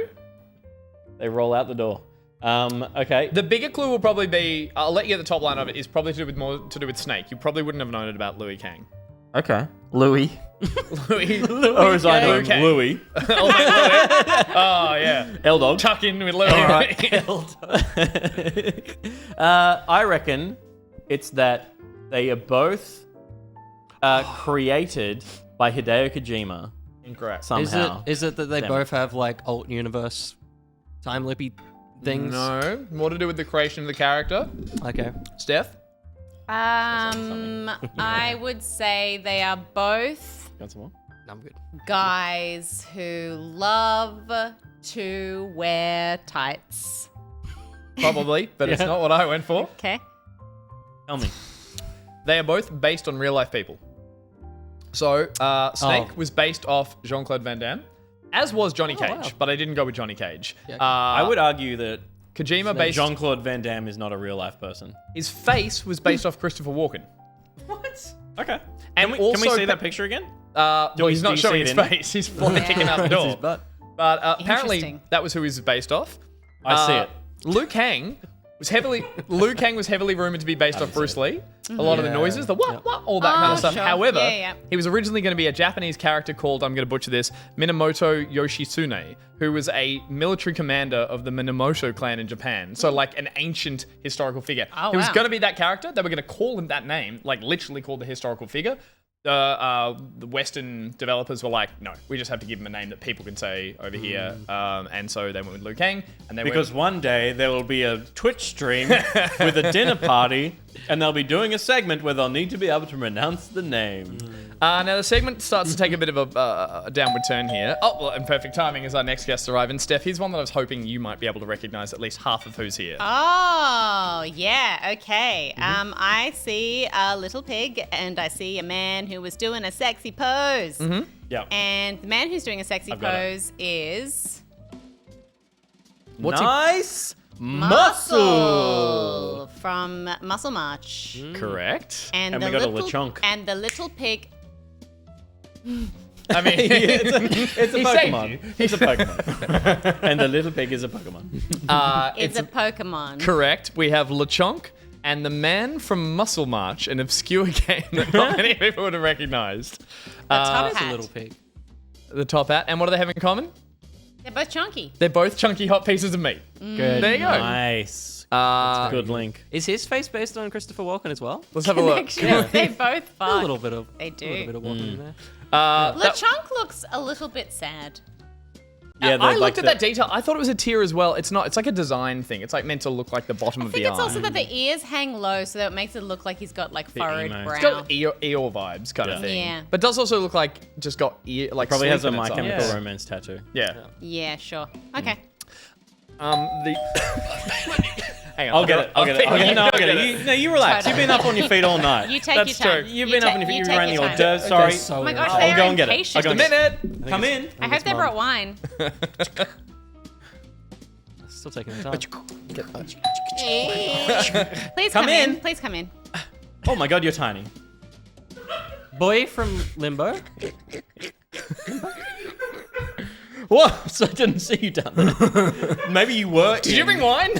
They roll out the door. Okay. The bigger clue will probably be, I'll let you get the top line of it, is probably more to do with Snake. You probably wouldn't have known it about Louis Kang. Okay. Louis. Louis. Or as I know him, Kang. Louis. Oh, Louis. Oh, yeah. L-Dog. Tuck in with Louis. I reckon it's that they are both created by Hideo Kojima Incorrect. somehow. Is it that they Damn both have like alt universe time lippy things? No. More to do with the creation of the character. Okay. Steph? I would say they are both Got some more? I'm good. guys who love to wear tights. Probably, but it's not what I went for. Okay. Tell me. They are both based on real life people. So, Snake was based off Jean-Claude Van Damme, as was Johnny Cage, wow. but I didn't go with Johnny Cage. Yeah. I would argue that Kojima based Jean-Claude Van Damme is not a real life person. his face was based off Christopher Walken. Okay. And Can we also see that picture again? Well, he's do not you showing see his it in it? face. He's sticking out the It's door. his butt. But apparently, Interesting. that was who he was based off. I see it. Liu Kang was heavily rumored to be based off Bruce Lee. A lot of the Yeah. noises, the what, all that kind Oh, of stuff. sure. However, Yeah. he was originally going to be a Japanese character called, I'm going to butcher this, Minamoto Yoshitsune, who was a military commander of the Minamoto clan in Japan. So like an ancient historical figure. Oh, he was wow. going to be that character. They were going to call him that name, like literally called the historical figure. The Western developers were like, no, we just have to give him a name that people can say over here. And so they went with Liu Kang. And they Because one day there will be a Twitch stream with a dinner party, and they'll be doing a segment where they'll need to be able to pronounce the name. now the segment starts to take a bit of a downward turn here. Oh, well, and perfect timing as our next guests arrive. And Steph, here's one that I was hoping you might be able to recognize at least half of who's here. Oh, yeah, okay. I see a little pig and I see a man who was doing a sexy pose. Yeah. And the man who's doing a sexy got it. pose is Nice Muscle from Muscle March. Correct. And, And the we got a little, Lechonk. And the little pig. I mean, It's a He Pokemon. saved It's a Pokemon. And the little pig is a Pokemon. It's a Pokemon. correct. We have Lechonk and the man from Muscle March, an obscure game that not many people would have recognized. top That's a hat. little pig. The top hat. And what do they have in common? They're both chunky. They're both chunky hot pieces of meat. Good. There you go. Nice. Good. Good link. Is his face based on Christopher Walken as well? Let's have a look. Actually, they both A fuck. little bit of. They do. A little bit of Walken in there. LeChonk looks a little bit sad. Yeah, I looked at that detail. I thought it was a tear as well. It's not. It's like a design thing. It's like meant to look like the bottom I of think the it's eye. also that the ears hang low, so that it makes it look like he's got like furrowed emo. brow. It's got Eeyore vibes kind of Yeah. thing. Yeah. But does also look like just got ear like Probably has a sleep in My its Chemical eyes. Romance tattoo. Yeah. Yeah, sure. Okay. The. Hang on. I'll get it. I'll get it. No, I'll get it. You relax. Try You've been up on your feet all night. You take That's your time. true. You've You been up ta- on your feet. you You take ran the your hors time. d'oeuvres. Sorry. So Oh my gosh, I'll they're go and get it. impatient. I'll go Just a and get it. minute. Come in. I hope they brought wine. Still taking the time. Please Come come in. in. Please come in. Oh my god, you're tiny. Boy from Limbo. Whoa! So I didn't see you down there. Maybe you were. Did you bring wine?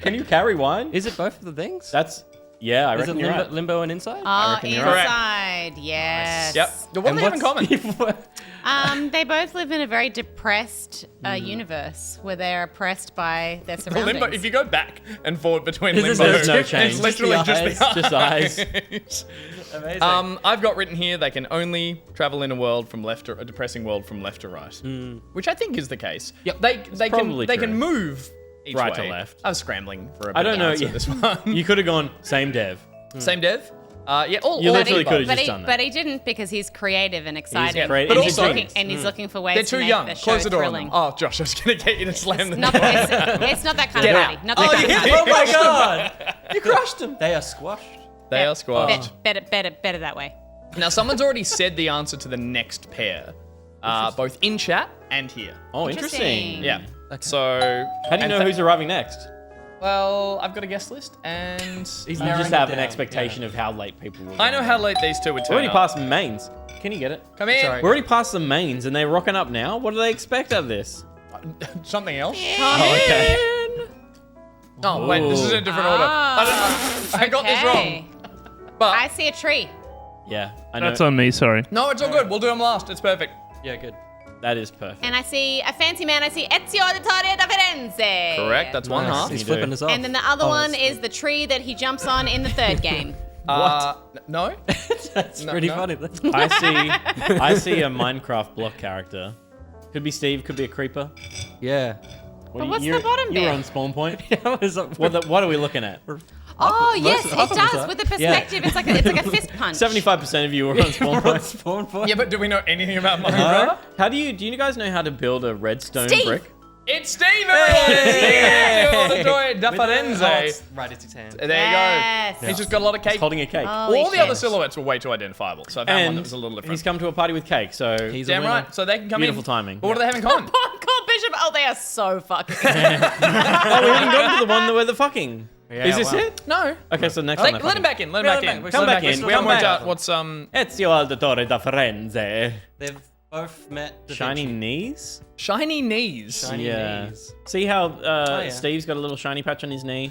Can you carry wine? Is it both of the things? That's. Yeah, I Is it reckon you're limbo, right. limbo and inside? Oh, reckon you're right. inside. Yes. Yep. What do they have in common? They both live in a very depressed universe where they're oppressed by their The surroundings. limbo. If you go back and forward between There's limbo, no change. it's literally just the eyes. Amazing. I've got written here they can only travel in a world from left to a depressing world from left to right, which I think is the case. Yep. They probably can true. move each Right to way. left. I was scrambling for a I better don't know. answer Yeah. this one. You could have gone same dev. Same dev. Yeah, all You all literally people. could have just done that. But he didn't because he's creative and excited. creative. But and, he's also- looking, and he's looking for ways They're to too make young. the show Close the door on thrilling. them. Oh, Josh, I was going to get you to slam the Not, door. it's not that kind Get of out. party. Not that kind of party. Oh my god! You crushed them. They are squashed. They are squashed. Better that way. Now, someone's already said the answer to the next pair, both in chat and here. Oh, interesting. Yeah. So, How do you know who's arriving next? Well, I've got a guest list, and You just have an expectation of how late people will. I know how late these two would We're turn already up. past mains. Can you get it? Come in. Sorry. We're already past the mains and they're rocking up now. What do they expect of this? Something else? Oh, okay. Oh, wait, this is in a different order. I got this Okay. wrong. But I see a tree. Yeah, I know. That's on me, sorry. no, it's all good. We'll do them last. It's perfect. Yeah, good. That is perfect. And I see a fancy man. I see Ezio Auditorio da Firenze. Correct. That's one half. He's You flipping do. us off. And then the other Oh, one that's- is the tree that he jumps on in the third game. No. That's No, pretty no. funny. I see a Minecraft block character. Could be Steve. Could be a creeper. Yeah. What what's the bottom You're bit? on spawn point. What is up? What are we looking at? Oh yes, half it of us does. are. With the perspective, it's like a fist punch. 75% of you are on spawn point. Spawn point. Yeah, but do we know anything about Minecraft? How do you guys know how to build a redstone Steve! brick? It's Steve, everyone! Da Firenze. Right, it's his hand. There Yes. you go. He's just got a lot of cake. Holding a cake. Holy All the other shit. silhouettes were way too identifiable, so I found one And that was a little different. he's come to a party with cake, so He's a Damn winner. right. So they can come Beautiful in. timing. But what do they have in common? Call Bishop. Oh, they are so fucking. Oh, we haven't gotten to the one where they're fucking. Is this wow. it? No. Okay, so next Let one. him back in. Let him back in. Come back Let him in. We haven't Come worked back. out what's Ezio Auditore da Firenze. They've both met Da Shiny Vinci. knees? shiny knees. Shiny Yeah. knees. See how yeah. Steve's got a little shiny patch on his knee,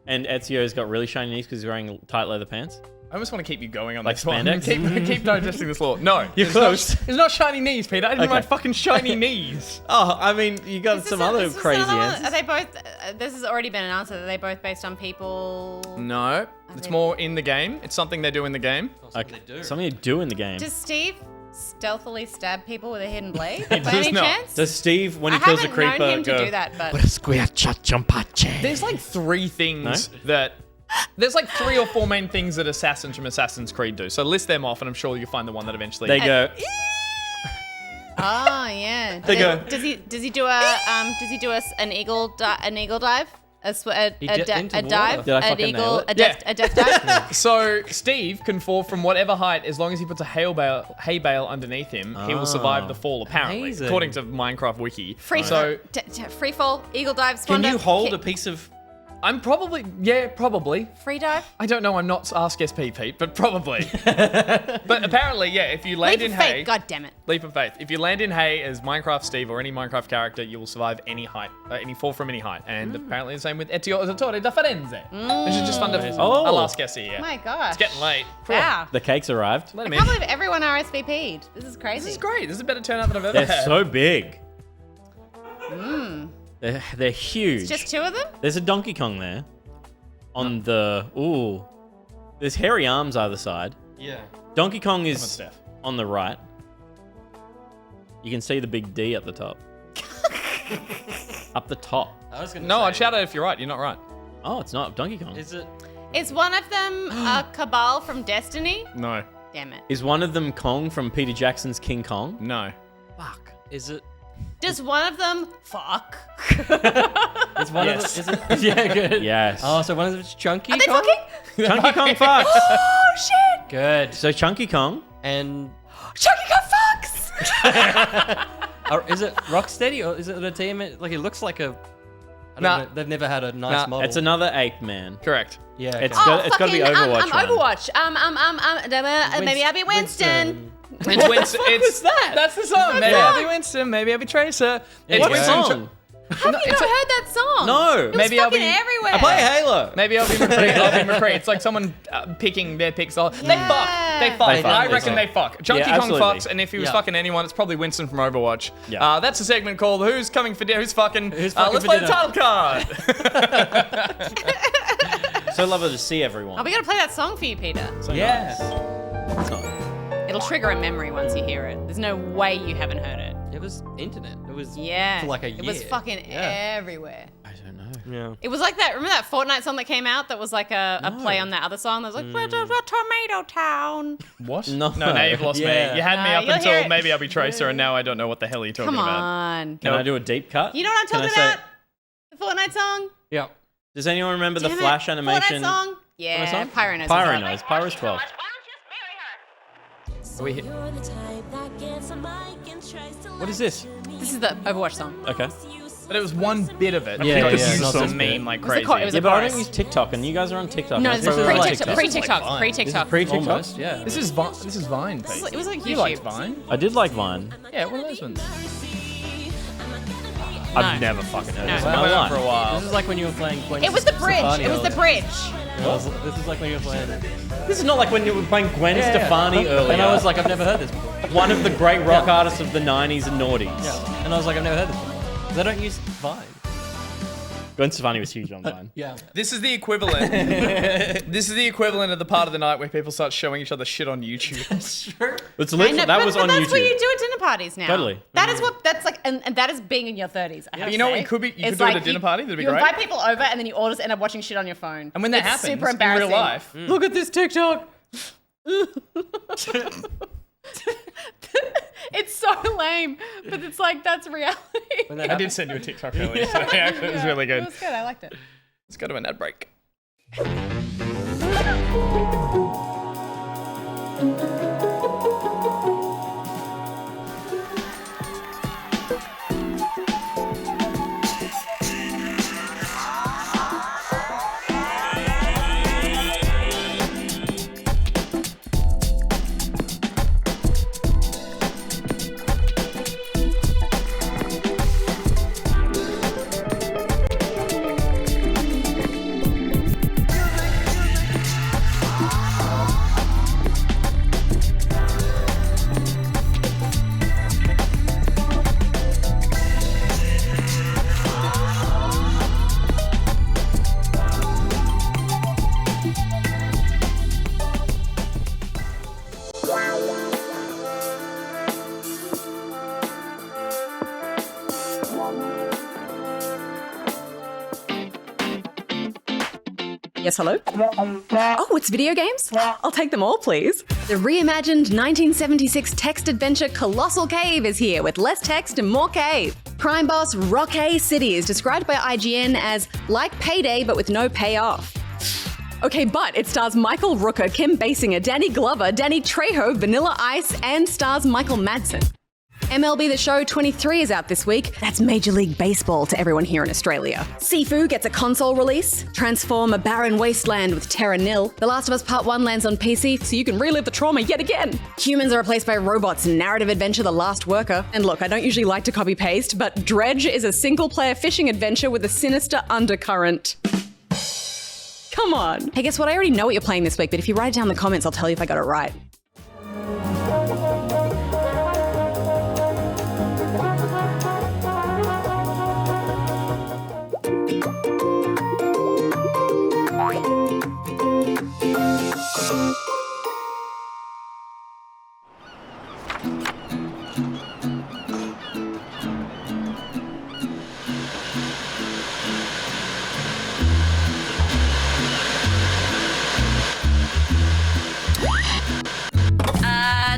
and Ezio's got really shiny knees because he's wearing tight leather pants? I almost want to keep you going on Like this one. spandex? Keep digesting this law. No, You're it's close. Not, it's not shiny knees, Peter. I didn't Okay. write fucking shiny knees. Oh, I mean, you got some other crazy Are answers. they both? This has already been an answer. Are they both based on people? No, it's more in the game. It's something they do in the game. Okay. Something you do in the game. Does Steve stealthily stab people with a hidden blade He by does any not. chance? Does Steve, when he I kills a haven't creeper, known him go, to do that, but There's like three things that. There's like 3 or 4 main things that assassins from Assassin's Creed do. So list them off, and I'm sure you'll find the one that eventually. They go, oh yeah. They go- Does he do an eagle dive? He dipped into A the dive? water. Did I An fucking eagle? nail it? A death dive? So Steve can fall from whatever height as long as he puts a hay bale underneath him. He will survive the fall, apparently, Amazing. according to Minecraft Wiki. Free So free fall, eagle dive, swan can you dive, hold a piece of... I'm probably probably. free dive? I don't know. I'm not Ask SP Pete, but probably. But apparently, yeah. If you land Leap in of hay, faith, god damn it. leap of faith. If you land in hay as Minecraft Steve or any Minecraft character, you will survive any height, any fall from any height. And apparently the same with Ezio Auditore da Firenze. This is just fun to. Oh. I'll ask Essie. Yeah. My gosh. It's getting late. Wow. The cake's arrived. Let I him can't in. believe everyone RSVP'd. This is crazy. This is great. This is a better turnout than I've ever They're had. so big. They're huge. It's just 2 of them? There's a Donkey Kong there. On the... Ooh. There's hairy arms either side. Yeah. Donkey Kong is Steph. on the right. You can see the big D at the top. Up the top. I was gonna No, say, I'd shout out if you're right. You're not right. Oh, it's not Donkey Kong. Is it? Is one of them a Cabal from Destiny? No. Damn it. Is one of them Kong from Peter Jackson's King Kong? No. Fuck. Is it? Does one of them fuck? Is one Yes. of them? Is it? Yeah, good. Yes. Oh, so one of them is Chunky Are they Kong? fucking? Chunky Kong fucks. Oh shit! Good. So Chunky Kong. And Chunky Kong fucks! or is it Rocksteady or is it a team? Like it looks like a. I don't Nah. know. They've never had a nice Nah. model. It's another ape man. Correct. Yeah. It's okay. got- it's gotta be Overwatch one. Overwatch. Maybe I'll be Winston. It's Winston. It's that? That's the song. Maybe I'll be Winston. Maybe I'll be Tracer. It's What Winston. song? Have you not heard that song? No. It was Maybe I'll fucking be- everywhere. I play Halo. Maybe I'll be McCree. I'll be McCree. It's like someone picking their picks. They fuck. They fuck. They fuck, I they reckon fuck. they fuck. Chunky Yeah, Kong absolutely. fucks, and if he was Yeah. fucking anyone, it's probably Winston from Overwatch. Yeah. That's a segment called "Who's Coming for Dinner? Who's fucking?" Who's fucking let's for play the dinner? title card. So lovely to see everyone. Oh, we gotta play that song for you, Peter. So Yes. nice. It's not- It'll trigger a memory once you hear it. There's no way you haven't heard it. It was internet. It was Yeah. for like a year. It was fucking Yeah. everywhere. I don't know. Yeah. It was like that. Remember that Fortnite song that came out that was like a play on that other song that was like, "We're just a tomato town." What? No. No, now you've lost Yeah. me. You had me No, up you'll hear until it. maybe I'll be Tracer, and now I don't know what the hell you're talking Come about. on. Can I do a deep cut? You know what I'm Can I talking say- about? The Fortnite song? Yeah. Does anyone remember the Damn it. Flash animation? Fortnite song? Yeah, song? Pyro knows. Pyro what's up. knows. Pyro's 12. What is this? This is the Overwatch song. Okay. But it was one bit of it. Yeah, because yeah, you not saw this bit. meme like It was a crazy. chorus. It was Yeah, a but I chorus. don't use TikTok, and you guys are on TikTok. No, That's this is probably why pre-TikTok. Pre-TikTok. Pre-TikTok. Pre-TikTok? Almost, yeah. This is Vine, Pete. It was like You liked YouTube. Vine? I did like Vine. Yeah, one of those ones. I've never fucking heard No. this It in It my went on life. for a while. This is like when you were playing It was the bridge. It was the bridge. This is like when you were playing. This is not like when you were playing Gwen Stefani earlier. And I was like, I've never heard this before. one of the great rock artists of the 90s and noughties. Yeah. And I was like, I've never heard this before. 'Cause I don't use Vine. Gwen Stefani was huge on Vine. Yeah. This is the equivalent. This is the equivalent of the part of the night where people start showing each other shit on YouTube. It's I lit- know, that but, was but on that's YouTube. what you do at dinner parties now. Totally. That is what that's like, and that is being in your 30s. I have You to know what say. you could be- you It's could do at a dinner party? That'd be you great. invite people over, and then you all just end up watching shit on your phone. And when that It's happens super in embarrassing. real life, Look at this TikTok. It's so lame, but it's like that's reality. I did send you a TikTok earlier. So yeah, it was really It good. was good. I liked it. Let's go to an ad break. Yes, hello? Oh, it's video games? I'll take them all, please. The reimagined 1976 text adventure Colossal Cave is here with less text and more cave. Crime boss Rockay City is described by IGN as like Payday but with no payoff. Okay, but it stars Michael Rooker, Kim Basinger, Danny Glover, Danny Trejo, Vanilla Ice, and stars Michael Madsen. MLB The Show 23 is out this week. That's Major League Baseball to everyone here in Australia. Sifu gets a console release. Transform a barren wasteland with Terra Nil. The Last of Us Part 1 lands on PC, so you can relive the trauma yet again. Humans are replaced by robots in narrative adventure The Last Worker. And look, I don't usually like to copy paste, but Dredge is a single-player fishing adventure with a sinister undercurrent. Come on. Hey, guess what? I already know what you're playing this week, but if you write it down in the comments, I'll tell you if I got it right.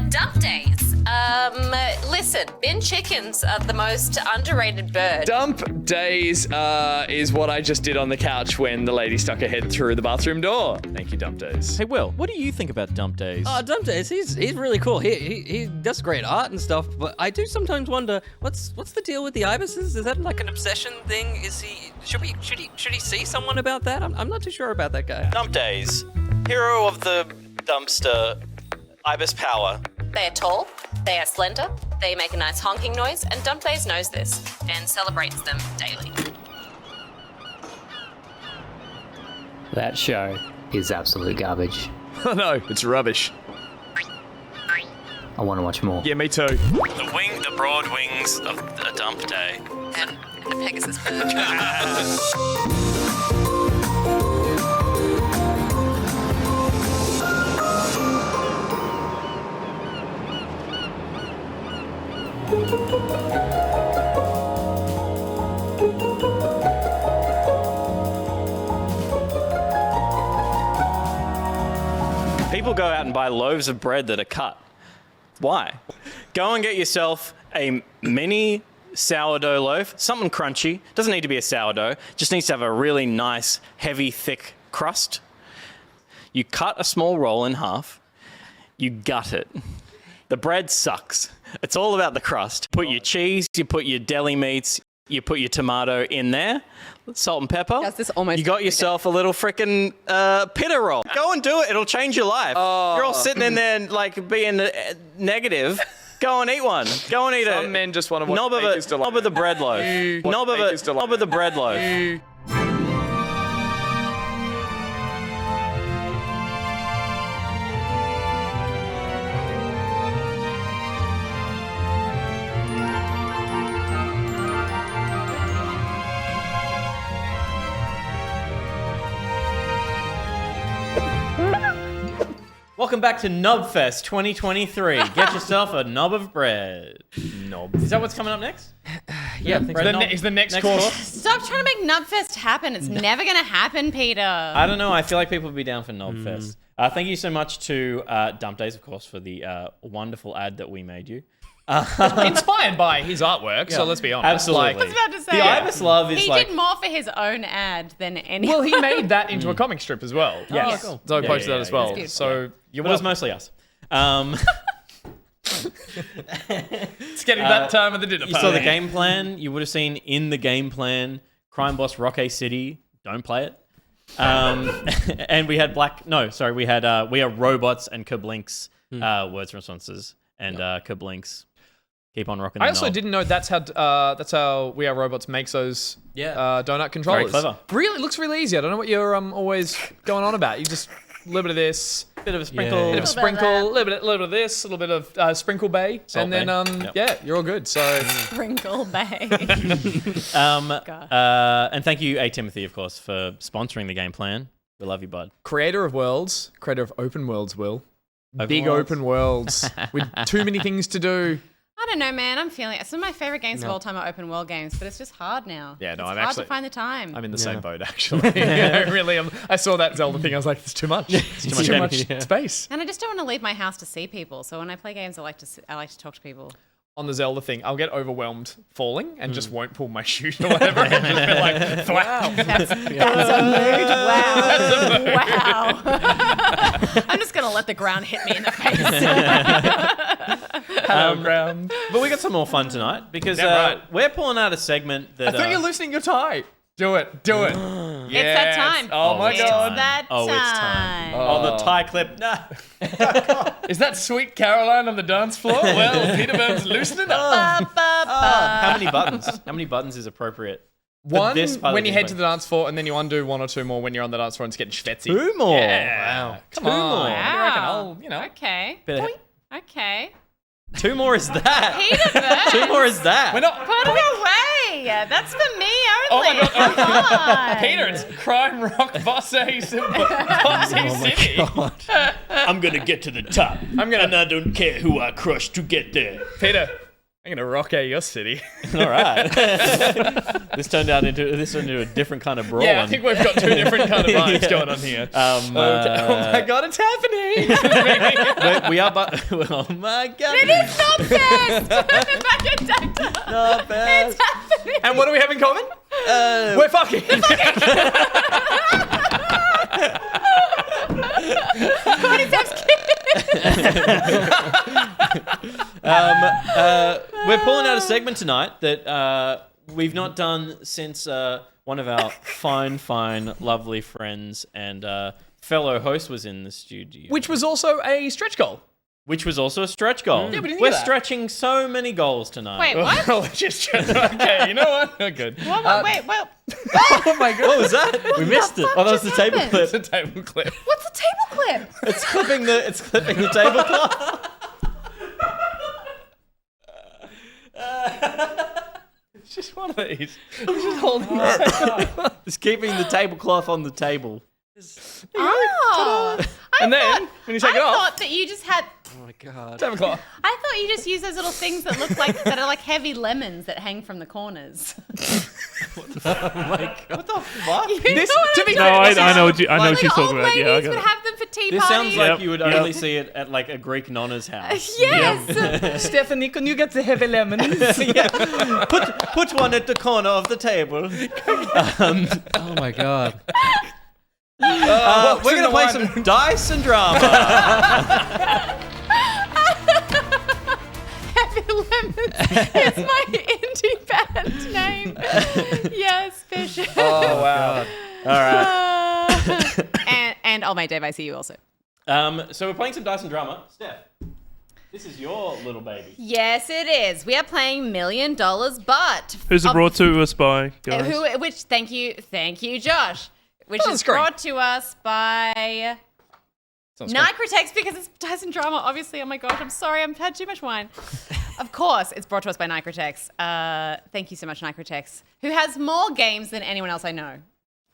Dump days. Listen, bin chickens are the most underrated bird. Dump days is what I just did on the couch when the lady stuck her head through the bathroom door. Thank you, Dump days. Hey, Will, what do you think about Dump Days? Oh, Dump Days, he's really cool. He does great art and stuff, but I do sometimes wonder what's the deal with the ibises? Is that like an obsession thing? Should he see someone about that? I'm not too sure about that guy. Dump Days, hero of the dumpster, ibis power. They are tall, they are slender, they make a nice honking noise, and Dump Days knows this and celebrates them daily. That show is absolute garbage. Oh no, it's rubbish. I want to watch more. Yeah, me too. The broad wings of a dump day. And the Pegasus bird. People go out and buy loaves of bread that are cut. Why? Go and get yourself a mini sourdough loaf, something crunchy. Doesn't need to be a sourdough, just needs to have a really nice, heavy, thick crust. You cut a small roll in half, you gut it. The bread sucks. It's all about the crust. Put your cheese, you put your deli meats, you put your tomato in there, salt and pepper. Yes, this almost you got yourself a little freaking pita roll. Go and do it. It'll change your life. You're all sitting in there like being negative. Go and eat one. Go and eat it. Some men just want to watch knob of the bread loaf. knob of the bread loaf. Welcome back to Knobfest 2023. Get yourself a knob of bread. Knob. Is that what's coming up next? Yeah, I think so. Is the next course? Stop trying to make Nubfest happen. It's never going to happen, Peter. I don't know. I feel like people would be down for Knobfest. Thank you so much to Dump Days, of course, for the wonderful ad that we made you. Inspired by his artwork, so let's be honest. Absolutely. I was about to say. The Ibis Love is he like... did more for his own ad than anyone. Well, he made that into a comic strip as well. Yes. cool. So I posted that as well. That's So It was mostly us. it's getting that time of the dinner You party. saw the game plan. You would have seen in the game plan, Crime Boss Rockay City. Don't play it. And we had we had We Are Robots and Kablinks words responses. And Kablinks keep on rocking the I also knob. didn't know that's how We Are Robots makes those donut controllers. Very clever. Really, it looks really easy. I don't know what you're always going on about. You just a little bit of this, Bit of a sprinkle. bit of a sprinkle, a little bit of this, a little bit of Sprinkle Bay, Salt and then Bay. Yep. you're all good. So Sprinkle Bay. And thank you, A. Timothy, of course, for sponsoring the game plan. We love you, bud. creator of worlds, creator of open worlds, Will. Big worlds. open worlds with too many things to do. I don't know, man. I'm feeling it. Some of my favorite games of all time are open world games, but it's just hard now. Yeah, no, it's I'm hard actually- to find the time. I'm in the same boat, actually. I really am. I saw that Zelda thing. I was like, it's too much. It's too much space. And I just don't want to leave my house to see people. So when I play games, I like to talk to people. On the Zelda thing, I'll get overwhelmed falling and just won't pull my chute or whatever. And just be like, wow. That's a mood. Wow. I'm just gonna let the ground hit me in the face. Hello, ground. But we got some more fun tonight because Yeah, right. we're pulling out a segment that... I thought you're loosening your tie. Do it. Do it. It's that time. Oh, my It's God. that Oh, it's time. time. Oh, the tie clip. Nah. Is that Sweet Caroline on the dance floor? Well, Peter Burn's loosening up. How many buttons? How many buttons is appropriate? for One this part of when the you head to gameplay? the dance floor, and then you undo one or two more when you're on the dance floor and it's getting schvetzy. Two more. Yeah. Wow. Come Two on. more. What do you reckon? I'll, Okay. Bit of- Okay. Two more is that? Peter Burns. Two more is that? We're not. Put it away. That's for me Oh only. my God. Come on. Peter, it's crime rock bossy city. I'm gonna get to the top. I'm gonna. And I don't care who I crush to get there. Peter, I'm gonna rock out your city. All right. This turned into a different kind of brawl. Yeah, I think we've got two different kind of vibes going on here. Oh my God, it's happening! we are, oh my God. It is not best. Back in Dacta. Not best. It's happening. And what do we have in common? We're fucking. We're pulling out a segment tonight that we've not done since one of our fine, lovely friends and fellow host was in the studio. Which was also a stretch goal. Which was also a stretch goal. Yeah, we didn't We're hear that. stretching so many goals tonight. Wait, what? Okay, you know what? We're good. Wait. Oh my God. What was that? We missed it. Oh, that was the table happened? clip. It's a table clip. What's a table clip? It's clipping the tablecloth. It's just one of these. It's just holding it. It's keeping the tablecloth on the table. Oh. And then, when you take it I off. thought that you just had. Oh my god. 7 o'clock. I thought you just use those little things that look like that are like heavy lemons that hang from the corners. What the fuck? You This- know what to I'm be No, talking I know about? what I know what she's Like talking old about. Yeah, I ladies got would it. have them for tea This parties. sounds like you would only see it at like a Greek nonna's house. Yes. Stephanie, can you get the heavy lemons? Yeah. Put one at the corner of the table. Oh my god. We're in gonna the play wine. some dice and drama. Heavy Lemons. It's my indie band name. Yes, Bishop. Oh, wow. All right. And All My Dave, I see you also. So we're playing some dice and drama. Steph, this is your little baby. Yes, it is. We are playing $1 Million, but Who's it brought to us by, guys? which thank you, Josh. Which Oh, is that's great. brought to us by Nicrotex because it's dice and drama. Obviously, oh my gosh, I'm sorry, I've had too much wine. Of course, it's brought to us by Nicrotex. Thank you so much, Nicrotex, who has more games than anyone else I know.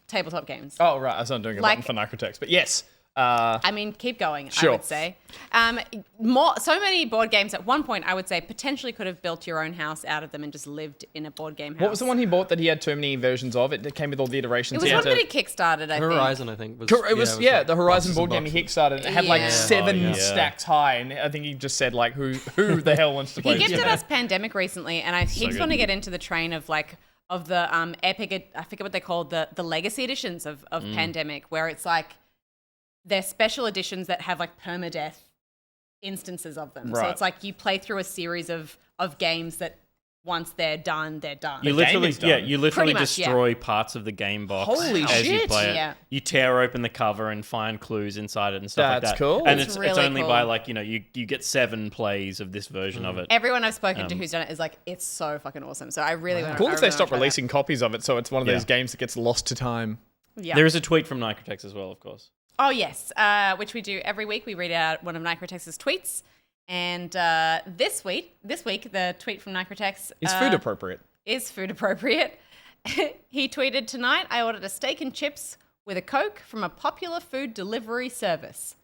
Tabletop games. Oh, right. I was not doing a Like- button for Nicrotex, but yes. I mean, keep going, Sure. I would say. So many board games at one point, I would say, potentially could have built your own house out of them and just lived in a board game house. What was the one he bought that he had too many versions of? It came with all the iterations. It was He had one that to- he kickstarted, I think. Horizon, I think. It was like the Horizon boxes board and game he boxes. kickstarted. It had like Yeah. 7 Oh, yeah. stacks high, and I think he just said like, "Who the hell wants to play?" He this gifted game? us Pandemic recently, and he's going to get into the train of like of the epic. I forget what they called the legacy editions of Pandemic, where it's like they're special editions that have like permadeath instances of them. So Right. it's like you play through a series of games that once they're done, they're done. You game literally, is done. yeah, you literally Pretty much, yeah. destroy parts of the game box Holy as you shit. play it. Yeah. You tear open the cover and find clues inside it and stuff like That's that. cool. And It's it's really only by cool. like you get 7 plays of this version of it. Everyone I've spoken to who's done it is like, it's so fucking awesome. So I really want to. Cool if they stop releasing copies of it, so it's one of Yeah. those games that gets lost to time. Yeah. There is a tweet from Nicrotex as well, of course. Oh, yes, which we do every week. We read out one of Nicrotex's tweets. And this week, the tweet from Nicrotex Is food appropriate? is food appropriate. He tweeted, "Tonight, I ordered a steak and chips with a Coke from a popular food delivery service."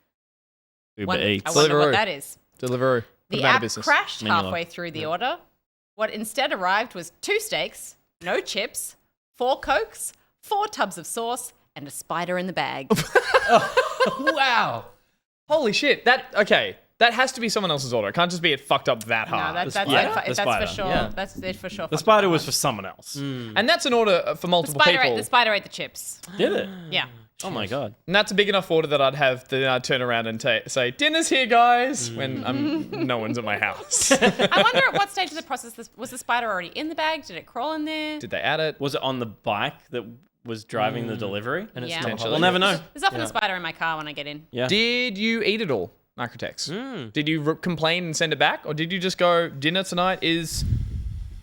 Uber I Eats. wonder what Deliveroo. that is. Deliveroo. Put The them out of app business. crashed Menu halfway lock. through the order. What instead arrived was 2 steaks, no chips, 4 Cokes, 4 tubs of sauce, and a spider in the bag. Wow. Holy shit. That has to be someone else's order. It can't just be it fucked up that No, hard. that's the spider. for sure. Yeah. That's it for sure. The spider was for someone else. And that's an order for the multiple spider. people. The spider ate the chips. Did it? Yeah. Oh my god. And that's a big enough order that I'd have to turn around and say, "Dinner's here, guys," when no one's at my house. I wonder at what stage of the process was the spider already in the bag? Did it crawl in there? Did they add it? Was it on the bike that was driving the delivery? And it's Yeah. still Potentially. We'll never know. There's often a spider in my car when I get in. Yeah. Did you eat it all, Nicrotex? Did you complain and send it back? Or did you just go, dinner tonight is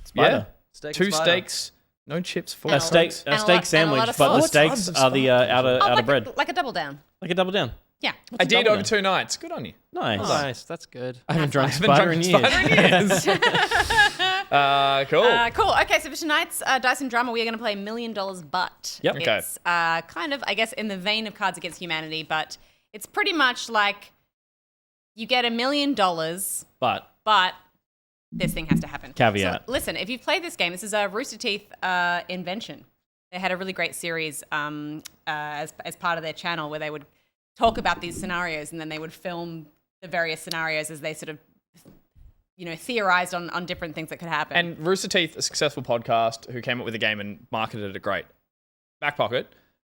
Spider. Steak 2 and spider. steaks, no chips, 4 A steak, And a steak lot- and a sandwich, lot of but the sauce. steaks Tons of are the outer like bread, like a double down. like a double down. Yeah. I did double over then? 2 nights. Good on you. Nice. Nice, that's good. I haven't drunk Haven't spider in drunk years. spider in years. Cool. Cool. Okay, so for tonight's Dice and Drama, we are going to play $1 Million But. Yep. Okay. It's kind of, I guess, in the vein of Cards Against Humanity, but it's pretty much like you get $1 million, But but this thing has to happen. Caveat. So, listen, if you've played this game, this is a Rooster Teeth invention. They had a really great series as part of their channel where they would talk about these scenarios and then they would film the various scenarios as they sort of, theorized on different things that could happen. And Rooster Teeth, a successful podcast who came up with a game and marketed it great. Back pocket.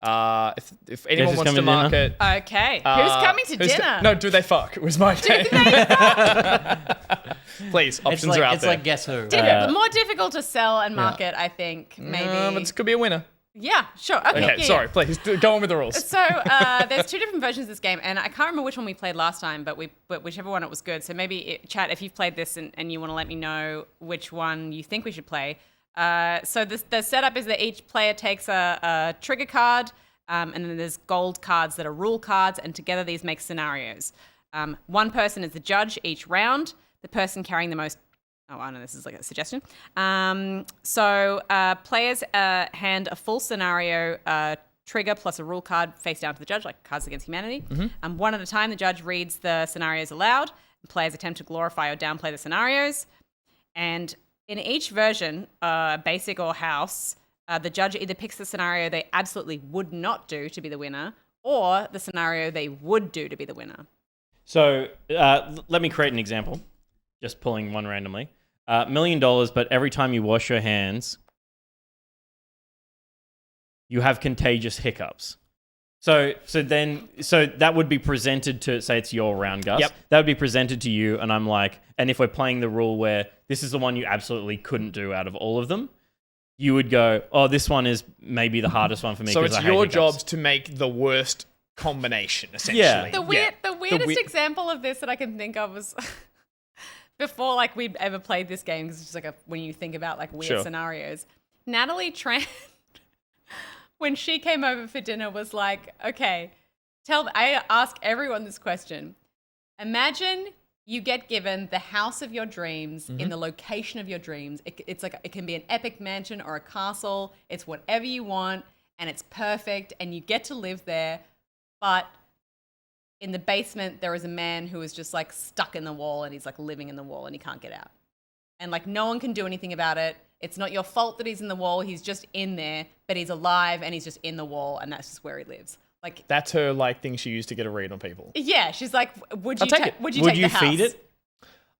If anyone who's wants to coming to dinner? market... okay, who's coming to dinner? No, do they fuck? It was my game. Please, options are out it's there. like Guess Who. More difficult to sell and market, I think, maybe. But this could be a winner. Yeah, sure. Okay, Okay, yeah, sorry, please, go on with the rules. So there's 2 different versions of this game, and I can't remember which one we played last time, but whichever one it was good. So maybe, chat, if you've played this and you want to let me know which one you think we should play. So the setup is that each player takes a trigger card, and then there's gold cards that are rule cards, and together these make scenarios. One person is the judge each round. The person carrying the most... Oh, I know this is like a suggestion. So players hand a full scenario trigger plus a rule card face down to the judge, like Cards Against Humanity. One at a time, the judge reads the scenarios aloud, players attempt to glorify or downplay the scenarios. And in each version, basic or house, the judge either picks the scenario they absolutely would not do to be the winner, or the scenario they would do to be the winner. So let me create an example, just pulling one randomly. $1 million, but every time you wash your hands, you have contagious hiccups. So that would be presented to, say it's your round, Gus. Yep. That would be presented to you, and I'm like, and if we're playing the rule where this is the one you absolutely couldn't do out of all of them, you would go, oh, this one is maybe the hardest one for me. So it's I hate your hiccups. job to make the worst combination, essentially. Yeah. The weirdest example of this that I can think of was before like we'd ever played this game, because it's just like when you think about like weird scenarios. Natalie Tran, when she came over for dinner, was like, okay, I ask everyone this question. Imagine you get given the house of your dreams in the location of your dreams. It's like, it can be an epic mansion or a castle. It's whatever you want, and it's perfect, and you get to live there. But in the basement, there is a man who is just like stuck in the wall, and he's like living in the wall, and he can't get out. And like no one can do anything about it. It's not your fault that he's in the wall. He's just in there, but he's alive, and he's just in the wall, and that's just where he lives. Like That's her like thing she used to get a read on people. yeah, she's like, would I'll you take it. would you Would take you the house? feed it?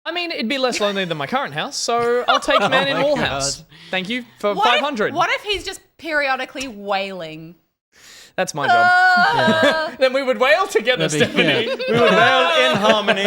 I mean, it'd be less lonely than my current house, so I'll take man in my all God. house. Thank you for What 500. What if he's just periodically wailing? That's my job. Then we would wail together, Stephanie. We would wail in harmony.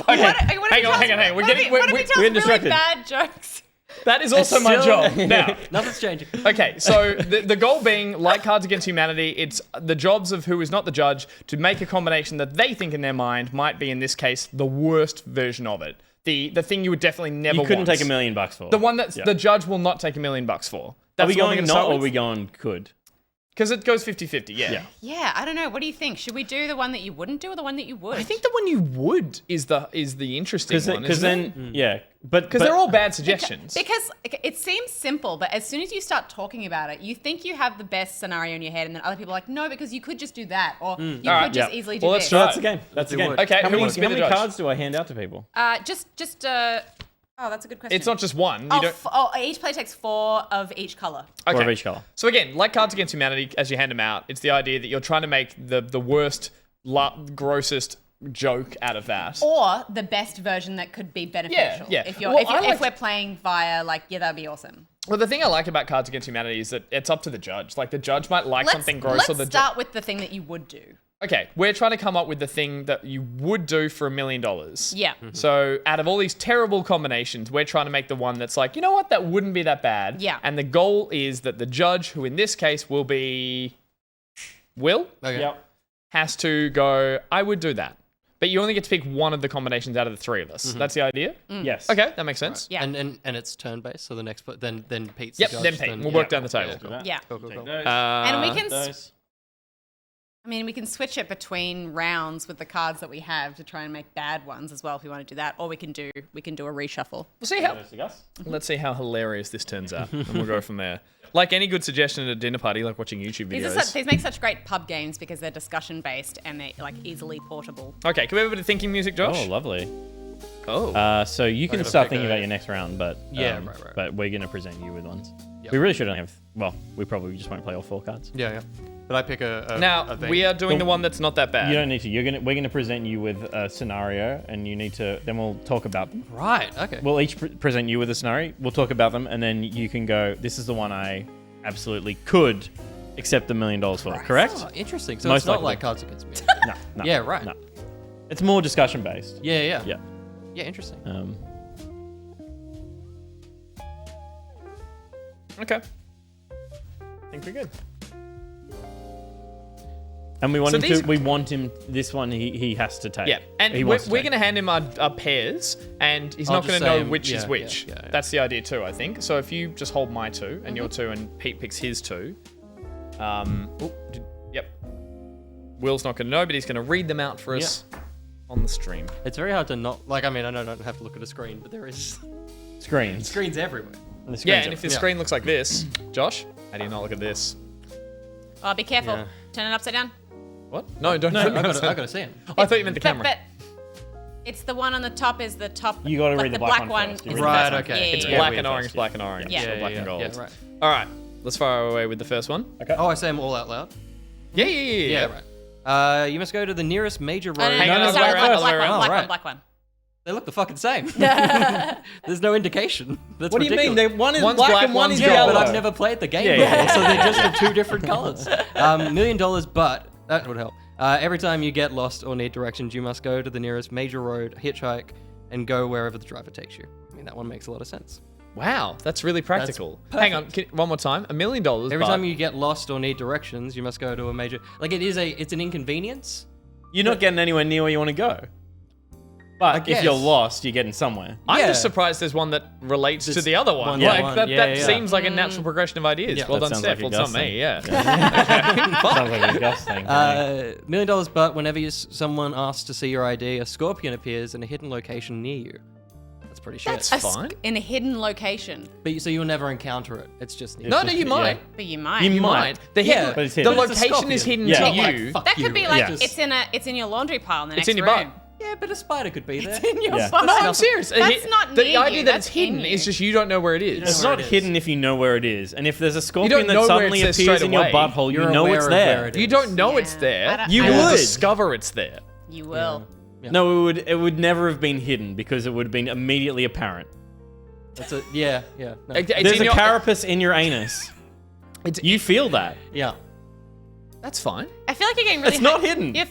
Okay, hang on. What if he tells we're really distracted. bad jokes? That is also my job. Now, Nothing's changing. okay, so the goal being, like Cards Against Humanity, it's the jobs of who is not the judge to make a combination that they think in their mind might be, in this case, the worst version of it. The thing you would definitely never You couldn't want. take $1 million for. The one that the judge will not take $1 million for. Are That's we the one going we're not, gonna or start are we with. going could? Because it goes 50-50, yeah. Yeah, I don't know. What do you think? Should we do the one that you wouldn't do, or the one that you would? I think the one you would is the interesting one, Because isn't then, it? yeah. But They're all bad suggestions. Because it seems simple, but as soon as you start talking about it, you think you have the best scenario in your head, and then other people are like, no, because you could just do that, or you could Alright, just yeah. easily do Well, this. let's try that's the game. That's the game. would. Okay, How who many, wants to be how the many judge? cards do I hand out to people? Oh, that's a good question. It's not just one. You don't... Each player takes 4 of each color. Four Okay. of each color. So again, like Cards Against Humanity, as you hand them out, it's the idea that you're trying to make the worst, grossest joke out of that. Or the best version that could be beneficial. yeah. If you're Well, if we're playing via that'd be awesome. Well, the thing I like about Cards Against Humanity is that it's up to the judge. Like, the judge might like something gross, or the Let's start with the thing that you would do. Okay, we're trying to come up with the thing that you would do for $1 million. Yeah. So out of all these terrible combinations, we're trying to make the one that's like, you know what, that wouldn't be that bad. Yeah. And the goal is that the judge, who in this case will be Will, Okay. Yep. has to go, I would do that. But you only get to pick one of the combinations out of the 3 of us. That's the idea? Yes. Okay, that makes sense. Yeah. And it's turn based, so the next then Pete's Yep, the judge. then Pete. We'll work down the table. Yeah. Cool. And we can Those. we can switch it between rounds with the cards that we have to try and make bad ones as well if we want to do that, or we can do a reshuffle. We'll see how. Those to Gus. Let's see how hilarious this turns out, and we'll go from there. Like any good suggestion at a dinner party, like watching YouTube videos. These make such great pub games because they're discussion based and they're like easily portable. Okay, can we have a bit of thinking music, Josh? Oh, lovely. Oh. So you can gotta start pick thinking a- about your next round, but Yeah, right. But we're gonna present you with ones. Yep. We really shouldn't have. Well, we probably just won't play all 4 cards. Yeah. But I pick a Now, thing. we are doing the one that's not that bad. You don't need to. We're gonna present you with a scenario, and you need to. Then we'll talk about them. Right. Okay. We'll each present you with a scenario. We'll talk about them, and then you can go. This is the one I absolutely could accept $1 million for. Correct? Oh, interesting. So Most it's not likely. like Cards Against Me. No. Yeah, right. No. It's more discussion based. Yeah. Yeah. Yeah, interesting. Okay. I think we're good. And we want So him these- to. We want him. This one he has to take. Yeah, and He we're wants to going take. to hand him our pairs, and he's I'll not going just to know say, which is yeah, which. yeah. That's the idea too, I think. So if you just hold my 2 and your 2, and Pete picks his 2. Yep. Will's not going to know, but he's going to read them out for us on the stream. It's very hard to not like. I mean, I know I don't have to look at a screen, but there is Screens. screens everywhere. And the Yeah, screens and are- if the screen looks like this, Josh, how do you not look at this? Oh, be careful. Yeah. Turn it upside down. What? No, don't. I gotta see him. I thought you meant the camera. Bet. It's the one on the top is the top. You gotta like read the black one first. is You the read first Right, one. okay. Yeah, It's yeah, black yeah. and orange, Yeah. black and orange. Yeah. So black and gold. Yeah, right. All right, let's fire away with the first one. Oh, I say them all out loud. Yeah. Right. You must go to the nearest major road. Oh, no, Hang on, no, other sorry, way around, black other way one, around. black Right. one, black one. They look the fucking same. There's no indication. That's What do you mean? ridiculous. One is One's black, black, and one one's is yellow. yellow. But I've never played the game Yeah, before, so they're just the two different colors. $1 million, but that would help. Every time you get lost or need directions, you must go to the nearest major road, hitchhike, and go wherever the driver takes you. I mean, that one makes a lot of sense. Wow, that's really practical. Hang on, one more time. $1 million. Every time you get lost or need directions, you must go to a major. Like it's an inconvenience. You're not getting anywhere near where you want to go. But if you're guess. lost, you're getting somewhere. I'm Yeah. just surprised there's one that relates to Just the other one. one Like one. that Yeah. seems like a natural progression of ideas. Yeah. Well That done, sounds Steph. like a Well, it's not Gus me. thing. Yeah. Sounds like a Gus thing. $1 million, but whenever someone asks to see your ID, a scorpion appears in a hidden location near you. That's pretty shit. That's fine. In a hidden location. So you'll never encounter it. It's just No, you might. But you might. You might. The Yeah, hidden- but it's the hidden. But it's a location is scorpion. hidden Yeah. to Like, you. fuck That could you. be like Yeah. it's in your laundry pile in the It's next in your room. butt. Yeah, but a spider could be there. It's in your Yeah. butt. No, I'm serious. That's not the near idea you, that that's it's hidden in is you. just you don't know where it is. It's where not it is. hidden if you know where it is. And if there's a don't scorpion know that where suddenly it says appears straight in your away. butthole, you You're know aware it's of where there. it You is. don't know Yeah. it's there. You I will don't- would. discover it's there. You will. No, it would never have been hidden because it would have been immediately apparent. That's a yeah. No. It's There's in a your- carapace in your anus. You feel that. Yeah. That's fine. I feel like you're getting really. It's not hidden. You're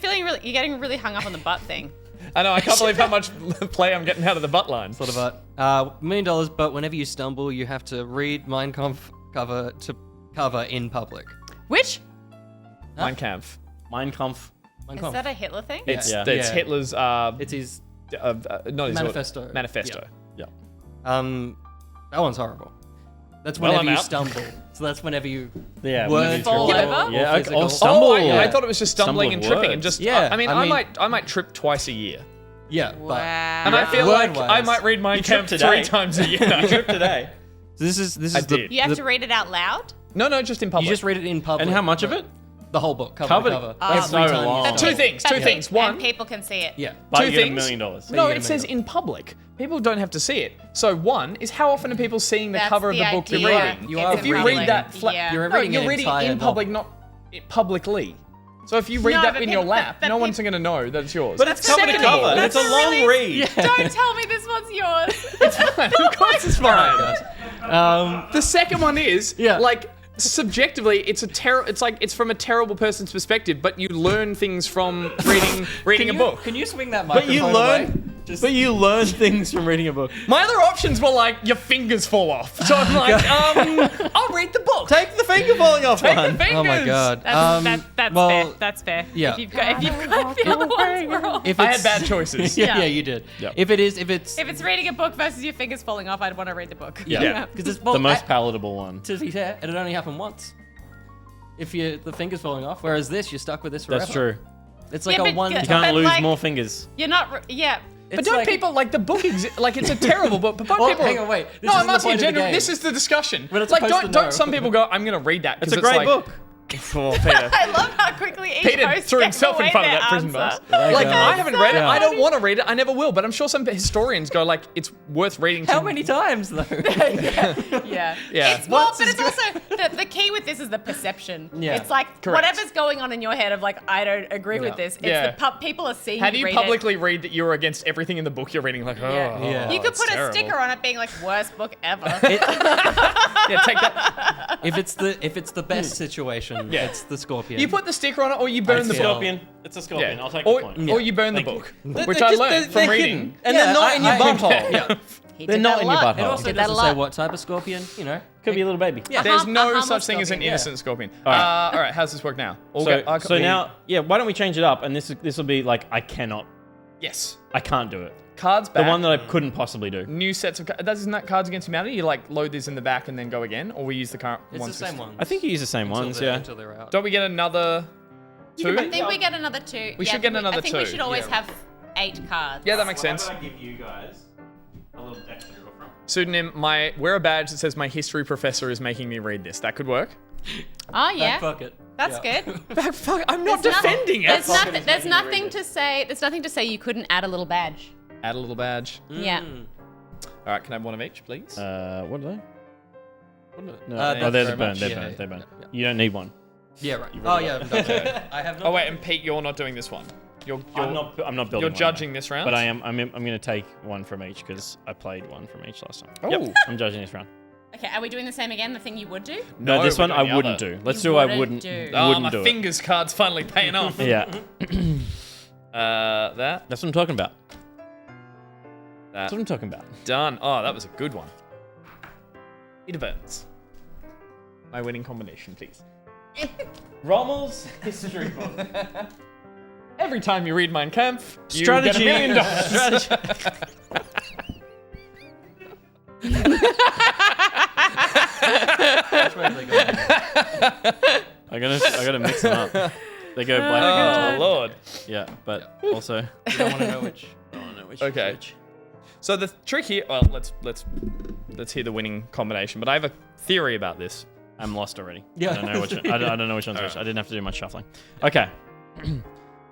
getting really hung up on the butt thing. I know. I can't believe how much play I'm getting out of the butt line. Sort of $1 million, but whenever you stumble, you have to read Mein Kampf cover to cover in public. Which Mein Kampf. Mein Kampf. Mein is Kampf. that a Hitler thing? It's Yeah. Hitler's. It's his not his manifesto. Manifesto. Yeah. That one's horrible. That's Well, whenever I'm you out. stumble. So that's whenever you Yeah. word fall trip over? or Yeah, physical. or stumble. Oh, Yeah. I thought it was just stumbling Stumble and of tripping and words. just. Yeah, I mean, I mean- I might trip twice a year, Yeah, but and I Wow. feel like Word-wise. I might read Mein Kampf tripped today. 3 times a year. Trip today. so this is I the did. You have the- to read it out loud. No, just in public. you just read it in public. And how much of it? The whole book, cover Covered- to cover. That's Every so time you long. stumble. Two things. Two And things. pe- One. and people can see it. Yeah. But Two you get things. $1 million. No, you get it $1 says million. in public. People don't have to see it. So one is how often are people seeing the That's cover of the book idea. you're reading? You are It's If you reading read it. that flat, Yeah. You're no, reading you're an reading entire in public, not publicly. So if you read No, that but in your people- lap, but no one's people- going to know that it's yours. But it's cover to Secondly, cover. that's It's a a long really- read. Don't tell me this one's yours. of course it's fine. The second one is Yeah. like subjectively, it's it's from a terrible person's perspective, but you learn things from reading a book. Can you swing that But microphone you away? learn. But you learn things from reading a book. My other options were like your fingers fall off. So I'm like, I'll read the book. Take the finger falling off Take the one. fingers. Oh my god. That's well, fair. That's fair. yeah. If you've got the other ones wrong. If I had it's- bad choices. yeah, Yeah. you did. Yep. If it's If it's reading a book versus your fingers falling off, I'd want to read the book. Yeah. because it's The most palatable one. to be fair, it'd only happen once. If the finger's falling off, whereas this, you're stuck with this forever. That's true. It's like Yeah, a but one. You But can't lose like- more fingers. You're not. Yeah. But It's don't like- people like the book? Like it's a terrible book. But don't Well, people? hang on, wait. This No, isn't I'm the asking point of the general. game. This is the discussion. We're not Like, supposed to know. don't some people go? I'm gonna read that. 'cause It's a great like, book. Oh, Peter. I love how quickly each Peter host threw gets himself in away front of their that prison bus. answer. Like, God. I haven't read it. so I don't funny. want to read it. I never will. But I'm sure some historians go like, it's worth reading. How to- many times though? Yeah. Yeah. It's more, Once but is it's also the key with this is the perception. Yeah. It's like Correct. whatever's going on in your head of like I don't agree with this. It's Yeah. the people are seeing How do you read publicly read that you're against everything in the book you're reading? Like, oh, Yeah. Yeah. You could it's put a terrible. sticker on it being like worst book ever. Yeah, take that. if it's the best situation, Yeah. it's the scorpion. You put the sticker on it, or you burn the feel- book. Scorpion. It's a scorpion. Yeah. I'll take or, the point. or you burn the Thank book, you. which They're I just- learned they're from hidden, reading. and they're not in your butthole. Yeah. He They're did not that in a your lot. butthole. It also Did that a doesn't say lot. what type of scorpion. You know. Could be a little baby. Yeah. There's A no harmless such thing as an scorpion. innocent scorpion. All right. All right, how's this work now? All So, go- so now, yeah, why don't we change it up? And this will be like, I yes, can't do it. cards back. The one that I couldn't possibly do. New sets of cards. Isn't that Cards Against Humanity? You like load these in the back and then go again, or we use the current It's ones? the same one. I think you use the same ones, yeah. Until they're out. Don't we get another two? I think we get another 2. We should get another I think we two. should always Yeah. have 8 cards. Yeah, that makes sense. I give you guys a little deck to draw from? Pseudonym. Wear a badge that says my history professor is making me read this. That could work. Oh yeah. Back pocket. That's Yeah. good. Fuck, I'm not There's nothing- defending it. There's nothing to say. There's nothing to say you couldn't add a little badge. Add a little badge. Yeah. All right, can I have one of each, please? What are they? No, thank you there's very a burn. much. They're Yeah, burned. yeah, They're burned. yeah. You don't need one. Yeah, right. Oh, yeah. I've done that. I have not. Oh wait, and Pete, you're not doing this one. I'm not building. You're one, judging this round. but I'm going to take one from each because I played one from each last time. Oh. Yep, I'm judging this round. Okay, are we doing the same again? The thing you would do? No, this we're one doing I the wouldn't other. do. Let's You do I wouldn't wouldn't. do. Oh, Wouldn't my do fingers card's finally paying off. it. Yeah, That. that's what I'm talking about. That. That's what I'm talking about. Done. Oh, that was a good one. Peter Burns. My winning combination, please. Rommel's history book. Every time you read Mein Kampf, you Strategy. get $1 million. I gotta mix them up. They go black Oh, and white. Lord. Yeah, but also You don't want to know which. I don't know which. Okay. Which. So the trick here, well, let's hear the winning combination. But I have a theory about this. I'm lost already. Yeah. I don't know which. I don't know which one's which. I didn't have to do much shuffling. Okay. $1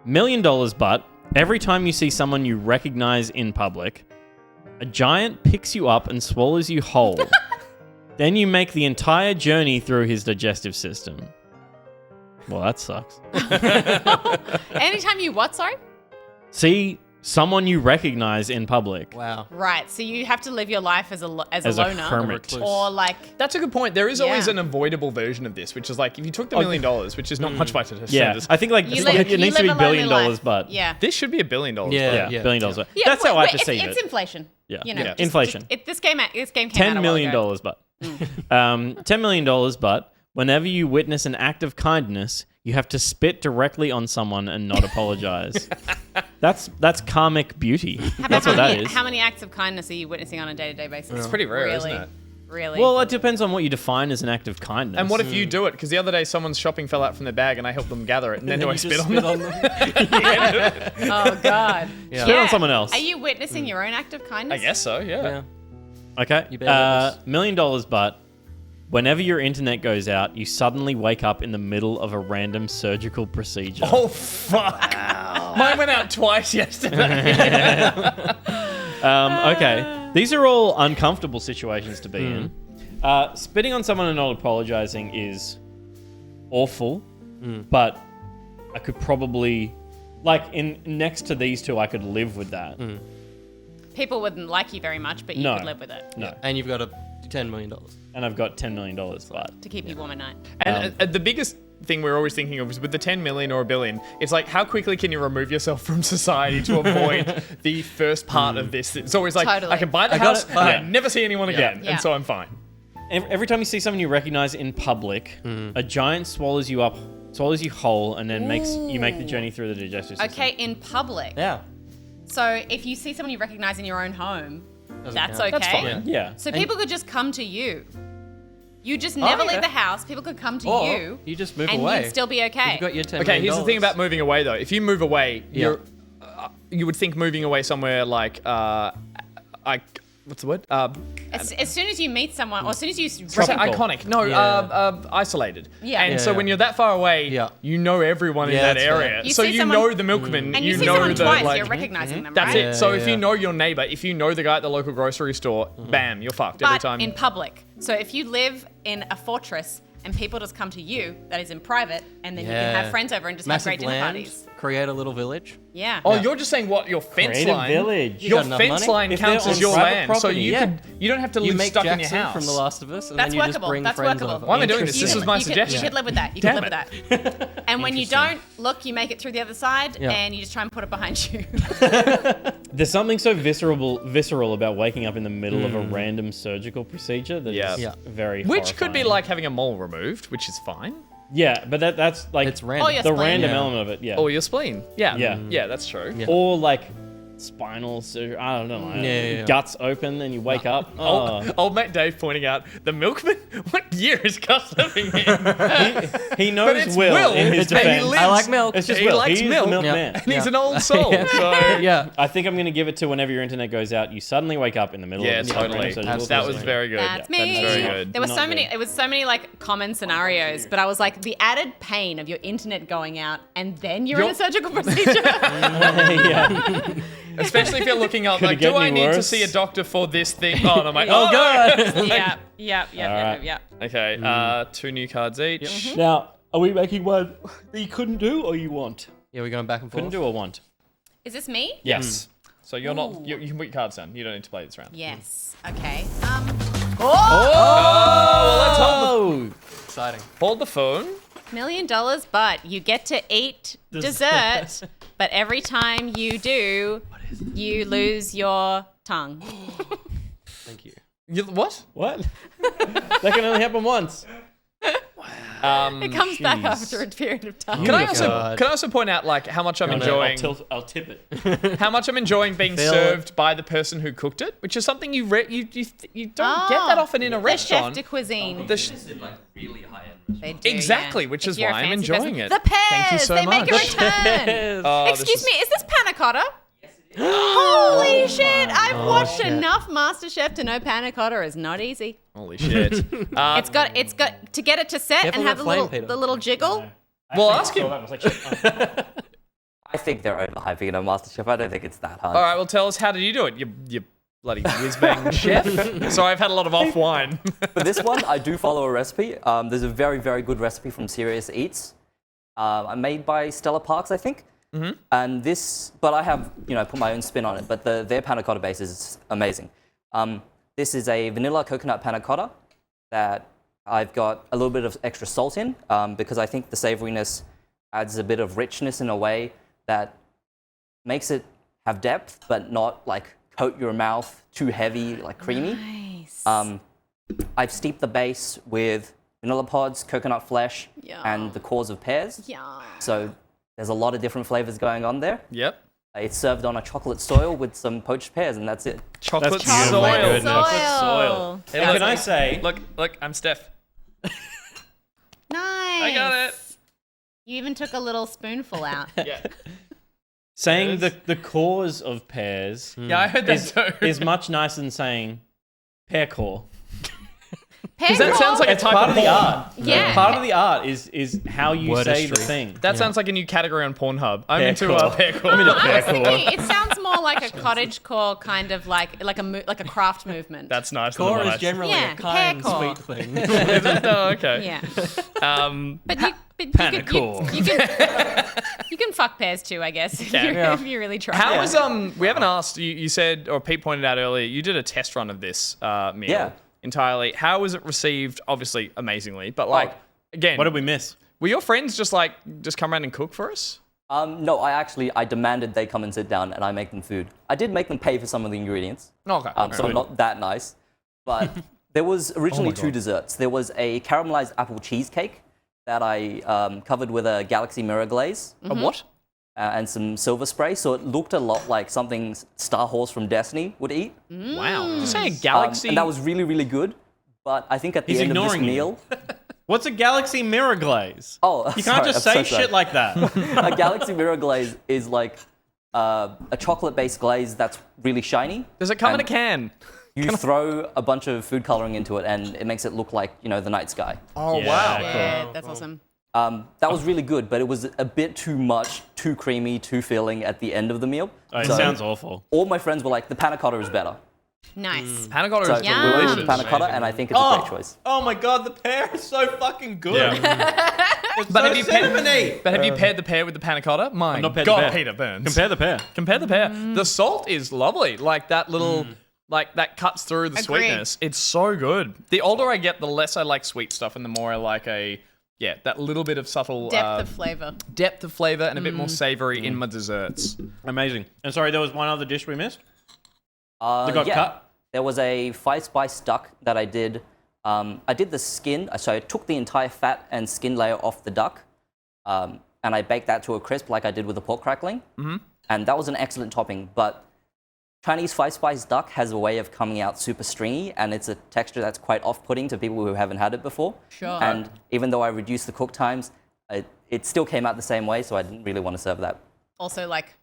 million, but every time you see someone you recognize in public, a giant picks you up and swallows you whole. Then you make the entire journey through his digestive system. Well, that sucks. Anytime you what, sorry? See someone you recognize in public. Wow. Right, so you have to live your life as a As a loner. hermit. Or like... That's a good point. There is always Yeah. an avoidable version of this, which is like if you took the $1 million, which is not much by to Yeah, I think like You it live- needs you to be live $1 a billion, lonely life. but Yeah. this should be $1 billion. yeah, Yeah. $1 billion. But Yeah, that's how I wait, perceive it's it. inflation. Yeah. You know, Yeah. just- Inflation. this game came out $10 a million, while ago. but $10 million, but whenever you witness an act of kindness, you have to spit directly on someone and not apologize. That's karmic beauty. That's what that is. How many acts of kindness are you witnessing on a day-to-day basis? It's pretty rare, really? isn't it? Really? Well, it depends on what you define as an act of kindness. And what if you do it? Because the other day someone's shopping fell out from their bag and I helped them gather it, and then do I spit on them? Oh, God. Yeah. Spit on someone else. Are you witnessing your own act of I kindness? guess so. Yeah. Yeah. Okay. You better $1 million, but whenever your internet goes out, you suddenly wake up in the middle of a random surgical procedure. Oh fuck! Mine went out twice yesterday. Okay. These are all uncomfortable situations to be in. Spitting on someone and not apologizing is awful, but I could probably, like, next to these two, I could live with that. People wouldn't like you very much, but you No. could live with it No. And you've got a $10 million. And I've got $10 million, but to keep you warm at night. And the biggest thing we're always thinking of is with the 10 million or a billion, it's like how quickly can you remove yourself from society to avoid the first part of this? It's always like, Totally. I can buy the got house it, and fine. I never see anyone again, Yeah. and so I'm fine. every time you see someone you recognize in public, a giant swallows you up, swallows you whole, and then you make the journey through the digestive system. Okay, in public. Yeah. So if you see someone you recognize in your own home, that's count. okay. That's fine. Yeah. So people could just come to you. You just never leave the house. People could come to Or you. you just move and away. you'd still be okay. You've got your $10 Okay, million. here's the thing about moving away though. If you move away, Yeah. you would think moving away somewhere like, what's the word? As soon as you meet someone, or as soon as you Iconic. No, Yeah. Isolated. Yeah. And Yeah, so yeah. when you're that far away, Yeah. you know everyone in Yeah, that that's fair. area. You So see you someone- know the milkman. and you see know someone the twice, like. you're recognizing them, That's right? it. So Yeah, if you yeah. know your neighbor, if you know the guy at the local grocery store, bam, you're fucked every But time. in public. So if you live in a fortress and people just come to you, that is in private, and then you can have friends over and just Massive have great dinner land, parties. create a little village. Yeah. Oh, you're just saying what your fence Create a line? village. Your got enough fence money? line If counts they're as on your private land, so property, you yeah. you don't have to You live make stuck in Jackson your house. from The Last of Us, and That's then you just workable. bring That's friends workable. over. Why am I doing this? This was my You suggestion. could live with that. You Damn could live with that. And when you don't, look, you make it through the other side, Yeah. and you just try and put it behind you. There's something so visceral about waking up in the middle of a random surgical procedure that is Yeah. Yeah. very Which could be horrifying. like having a mole removed, which is fine. Yeah, but that's like It's random. Oh, your the spleen. random Yeah. element of it, yeah. Or your spleen. Yeah. Yeah. Yeah, that's true. Yeah. Or like spinal surgery, I don't know. Yeah. Guts open and you wake up. Oh. Old mate Dave pointing out the milkman. What year is Gus living in? He knows it's Will, Will, in his and he defense. lives- I like milk. It's just he Will. likes He's milk. the milkman. And he's an old soul. So Yeah. I think I'm going to give it to whenever your internet goes out, you suddenly wake up in the middle yeah, of a totally. random surgical That was procedure. very good. That's me. That is very good. There were Not so many. good. It was so many like common scenarios, but I was like the added pain of your internet going out, and then you're in a surgical procedure. Yeah. Especially if you're looking up, like, get do I any need to worse? see a doctor for this thing? Oh, and I'm like, oh, God. Yeah. Okay, 2 new cards each. Now, are we making one that you couldn't do or you want? Yeah, we're going back and forth. Couldn't do or want? Is this me? Yes. So you're not, you can put your cards down. You don't need to play this round. Yes. Okay. Oh! Exciting. Hold the phone. $1 million, but you get to eat dessert. But every time you do, you lose your tongue. Thank you. What? What? That can only happen once. It comes back after a period of time. Can I also point out like how much I'm enjoying? I'll tip it. How much I'm enjoying being served by the person who cooked it, which is something you don't get that often in a The restaurant. chef de cuisine. really high end. They do, Exactly, which If is you're why a I'm fancy enjoying person. it. The pears, Thank you so they much. make a return. This Excuse is- me, is this panna cotta? Holy shit! I've watched enough MasterChef to know panna cotta is not easy. Holy shit. It's got to get it to set Careful and have with that flame, Peter. the little jiggle. Well, ask him. I think they're overhyping it on MasterChef. I don't think it's that hard. All right, well, tell us, how did you do it? You bloody whiz-bang chef. So I've had a lot of off wine. For this one, I do follow a recipe. There's a very, very good recipe from Serious Eats. Made by Stella Parks, I think. Mm-hmm. And this, but I have, put my own spin on it. But their panna cotta base is amazing. This is a vanilla coconut panna cotta that I've got a little bit of extra salt in because I think the savoriness adds a bit of richness in a way that makes it have depth, but not like coat your mouth too heavy, like creamy. Nice. I've steeped the base with vanilla pods, coconut flesh, and the cores of pears. Yeah. So there's a lot of different flavors going on there. Yep. It's served on a chocolate soil with some poached pears, and that's it. Chocolate That's beautiful. soil. My goodness. Soil. Hey, Now, look, can I say, Look, I'm Steph. Nice. I got it. You even took a little spoonful out. Yeah. saying the cores of pears Yeah, I heard that too. is much nicer than saying pear core. Because that sounds like a type part of of the porn. art. Yeah. Part of the art is how you say the Wordistry. thing. That sounds like a new category on Pornhub. I'm Pear into core. pear core. I'm into I pear was core. thinking, it sounds more like a cottagecore kind of like a craft movement. That's nice. Core is nice. generally Yeah, a kind, pear core. sweet thing. Is it? Oh, okay. Yeah. But you Panna could, you, core. you can fuck pears too, I guess, if you really try. How was we haven't asked, you said, or Pete pointed out earlier, you did a test run of this meal. Yeah. Entirely. How was it received? Obviously amazingly, but like again, What did we miss? were your friends just come around and cook for us? No, I demanded they come and sit down and I make them food. I did make them pay for some of the ingredients. Okay. So I'm not that nice. But there was originally two desserts. There was a caramelized apple cheesecake that I covered with a galaxy mirror glaze. A what? And some silver spray. So it looked a lot like something Star Horse from Destiny would eat. Wow. Did you say a galaxy? And that was really, really good. But I think at the He's end of this ignoring you. meal... What's a galaxy mirror glaze? Oh, You can't just say shit like that. A galaxy mirror glaze is like a chocolate-based glaze that's really shiny. Does it come in a and can? You throw a bunch of food coloring into it, and it makes it look like, the night sky. Oh, Yeah, wow. Yeah, that's awesome. That was really good, but it was a bit too much, too creamy, too filling at the end of the meal. Oh, it So sounds awful. all my friends were like, the panna cotta is better. Nice. Panna cotta So is we went with delicious. panna cotta, and I think it's a great choice. Oh my god, the pear is so fucking good. Yeah. It's But so have you paired- cinnamony. But have you paired the pear with the panna cotta? My not paired the God, pear. Peter Burns. Compare the pear. Compare the pear. The salt is lovely. Like that little, like that cuts through the Agreed. sweetness. It's so good. The older I get, the less I like sweet stuff, and the more I like that little bit of subtle Depth of flavor. depth of flavor and a bit more savory in my desserts. Amazing. And sorry, there was one other dish we missed. That got cut? There was a 5-spice duck that I did. I did the skin, so I took the entire fat and skin layer off the duck, and I baked that to a crisp like I did with the pork crackling. Mm-hmm. And that was an excellent topping, but Chinese 5-spice duck has a way of coming out super stringy, and it's a texture that's quite off-putting to people who haven't had it before. Sure. And even though I reduced the cook times, it still came out the same way, so I didn't really want to serve that. Also, like,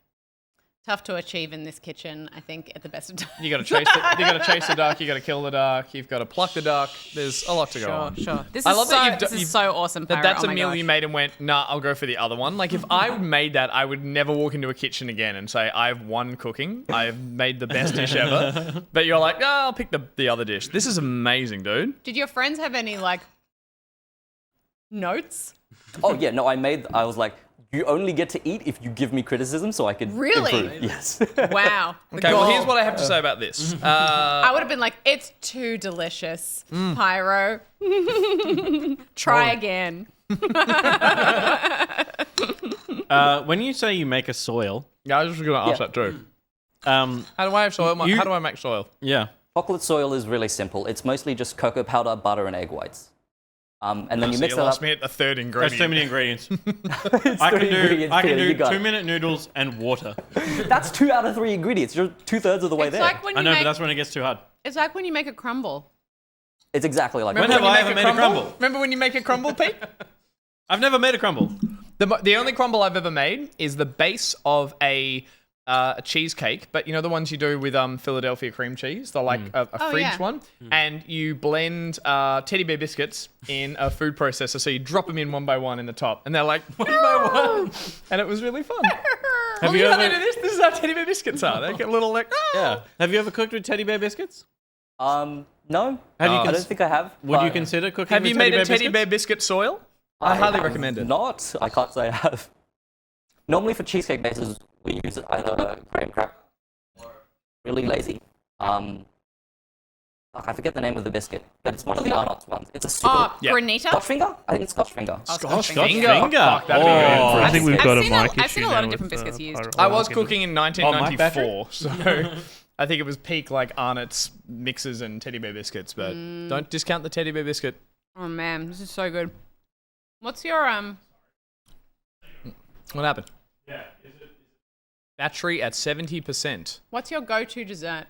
Tough to achieve in this kitchen, I think, at the best of times. You got to chase the duck. You got to kill the duck. You've got to pluck the duck. There's a lot to go on. Sure. This I is love so, that this is so awesome, Pyro. That's oh a my meal gosh. you made and went, nah, I'll go for the other one. Like if I made that, I would never walk into a kitchen again and say I've won cooking. I've made the best dish ever. But you're like, oh, I'll pick the other dish. This is amazing, dude. Did your friends have any like notes? Oh yeah, no, I was like, you only get to eat if you give me criticism so I could Really? improve. Yes. Wow. Okay, well here's what I have to say about this. I would have been like, it's too delicious, Pyro. Try again. When you say you make a soil, Yeah, I was just going to ask that too. How do I have soil? How do I make soil? Yeah. Chocolate soil is really simple. It's mostly just cocoa powder, butter, and egg whites. And then you mix you that lost up. me at the third That's ingredient. too many ingredients. It's I three can ingredients, do Peter, you got it. 2-minute noodles and water. That's 2 out of 3 ingredients. You're 2/3 of the way It's there. like when you I know, make, but that's when it gets too hard. it's like when you make a crumble. It's exactly like When that. have I ever made a crumble? Remember when you make a crumble, Pete? I've never made a crumble. The only crumble I've ever made is the base of a cheesecake, but you know the ones you do with Philadelphia cream cheese, the like a fridge yeah. one, and you blend teddy bear biscuits in a food processor, so you drop them in one by one in the top, and they're like one by one, and it was really fun. Have you you know how ever? they do this? This is how teddy bear biscuits are. They get a little like. Yeah. Have you ever cooked with teddy bear biscuits? No. Have you I don't think I have. Would you but consider cooking Have with you made a teddy biscuits? bear biscuit soil? I highly have recommend it. Not. I can't say I have. Normally for cheesecake bases, we use either graham cracker or really lazy. I forget the name of the biscuit, but it's one of the Arnott's ones. It's a super Granita? Scotch finger. I think it's Scotch finger. Scotch finger. Finger. Fuck, that'd be good. I think we've got a mic I've seen issue a lot now of different with, biscuits used. Pyro. I was cooking in Mike 1994, so I think it was peak like Arnott's mixes and teddy bear biscuits, but don't discount the teddy bear biscuit. Oh man, this is so good. What's your What happened? Yeah, battery at 70% what's your go-to dessert?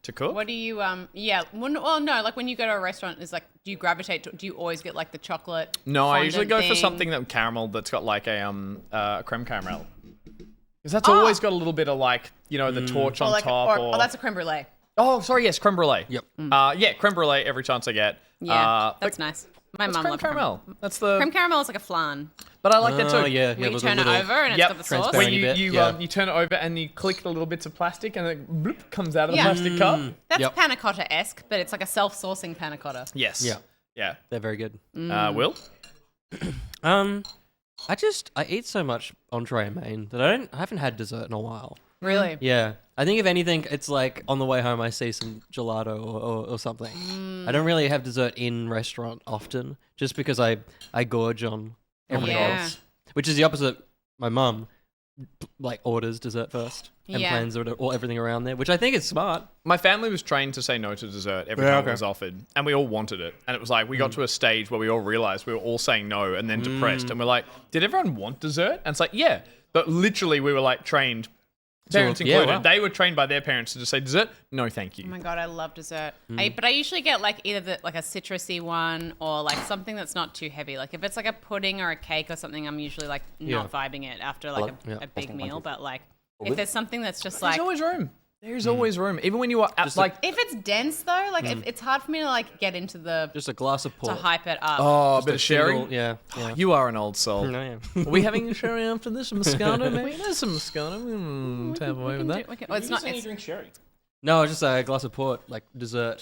to cook. What do you well no, like when you go to a restaurant, is like, do you gravitate to, do you always get like the chocolate No, I usually fondant go for thing? something that caramel that's got like a creme caramel. Because that's always got a little bit of like, you know, the torch or on like top. or that's a creme brulee. Oh, sorry, yes, creme brulee. Yep. Yeah, creme brulee every chance I get. Yeah, that's but nice. My it's mum creme loves caramel. That's the. Creme caramel is like a flan. But I like that too. Oh, yeah. Where you with turn a it little- over and Yep. it's got the sauce. Where Transparent bit, you yeah. you turn it over and you click the little bits of plastic and it bloop comes out of the plastic cup. That's Yep. panna cotta-esque, but it's like a self-saucing panna cotta. Yes. Yeah. Yeah. They're very good. Will? I eat so much entree and main that I haven't had dessert in a while. Really? Yeah. I think if anything, it's like on the way home I see some gelato or something. I don't really have dessert in restaurant often, just because I gorge on everything Yeah. else. Which is the opposite. My mum like orders dessert first and Yeah. plans or everything around there, which I think is smart. My family was trained to say no to dessert every time it was offered, and we all wanted it. And it was like we got to a stage where we all realized we were all saying no, and then depressed, and we're like, "Did everyone want dessert?" And it's like, "Yeah," but literally we were like trained, parents yeah, included. wow. They were trained by their parents to just say dessert, no, thank you. Oh my god, I love dessert. But I usually get like either like a citrusy one or like something that's not too heavy. Like if it's like a pudding or a cake or something, I'm usually like not vibing it after like a big meal. But like if there's something that's just like, There's always room. There's always room, even when you are at, like. if it's dense though, like it's hard for me to like get into the Just a glass of to port. hype it up. Oh, a Just bit of sherry. single- yeah. You are an old soul. No, yeah. Are we having sherry after this? Moscato, maybe? There's some Moscato. Tap away with that. Well, it's not. It's, drink sherry. No, just a glass of port, like dessert.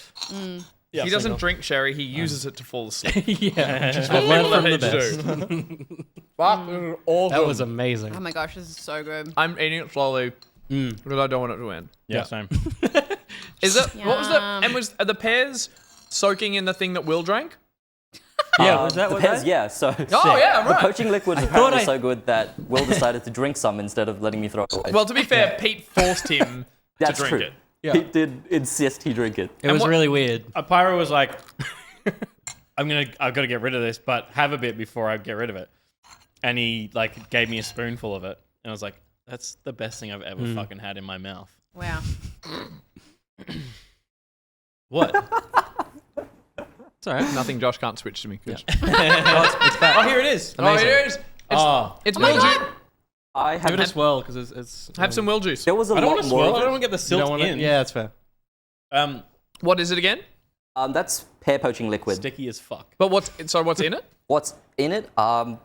He doesn't drink sherry. He uses it to fall asleep. Yeah. Just I've what learned from the people best. do. Fuck, this is awesome. That was amazing. oh my gosh, this is so good. I'm eating it slowly because I don't want it to end. Yeah, same. Is it? What was the? Yum. And are the pears soaking in the thing that Will drank? Yeah, was that what Depends, that? yeah. So Oh yeah, the right. poaching liquid is thought apparently I- so good that Will decided to drink some instead of letting me throw it away. Well, to be fair, Pete forced him to That's drink true. it. Yeah. He did insist he drink it. It was what- really weird. Pyro was like, I've got to get rid of this, but have a bit before I get rid of it. And he like gave me a spoonful of it, and I was like, that's the best thing I've ever fucking had in my mouth. Wow. What? It's all right. Nothing. Josh can't switch to me. Good. It's back. Oh, here it is. Oh, here it is. Oh, It's Oh my Will. god. I Give it a have. swirl because it's. Have some will juice. There was a I don't lot want to more. swirl. of I it. don't want to get the You don't silt wanna- in. Yeah, that's fair. What is it again? That's pear poaching liquid. Sticky as fuck. But what's in it? What's in it? Hold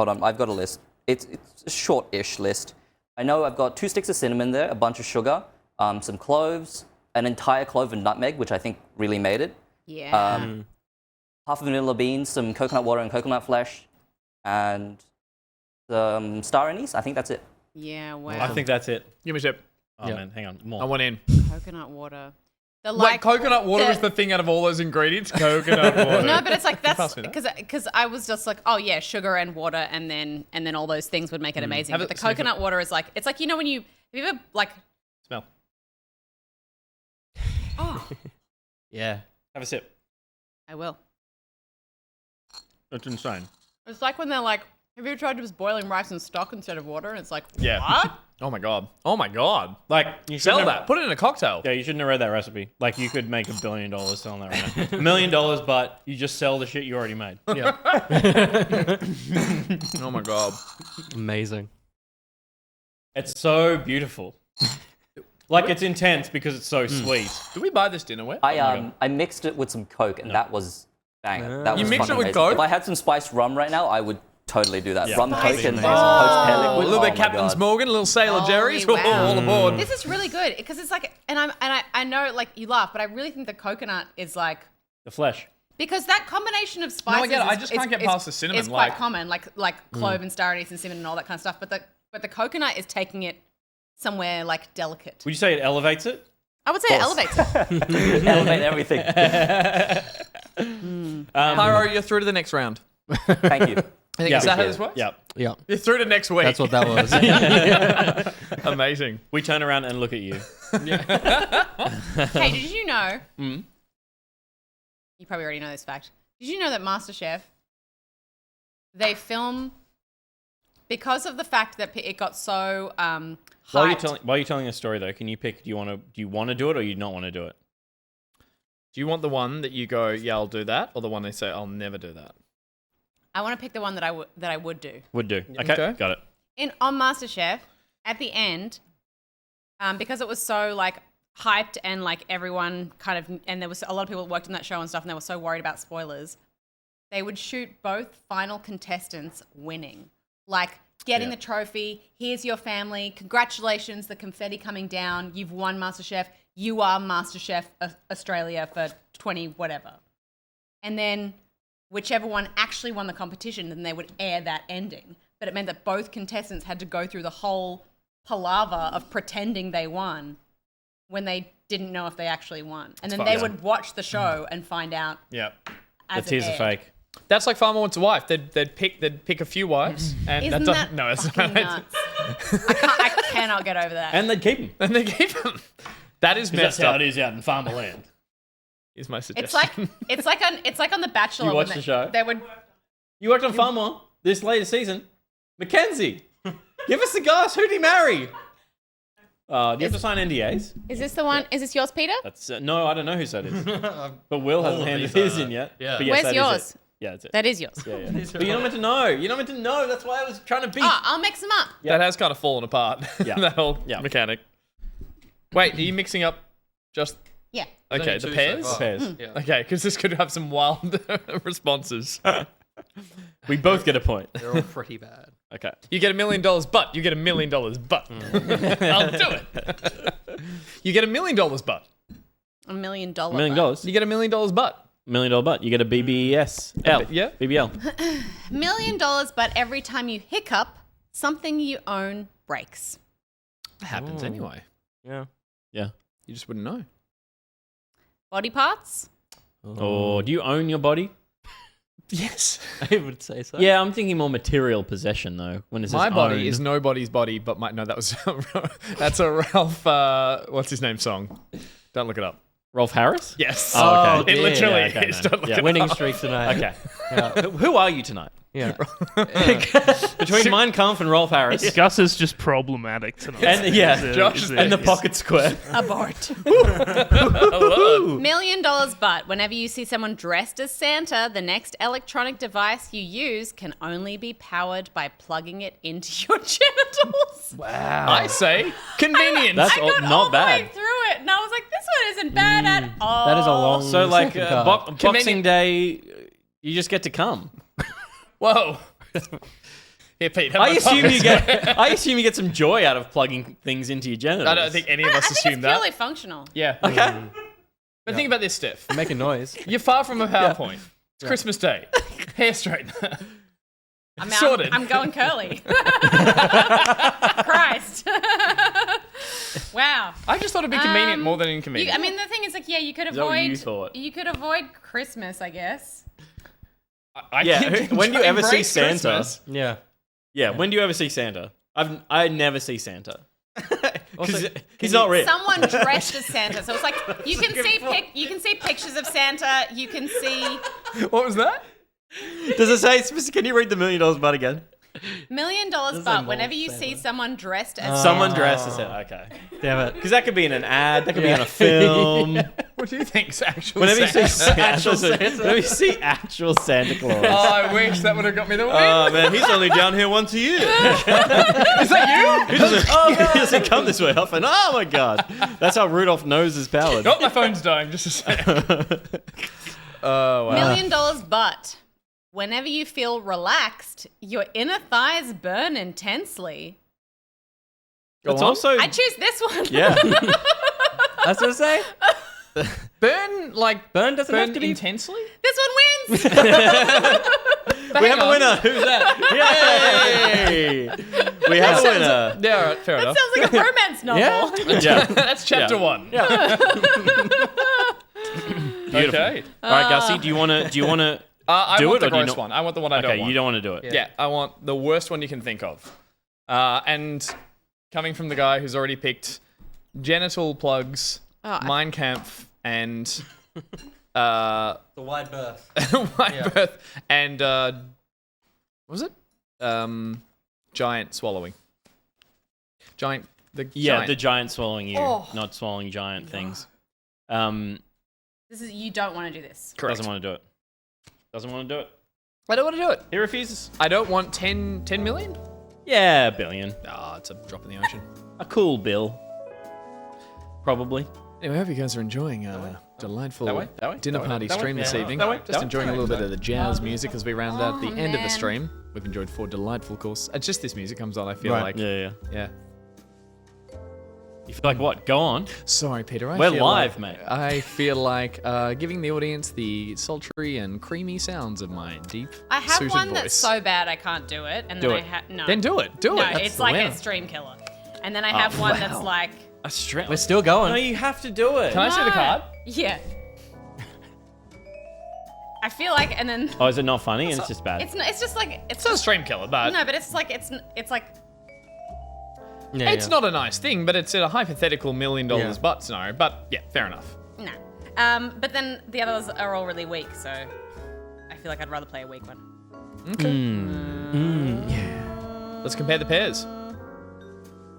on, I've got a list. It's a short-ish list. I know I've got 2 sticks of cinnamon there, a bunch of sugar, some cloves, an entire clove and nutmeg, which I think really made it. Yeah. Half a vanilla bean, some coconut water and coconut flesh, and some star anise. I think that's it. Yeah, wow. I think that's it. Give me a sip. Oh man, hang on. More. I want in. Coconut water. The Like coconut water is the thing out of all those ingredients. Coconut water. No, but it's like that's Pass me that. because I was just like, oh yeah, sugar and water, and then all those things would make it amazing. Have But a the sniff coconut water is like, it's like, you know, when have you ever like, Smell. oh, Yeah. Have a sip. I will. It's insane. It's like when they're like, have you ever tried just boiling rice in stock instead of water? And it's like, Yeah. what? Oh my god. Oh my god. Like you Sell shouldn't that. Put it in a cocktail. Yeah, you shouldn't have read that recipe. Like you could make $1 billion selling that right now. $1 million, but you just sell the shit you already made. Yeah. Oh my god. Amazing. It's so beautiful. Like it's intense because it's so sweet. Do we buy this dinnerware? I mixed it with some Coke, and that was banger. That You was mixed it fucking with amazing. Coke? If I had some spiced rum right now, I would totally do that. Yeah. Rum, Coke, Spiced and rum. poached pear A liquid. little bit Oh my Captain's God. Morgan, a little Sailor Jerry's. Holy wow. All aboard. This is really good because it's like, and I know like you laugh, but I really think the coconut is like, The flesh. because that combination of spices. get it. I is- just can't get past the cinnamon, It's quite like- common, like clove and star anise and cinnamon and all that kind of stuff. But the coconut is taking it somewhere like delicate. Would you say it elevates it? I would say it elevates it. Elevate everything. Pyro, you're through to the next round. Thank you. I think is that how this works? Yeah. Yeah. You're through to next week. That's what that was. Amazing. We turn around and look at you. Hey, did you know? You probably already know this fact. Did you know that MasterChef, they film because of the fact that it got so hyped. While you're telling a story though, can you pick? Do you want to do it or you not want to do it? Do you want the one that you go, yeah, I'll do that, or the one they say, I'll never do that? I want to pick the one that I would do. Would do. Okay. Got it. On MasterChef, at the end, because it was so like hyped and like everyone kind of, and there was a lot of people that worked on that show and stuff, and they were so worried about spoilers. They would shoot both final contestants winning, like getting the trophy. Here's your family. Congratulations, the confetti coming down. You've won MasterChef. You are MasterChef Australia for 20 whatever. And then whichever one actually won the competition, then they would air that ending. But it meant that both contestants had to go through the whole palaver of pretending they won when they didn't know if they actually won. And then they would watch the show and find out. Yeah. As The tears it are aired. fake. That's like Farmer Wants a Wife. They'd pick a few wives, and Isn't that that doesn't. No, it's fucking not. nuts? I cannot get over that. And they'd keep them. And they keep them. That is That's messed how up. it is out in farmer land. Is my suggestion. It's like on The Bachelor. You when watched the show? They would. You worked on Farmer this latest season. Mackenzie, give us the guys. Who'd he marry? Do you have to sign NDAs? Is this the one? Is this yours, Peter? That's no, I don't know whose that is. But Will hasn't handed his in yet. Yeah. But yes, Where's that is yours? it. Yeah, that's it. That is yours. Yeah. But you're not meant to know. You're not meant to know. That's why I was trying to be. Oh, I'll mix them up. That has kind of fallen apart. Yeah. That whole Yeah. mechanic. Wait, are you mixing up just Yeah. okay only the two pairs? so far. Pairs. Yeah. Okay, because this could have some wild responses. We both get a point. They're all pretty bad. Okay. You get $1 million, but you get $1 million, but I'll do it. You get $1 million, but $1 million. $1 million. you get $1 million, but $1 million butt. You get a BBS. L. Yeah. BBL. $1 million, but every time you hiccup, something you own breaks. it happens anyway. Yeah. You just wouldn't know. Body parts? Or do you own your body? Yes. I would say so. Yeah, I'm thinking more material possession though. When it says My body own. is nobody's body, but my no, that was that's a Ralph. What's his name song? Don't look it up. Rolf Harris? Yes. Oh, okay. It literally Yeah, okay, is. no. Don't look Yeah. it Winning up. streak tonight. Okay. Yeah. Who are you tonight? Yeah. Between Mein Kampf and Rolf Harris. Gus is just problematic tonight. And yeah, Josh and the pocket square. Abort. $1 million butt. Whenever you see someone dressed as Santa, the next electronic device you use can only be powered by plugging it into your genitals. I say convenient. That's I got not all bad. the way through it, and I was like, this one isn't bad at all. That is a long. So like second card. Boxing Day, you just get to come. Whoa. Here, Pete. have I my assume pocket you square. get. I assume you get some joy out of plugging things into your genitals. I don't think any of I us think assume it's that. purely functional. Yeah. Okay. But think about this, Steph. Make a noise. You're far from a PowerPoint. It's Christmas Day. Hair straightener. Sorted. I'm going curly. Christ. Wow. I just thought it'd be convenient more than inconvenient. I mean, the thing is, like, yeah, you could that what avoid. you thought? You could avoid Christmas, I guess. I Yeah, think when do you ever see embrace Santa? Christmas. Yeah. Yeah. When do you ever see Santa? I never see Santa. Because Also, he's not real. Someone dressed as Santa, so it's like you can see pictures of Santa. You can see What was that? Does it say? Can you read the $1 million butt again? $1 million butt. Whenever you see someone dressed as Someone dressed as Santa. Okay. Damn it. Because that could be in an ad. That could be in a film. What do you think's actual Whenever you see Santa? whenever you see actual Santa Claus. Oh, I wish that would have got me the win. Oh man, he's only down here once a year. Is that you? He doesn't come this way often. Oh my god, that's how Rudolph knows his powers. Oh, my phone's dying. Just a second. Oh, wow. $1 million butt. Whenever you feel relaxed, your inner thighs burn intensely. It's also I choose this one. yeah. That's what I say. Burn Doesn't have to be. intensely? This one wins. We have a winner. Who's that? Yay! We have a winner. Yeah, all right, fair That enough. sounds like a romance novel. Yeah. That's chapter Yeah. 1. Beautiful. Okay. All right, Gussie, do you want to? I Do want it, the or do you gross not- one. I want the one I don't Okay, want. you don't want to do it. Yeah, I want the worst one you can think of. And coming from the guy who's already picked genital plugs, Mein Kampf, and The wide berth. wide birth, and what was it? Giant swallowing. Giant. Yeah, the giant swallowing you, Oh. not swallowing giant things. You don't want to do this. Correct. Doesn't want to do it. Doesn't want to do it. I don't want to do it. He refuses. I don't want 10 million. Yeah, $1 billion. Ah, it's a drop in the ocean. A cool bill. Probably. Anyway, I hope you guys are enjoying a delightful That way? dinner party That way? stream this Yeah. evening. That way? Just That way? enjoying a little bit of the jazz music as we round out the end of the man. stream. We've enjoyed 4 delightful courses. It's just this music comes on, I feel Right. like. Yeah. Yeah. You feel like what? Go on. Sorry, Peter. We're feel live, like, mate. I feel like giving the audience the sultry and creamy sounds of my deep, I have suited one voice. that's so bad I can't do it, and Do then it. no. Then do it. Do No, it. That's it's the like winner. a stream killer. And then I have one that's like, A straight. We're still going. No, you have to do it. Can I see the card? yeah. I feel like, and then Oh, is it not funny and it's just bad? it's just like It's not a stream killer, but no, but it's like Yeah, it's yeah. not a nice thing, but it's a hypothetical $1 million Yeah. butt scenario. But yeah, fair enough. nah. But then the others are all really weak, so I feel like I'd rather play a weak one. Let's compare the pairs.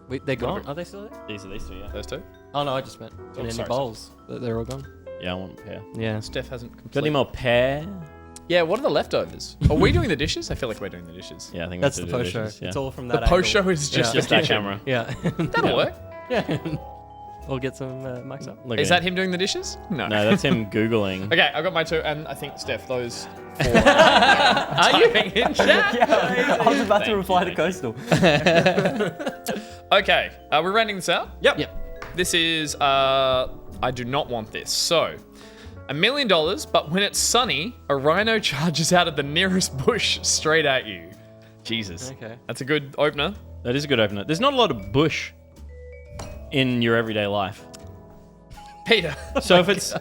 Wait, they're gone. Are they still there? These two, yeah. Those two. Oh no, I just meant in any sorry. bowls. They're all gone. Yeah, I want a pair. Yeah. Steph hasn't Got completed. any more pear? Yeah, what are the leftovers? Are we doing the dishes? I feel like we're doing the dishes. Yeah, I think That's we the have to post do show. dishes, yeah. It's all from The that. post show angle. is just Just the that kitchen. camera. Yeah. That'll work. Yeah. We'll get some mics up. Look Is at that him doing the dishes? No. No, that's him Googling. Okay, I've got my 2, and I think Steph, those 4 Are you? in chat. I was about to reply to Coastal. Okay, we're rounding this out. Yep. This is I do not want this. So, $1 million, but when it's sunny, a rhino charges out of the nearest bush straight at you. Jesus. Okay. That's a good opener. That is a good opener. There's not a lot of bush in your everyday life. Peter. So if it's... Is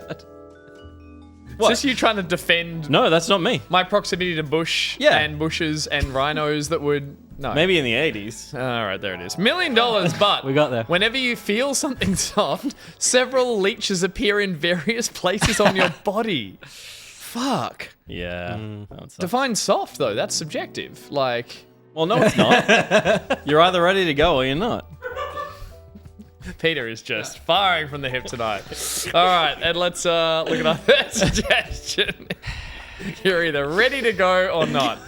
What? this you trying to defend No, that's not me. my proximity to bush Yeah. and bushes and rhinos that would No. Maybe in the 80s. All right, there it is. $1 million, but We got there. whenever you feel something soft, several leeches appear in various places on your body. Fuck. Yeah. That would suck. Define soft though. That's subjective. Like, Well, no, it's not. You're either ready to go or you're not. Peter is just firing from the hip tonight. All right, and let's look at our third suggestion. You're either ready to go or not.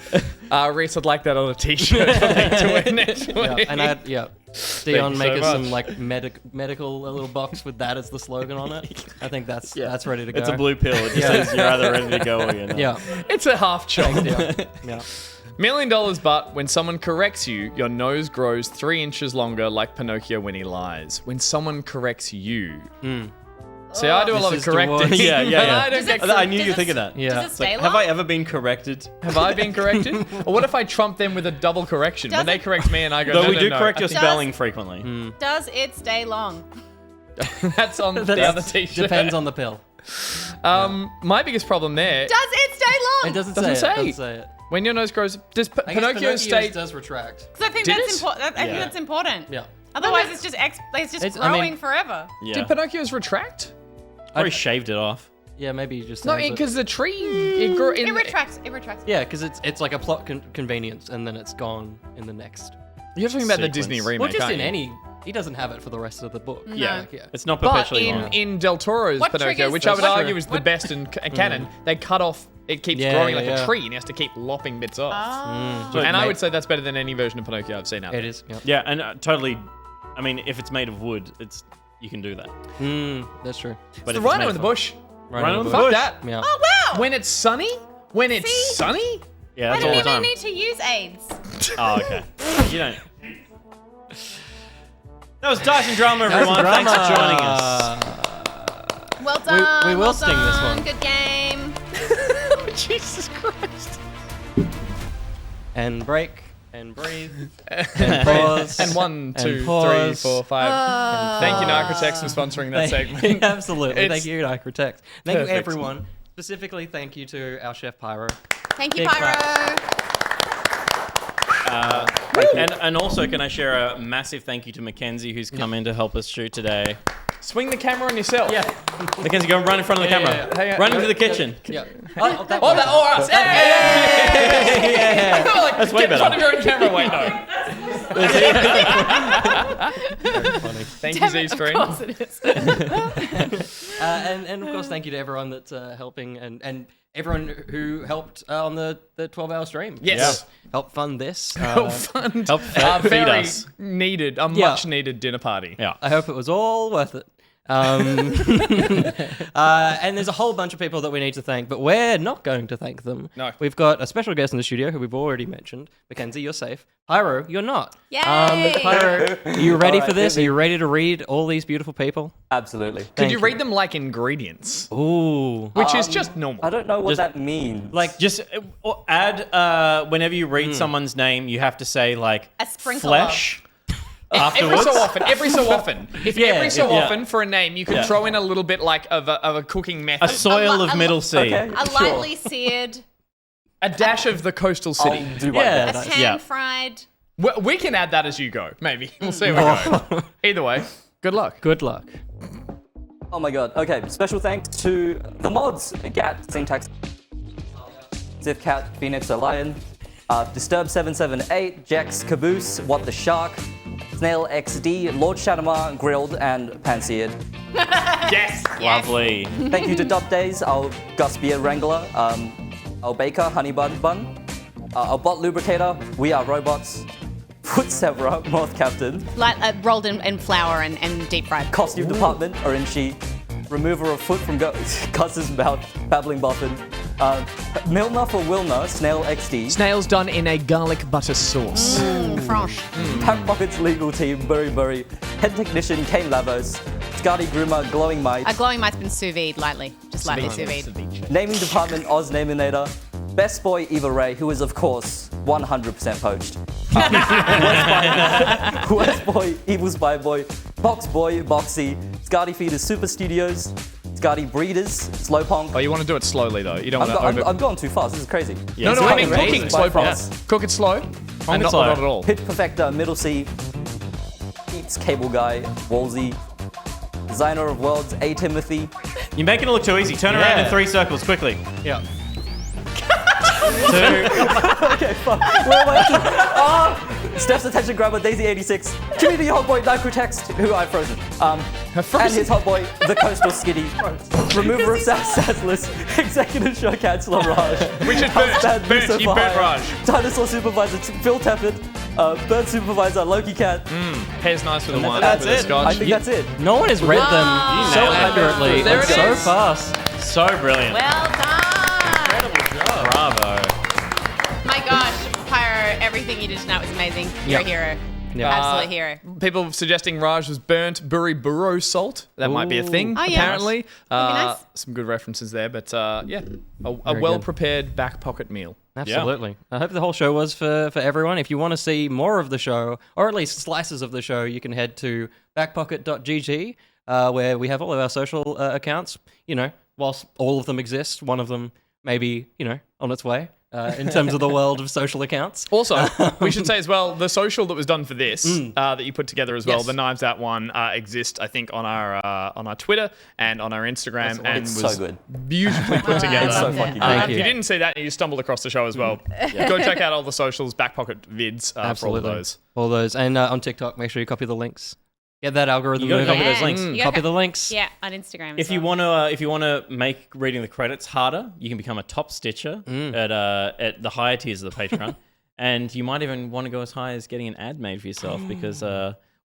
Reese, I'd like that on a t-shirt for me to wear next week. Yeah, and Dion you make so us some much. like medical a little box with that as the slogan on it. I think that's ready to go. It's a blue pill. It just says you're either ready to go or you're not. Yeah. It's a half chop. Yeah. $1 million, but when someone corrects you, your nose grows 3 inches longer like Pinocchio when he lies. When someone corrects you. See, I do a lot of is the correcting. one. Yeah, yeah, yeah. I don't get I knew you'd think of that. Yeah. Does it stay long? Have I ever been corrected? Have I been corrected? Or what if I trump them with a double correction? When Does they it- correct me and I go, Though no, we no, do no. correct your Does- spelling frequently. Does it stay long? That's on the That's- other t-shirt. Depends on the pill. My biggest problem there, Does it stay long? It doesn't Doesn't say. say. It. Doesn't say it. when your nose grows, does I guess Pinocchio stay... does retract. Because I think Did that's it? important. I think Yeah. that's important. Yeah. Otherwise, it's just It's- I growing mean- forever. Yeah. Did Pinocchio's retract? Probably shaved it off. Yeah, maybe you just. No, says it. because the tree... It grew in It retracts. It retracts. Yeah, because it's like a plot convenience, and then it's gone in the next. You're talking about the Sequence. Disney remake, Well, just aren't in you? any. He doesn't have it for the rest of the book. Yeah. Like, yeah. It's not But perpetually long. in Del Toro's What Pinocchio, triggers- which I would That's argue true. is the best in canon, they cut off... It keeps Yeah, growing yeah, like a yeah. tree, and he has to keep lopping bits off. Oh. So And I made- would say that's better than any version of Pinocchio I've seen out there. It is. Yeah. Yeah, and totally. I mean, if it's made of wood, you can do that. That's true. But The if it's rhino made in the from- bush. Rhino in the Fuck bush. that. Yeah. Oh wow! When it's sunny? When it's See? sunny? Yeah, I that's all didn't the even time. need to use AIDS. Oh, okay. You don't. That was Dyson Drama, everyone. Thanks for joining us. Well done. we will well sting this done, one. Good game. Jesus Christ. And break. And breathe. And pause. And 1, 2, 3, pause. 4, 5. Thank you, Nicrotex, for sponsoring that segment. Absolutely. It's Thank you, Nicrotex. Thank you, perfect. everyone. Specifically, thank you to our chef Pyro. Thank you, Big Pyro. And also, can I share a massive thank you to Mackenzie, who's come in to help us shoot today. Swing the camera on yourself. Yeah. Mackenzie, go run in front of the camera. yeah. Hang on. Run into the kitchen. Yeah. Oh, that, oh, us. Hey! Yeah. I feel like, That's way get in front of better. your own camera. Wait, no. Thank you, Damn Z it, of Screen. course it is. And of course, thank you to everyone that's helping and everyone who helped on the 12-hour stream. Yes. Help fund this. Help fund Help feed very us. needed, a Yeah. much needed dinner party. Yeah. I hope it was all worth it. And there's a whole bunch of people that we need to thank, but we're not going to thank them. No. We've got a special guest in the studio who we've already mentioned. Mackenzie, you're safe. Pyro, you're not. Yay! Pyro, are you ready All for right, this? hit Are me. you ready to read all these beautiful people? Absolutely. Could Thank you read them like ingredients? Ooh. Which is just normal. I don't know what that means. Like, just add, whenever you read someone's name, you have to say, like, A sprinkle flesh Every afterwards. so often, every so often. If Yeah, every so yeah. often for a name, you could Yeah. throw in a little bit like of a cooking A method. soil of a- MiddleCee. Okay. A lightly seared, A dash of the coastal I'll city. do my Yeah. best. a pan Yeah. fried. We can add that as you go, maybe. We'll see how we go. Either way, good luck. Good luck. Oh my god. Okay, special thanks to the mods. Gat, Syntax, Zith Cat, Phoenix Lion, Disturb778, Jax Caboose, What the Shark, Snail XD, Lord Shanamar, Grilled, and Panseared. Yes. Lovely. Thank you to Dub Days, our Gus Beard Wrangler, our Baker, Honey Bun Bun, our Bot Lubricator, We Are Robots, Foot Severa, Moth Captain, Rolled in flour and deep fried. Costume Department, Orinchi, Remover of Foot from Gus's Mouth, Babbling Buffin, Milner for Wilner, Snail XD, Snails done in a garlic butter sauce. Franche. Pack Pockets Legal Team, BuriBuri, Head Technician, Kane Lavos, Scotty Groomer, Glowing Mite, A glowing mite's been sous vide lightly. Just lightly sous vide. Naming Department, Oz Naminator, Best Boy, Eva Ray, who is, of course, 100% poached. Worst Boy, EvilSpyBoy, Box Boy, Boxy, Scotty Feeders Super Studios, Scotty Breeders, Slowpong. Oh, you want to do it slowly though. You don't want to I'm over. going too fast. This is crazy. No, I mean Scotty cooking Rays, slow by prompts. far. Cook it slow. And not at all. Pitch Perfector, MiddleCee, Pete's Cable Guy, Wolsey, Designer of Worlds, A. Timothy. You're making it look too easy. Turn around in 3 circles, quickly. Yeah. 2. Okay, fuck. Steph's attention grabber, Daisy86. Community hotboy, Nicrotex, who I've frozen. And his hotboy, the Coastal Skitty. Remover of Sassless. Executive show canceller, Raj. Richard Burnt. You burnt Raj. Dinosaur supervisor, Phil Tepid. Bird supervisor, Loki Cat. Pairs nice with the wine. That's with the it. scotch. I think that's it. No one has read them so nailed it. accurately There and it so is. fast. So brilliant. Well done. Bravo. My gosh, Pyro, everything you did tonight was amazing. You're a hero. Yeah. Absolute hero. People suggesting Raj was burnt BuriBuri salt. That might be a thing, Oh, yeah. apparently. That'd be nice. Some good references there, but yeah, a Very well-prepared back pocket meal. Absolutely. I hope the whole show was for everyone. If you want to see more of the show, or at least slices of the show, you can head to backpocket.gg, where we have all of our social accounts. You know, whilst all of them exist, one of them maybe, you know, on its way. In terms of the world of social accounts. Also, we should say as well, the social that was done for this, that you put together as well, Yes. the Knives Out one, exists, I think, on our Twitter and on our Instagram, and It's was so good. beautifully put together. It's so fucking good. Thank If you. you didn't see that and you stumbled across the show as well, go check out all the socials, back pocket vids for all of Absolutely. those. All those. And on TikTok, make sure you copy the links. Get that algorithm You gotta moving. copy those links. You gotta Copy the links. Yeah, on Instagram. If you want to make reading the credits harder, you can become a top stitcher at the higher tiers of the Patreon, and you might even want to go as high as getting an ad made for yourself because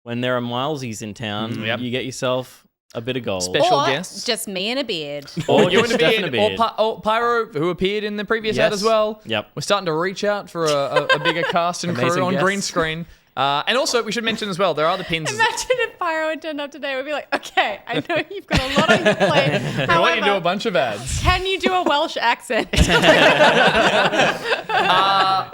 when there are Milesies in town, you get yourself a bit of gold. Special or guests. just me and a beard. Or You and just a Steph and beard, or Pyro, who appeared in the previous ad Yes. as well. Yep. We're starting to reach out for a bigger cast and crew Amazing on guests. green screen. And also, we should mention as well, there are the pins. Imagine if Pyro had turned up today. We'd be like, okay, I know you've got a lot on your plate. I want you to do a However, bunch of ads. can you do a Welsh accent?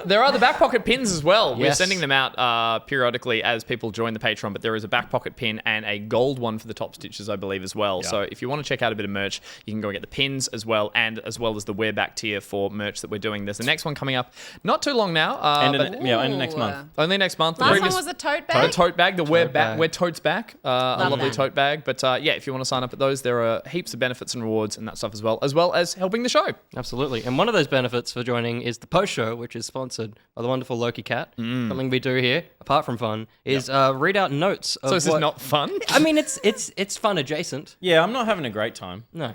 There are the back pocket pins as well. We're Yes. sending them out periodically as people join the Patreon, but there is a back pocket pin and a gold one for the top stitches, I believe, as well. So if you want to check out a bit of merch, you can go and get the pins as well, and as well as the Wear Back tier for merch that we're doing. There's the next one coming up not too long now. End but of next month. only next month. The Last one previous- was a tote The bag. tote bag, the Wear bag. Totes Back, a lovely that. tote bag. But yeah, if you want to sign up at those, there are heaps of benefits and rewards and that stuff as well as helping the show. Absolutely. And one of those benefits for joining is the post show, which is sponsored by the wonderful Loki Cat. Something we do here, apart from fun, is read out notes of So this is not fun. I mean, it's fun adjacent. Yeah, I'm not having a great time. No.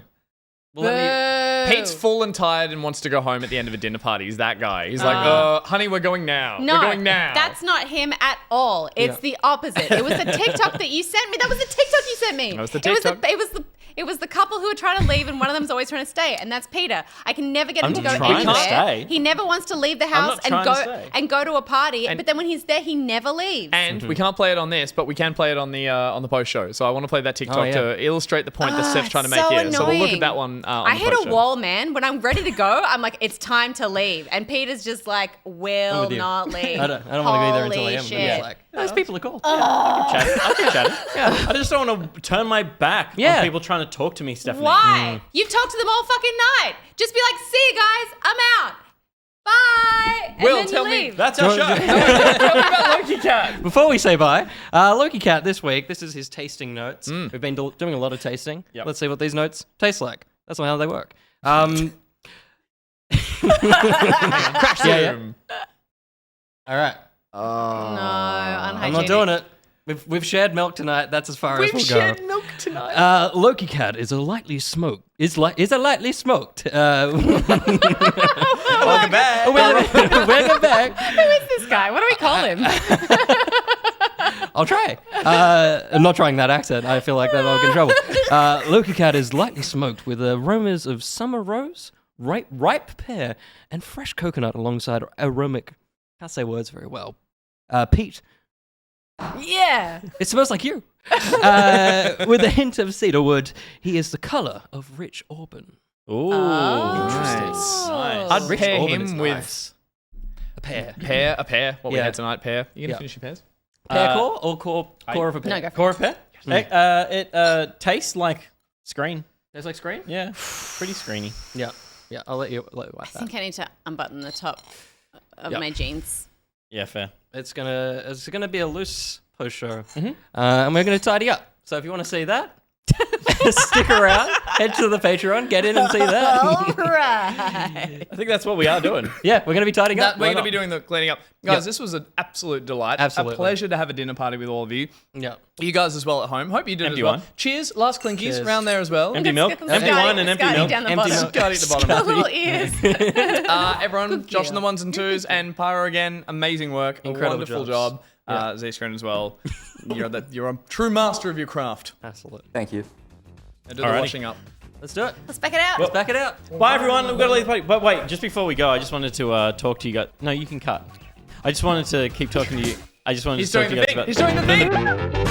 Well, let Pete's full and tired and wants to go home at the end of a dinner party. He's that guy. He's like, honey, we're going now. No, we're going now. that's not him at all. It's the opposite. It was the TikTok that you sent me. That was the TikTok you sent me. That was the It was TikTok. it was the couple who were trying to leave, and one of them's always trying to stay, and that's Peter. I can never get him I'm to go trying to anywhere. stay. He never wants to leave the house not trying to stay. and go to a party. But then when he's there, he never leaves. And we can't play it on this, but we can play it on the post show. So I want to play that TikTok Oh, yeah. to illustrate the point that Steph's trying to make so here. So we'll look at annoying. that one on I the hit post a show. wall, man. When I'm ready to go, I'm like, it's time to leave. And Peter's just like, will with you. not leave. I don't want to be there until I Holy am. But shit. it's like, those people are cool. I can chat. I just don't want to turn my back Yeah. on people trying to talk to me, Stephanie. Why? You've talked to them all fucking night. Just be like, see you guys, I'm out. Bye. And Will, then tell you me- leave. That's our show. Tell me about Loki Cat. Before we say bye, Loki Cat this week, this is his tasting notes. We've been doing a lot of tasting. Yep. Let's see what these notes taste like. That's not how they work. Crash Yeah, room. All right. No, I'm unhygienic. not doing it. We've shared milk tonight. That's as far as we'll shared go. milk tonight. Loki Cat is a lightly smoked. Is a lightly smoked. Welcome back. Welcome back. Who is this guy? What do we call him? I'll try. I'm not trying that accent. I feel like that I'll get in trouble. Loki Cat is lightly smoked with aromas of summer rose, ripe pear, and fresh coconut alongside aromatic. Can't say words very well. Peat. Yeah. It smells like you. With a hint of cedar wood, he is the color of rich auburn. Ooh, Nice. I'd Rich pair Auburn is him with nice. A pear. a pair. What we Yeah. had tonight, pair. You gonna Yeah. finish your pairs? Pear core or core of a pear? No, go for Core of pear? It tastes like screen. Tastes like screen? Yeah, pretty screeny. Yeah. Yeah, I'll let you wipe I that. think I need to unbutton the top of Yep. my jeans. Yeah, fair. It's gonna be a loose post show, and we're gonna tidy up. So if you want to see that, stick around, head to the Patreon, get in and see that. All right. I think that's what we are doing. Yeah, we're gonna be tidying up. We're going to be doing the cleaning up. Guys, this was an absolute delight. Absolutely. A pleasure to have a dinner party with all of you. Yeah. You guys as well at home. Hope you did Empty as well. wine. Cheers. Last clinkies Cheers. around there as well. Empty milk, empty wine, and empty milk. Down the Empty bottom. milk. Scotty at the bottom. Got little ears. Everyone, Josh on the ones and twos, and Pyro again. Amazing work. Incredible Wonderful jobs. job. Z-Screen as well. You're a true master of your craft. Absolutely. Thank you. And do the Alrighty. washing up. Let's do it. Let's back it out. Let's back it out. Bye, everyone. We've got to leave the party. But wait, just before we go, I just wanted to talk to you guys. No, you can cut. I just wanted to keep talking to you. I just wanted He's to talk doing to the you guys thing. about. He's doing the thing.